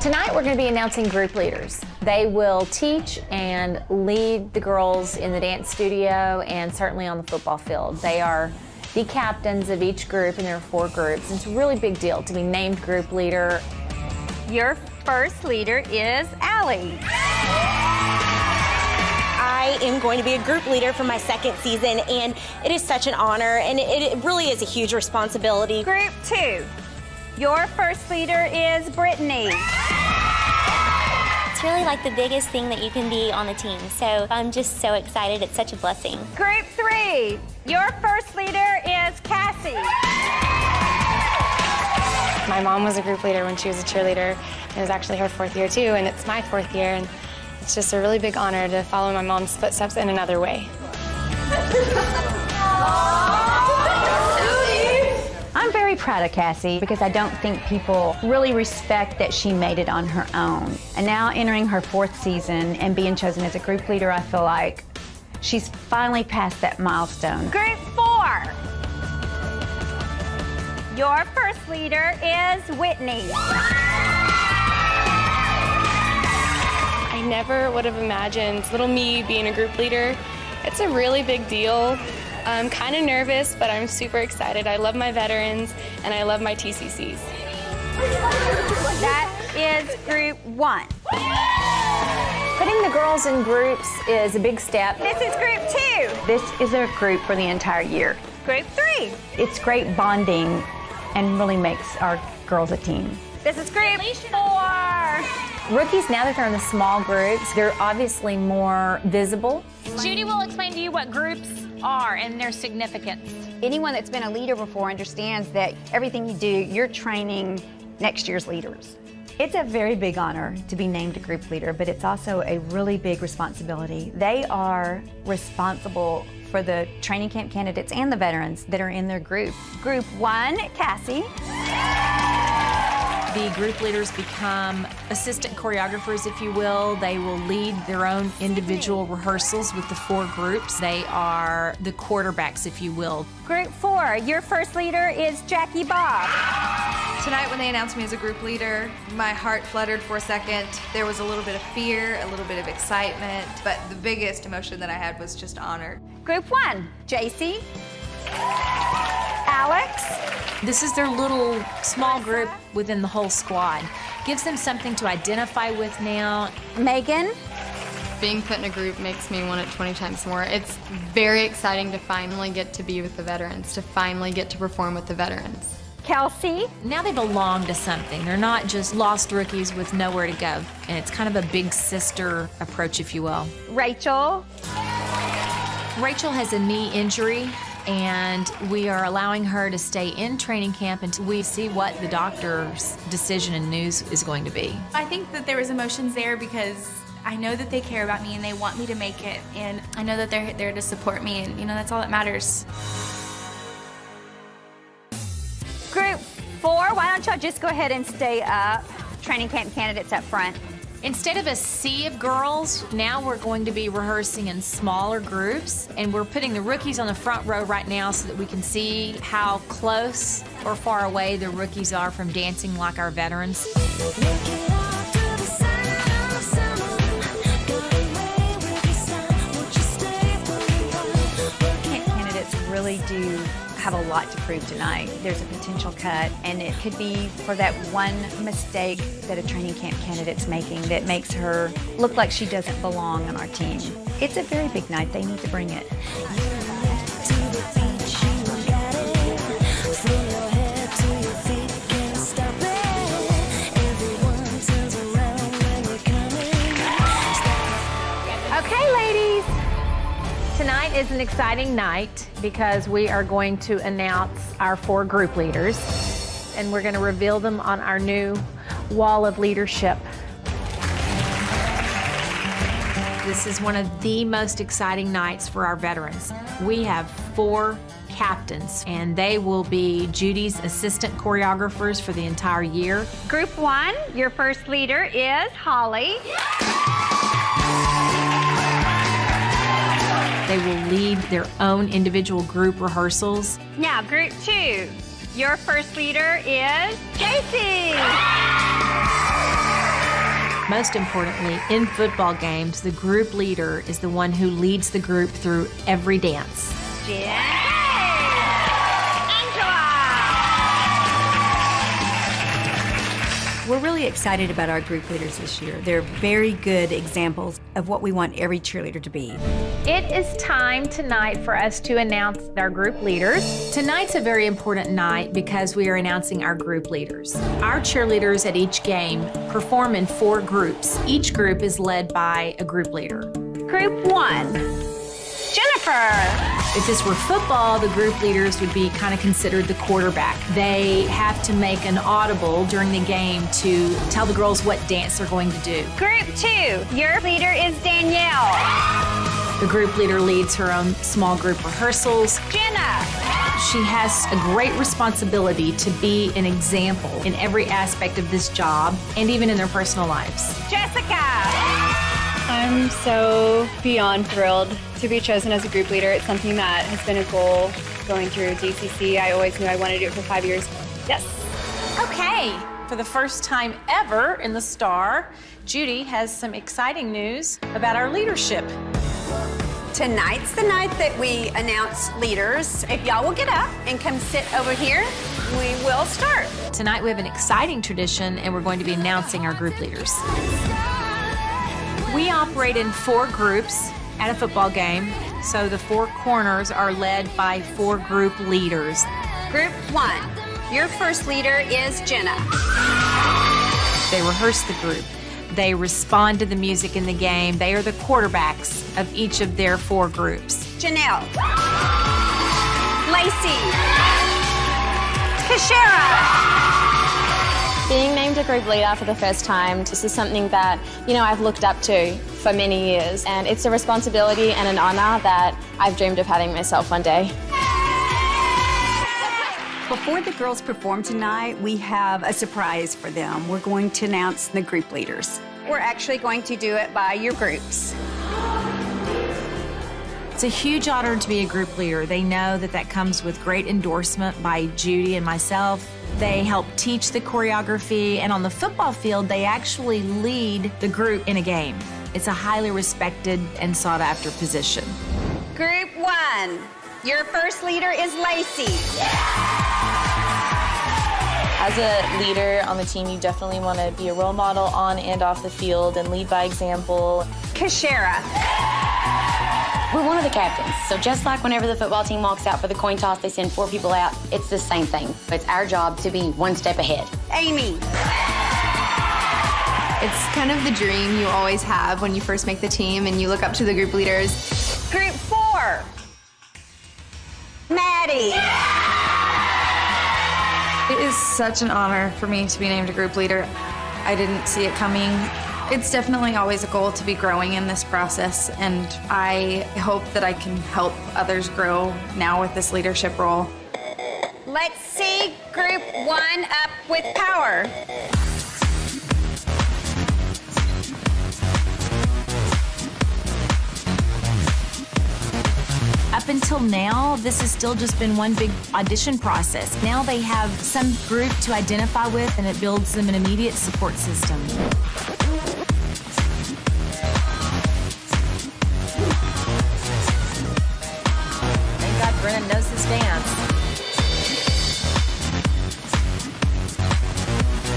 Tonight, we're going to be announcing group leaders. They will teach and lead the girls in the dance studio and certainly on the football field. They are the captains of each group, and there are 4 groups. It's a really big deal to be named group leader. Your first leader is Allie. I am going to be a group leader for my second season, and it is such an honor, and it really is a huge responsibility. Group 2, your first leader is Brittany. It's really like the biggest thing that you can be on the team, so I'm just so excited. It's such a blessing. Group 3, your first leader is Cassie. My mom was a group leader when she was a cheerleader. It was actually her 4th year too, and it's my 4th year, and it's just a really big honor to follow my mom's footsteps in another way. I'm very proud of Cassie because I don't think people really respect that she made it on her own. And now entering her 4th season and being chosen as a group leader, I feel like she's finally passed that milestone. Group 4. Your first leader is Whitney. I never would have imagined little me being a group leader. It's a really big deal. I'm kind of nervous, but I'm super excited. I love my veterans, and I love my TCCs. That is Group 1. Putting the girls in groups is a big step. This is Group 2. This is a group for the entire year. Group 3. It's great bonding and really makes our girls a team. This is Group 4. Rookies, now that they're in the small groups, they're obviously more visible. Judy will explain to you what groups are and their significance. Anyone that's been a leader before understands that everything you do, you're training next year's leaders. It's a very big honor to be named a group leader, but it's also a really big responsibility. They are responsible for the training camp candidates and the veterans that are in their group. Group 1, Cassie. The group leaders become assistant choreographers, if you will. They will lead their own individual rehearsals with the 4 groups. They are the quarterbacks, if you will. Group 4, your first leader is Jackie Bob. Tonight when they announced me as a group leader, my heart fluttered for a second. There was a little bit of fear, a little bit of excitement, but the biggest emotion that I had was just honor. Group 1, JC. Alex. This is their little small group within the whole squad. Gives them something to identify with now. Megan. Being put in a group makes me want it 20 times more. It's very exciting to finally get to be with the veterans, to finally get to perform with the veterans. Kelsey. Now they belong to something. They're not just lost rookies with nowhere to go. And it's kind of a big sister approach, if you will. Rachel. Rachel has a knee injury, and we are allowing her to stay in training camp until we see what the doctor's decision and news is going to be. I think that there was emotions there because I know that they care about me and they want me to make it, and I know that they're there to support me, and that's all that matters. Group 4, why don't y'all just go ahead and stay up? Training camp candidates up front. Instead of a sea of girls, now we're going to be rehearsing in smaller groups, and we're putting the rookies on the front row right now so that we can see how close or far away the rookies are from dancing like our veterans. Candidates really do have a lot to prove tonight. There's a potential cut, and it could be for that one mistake that a training camp candidate's making that makes her look like she doesn't belong on our team. It's a very big night. They need to bring it. Okay, ladies. Tonight is an exciting night because we are going to announce our 4 group leaders, and we're going to reveal them on our new wall of leadership. This is one of the most exciting nights for our veterans. We have 4 captains, and they will be Judy's assistant choreographers for the entire year. Group 1, your first leader is Holly. They will lead their own individual group rehearsals. Now, Group 2, your first leader is Casey. Most importantly, in football games, the group leader is the one who leads the group through every dance. Jen. We're really excited about our group leaders this year. They're very good examples of what we want every cheerleader to be. It is time tonight for us to announce our group leaders. Tonight's a very important night because we are announcing our group leaders. Our cheerleaders at each game perform in 4 groups. Each group is led by a group leader. Group 1, Jennifer. If this were football, the group leaders would be kind of considered the quarterback. They have to make an audible during the game to tell the girls what dance they're going to do. Group 2, your leader is Danielle. The group leader leads her own small group rehearsals. Jenna. She has a great responsibility to be an example in every aspect of this job and even in their personal lives. Jessica. I'm so beyond thrilled to be chosen as a group leader. It's something that has been a goal going through DCC. I always knew I wanted to do it for 5 years. Yes. Okay, for the first time ever in the Star, Judy has some exciting news about our leadership. Tonight's the night that we announce leaders. If y'all will get up and come sit over here, we will start. Tonight we have an exciting tradition and we're going to be announcing our group leaders. We operate in 4 groups at a football game, so the 4 corners are led by 4 group leaders. Group 1, your first leader is Jenna. They rehearse the group. They respond to the music in the game. They are the quarterbacks of each of their 4 groups. Janelle. Lacey. Kashara. Being named a group leader for the first time, this is something that, I've looked up to for many years, and it's a responsibility and an honor that I've dreamed of having myself one day. Before the girls perform tonight, we have a surprise for them. We're going to announce the group leaders. We're actually going to do it by your groups. It's a huge honor to be a group leader. They know that comes with great endorsement by Judy and myself. They help teach the choreography, and on the football field, they actually lead the group in a game. It's a highly respected and sought-after position. Group 1, your first leader is Lacey. As a leader on the team, you definitely want to be a role model on and off the field and lead by example. Kashara. We're one of the captains, so just like whenever the football team walks out for the coin toss, they send 4 people out, it's the same thing. It's our job to be one step ahead. Amy. It's kind of the dream you always have when you first make the team and you look up to the group leaders. Group 4, Maddie. It is such an honor for me to be named a group leader. I didn't see it coming. It's definitely always a goal to be growing in this process, and I hope that I can help others grow now with this leadership role. Let's see Group 1 up with power. Up until now, this has still just been one big audition process. Now they have some group to identify with, and it builds them an immediate support system. Thank God Brennan knows this dance.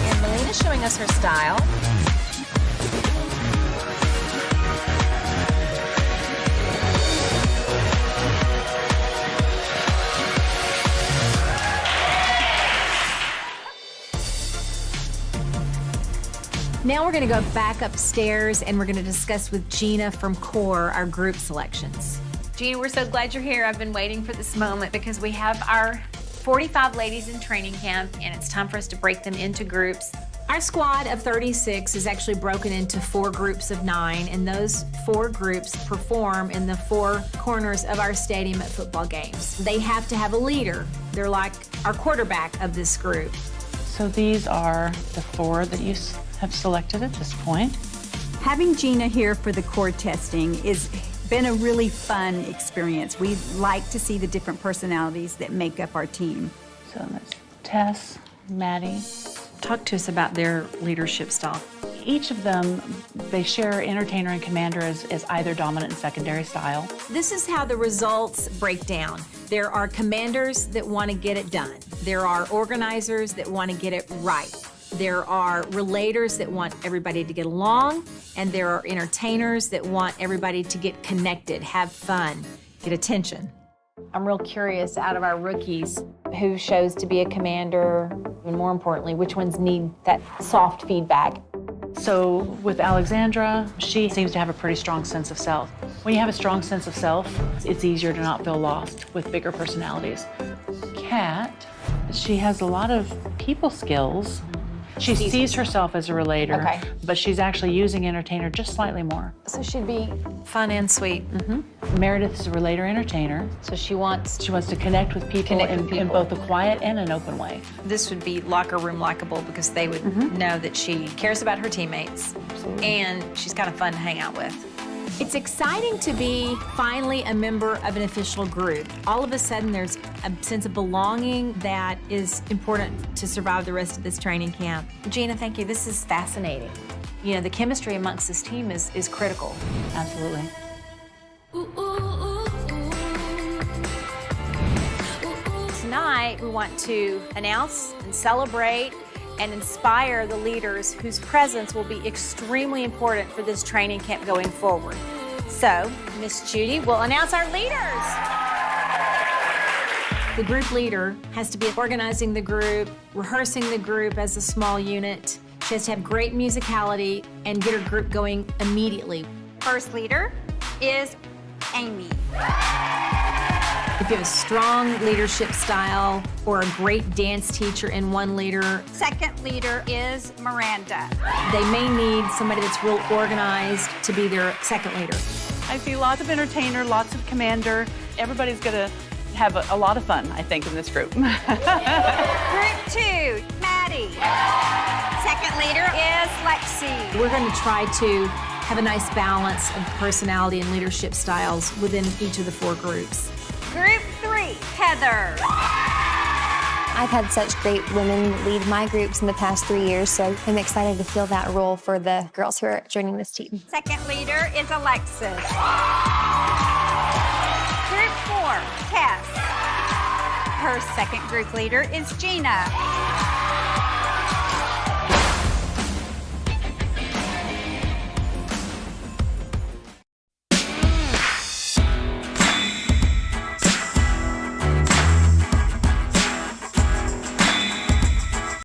And Melina's showing us her style. Now we're going to go back upstairs and we're going to discuss with Gina from Core our group selections. Gina, we're so glad you're here. I've been waiting for this moment because we have our 45 ladies in training camp and it's time for us to break them into groups. Our squad of 36 is actually broken into 4 groups of 9, and those 4 groups perform in the 4 corners of our stadium at football games. They have to have a leader. They're like our quarterback of this group. So these are the 4 that you have selected at this point. Having Gina here for the core testing has been a really fun experience. We like to see the different personalities that make up our team. So that's Tess, Maddie. Talk to us about their leadership style. Each of them, they share entertainer and commander as either dominant and secondary style. This is how the results break down. There are commanders that want to get it done. There are organizers that want to get it right. There are relators that want everybody to get along, and there are entertainers that want everybody to get connected, have fun, get attention. I'm real curious, out of our rookies, who shows to be a commander, and more importantly, which ones need that soft feedback. So with Alexandra, she seems to have a pretty strong sense of self. When you have a strong sense of self, it's easier to not feel lost with bigger personalities. Kat, she has a lot of people skills. She sees herself as a relator, but she's actually using entertainer just slightly more. So she'd be fun and sweet. Meredith is a relator entertainer. So she wants to connect with people in both a quiet and an open way. This would be locker room likable because they would know that she cares about her teammates and she's kind of fun to hang out with. It's exciting to be finally a member of an official group. All of a sudden, there's a sense of belonging that is important to survive the rest of this training camp. Gina, thank you. This is fascinating. You know, the chemistry amongst this team is critical. Absolutely. Tonight, we want to announce and celebrate and inspire the leaders whose presence will be extremely important for this training camp going forward. So, Miss Judy will announce our leaders. The group leader has to be organizing the group, rehearsing the group as a small unit. She has to have great musicality and get her group going immediately. First leader is Amy. If you have a strong leadership style or a great dance teacher in one leader. Second leader is Miranda. They may need somebody that's real organized to be their second leader. I see lots of entertainer, lots of commander. Everybody's gonna have a lot of fun, I think, in this group. Group 2, Maddie. Second leader is Lexi. We're going to try to have a nice balance of personality and leadership styles within each of the 4 groups. Group 3, Heather. I've had such great women lead my groups in the past 3 years, so I'm excited to fill that role for the girls who are joining this team. Second leader is Alexis. Group 4, Cass. Her second group leader is Gina.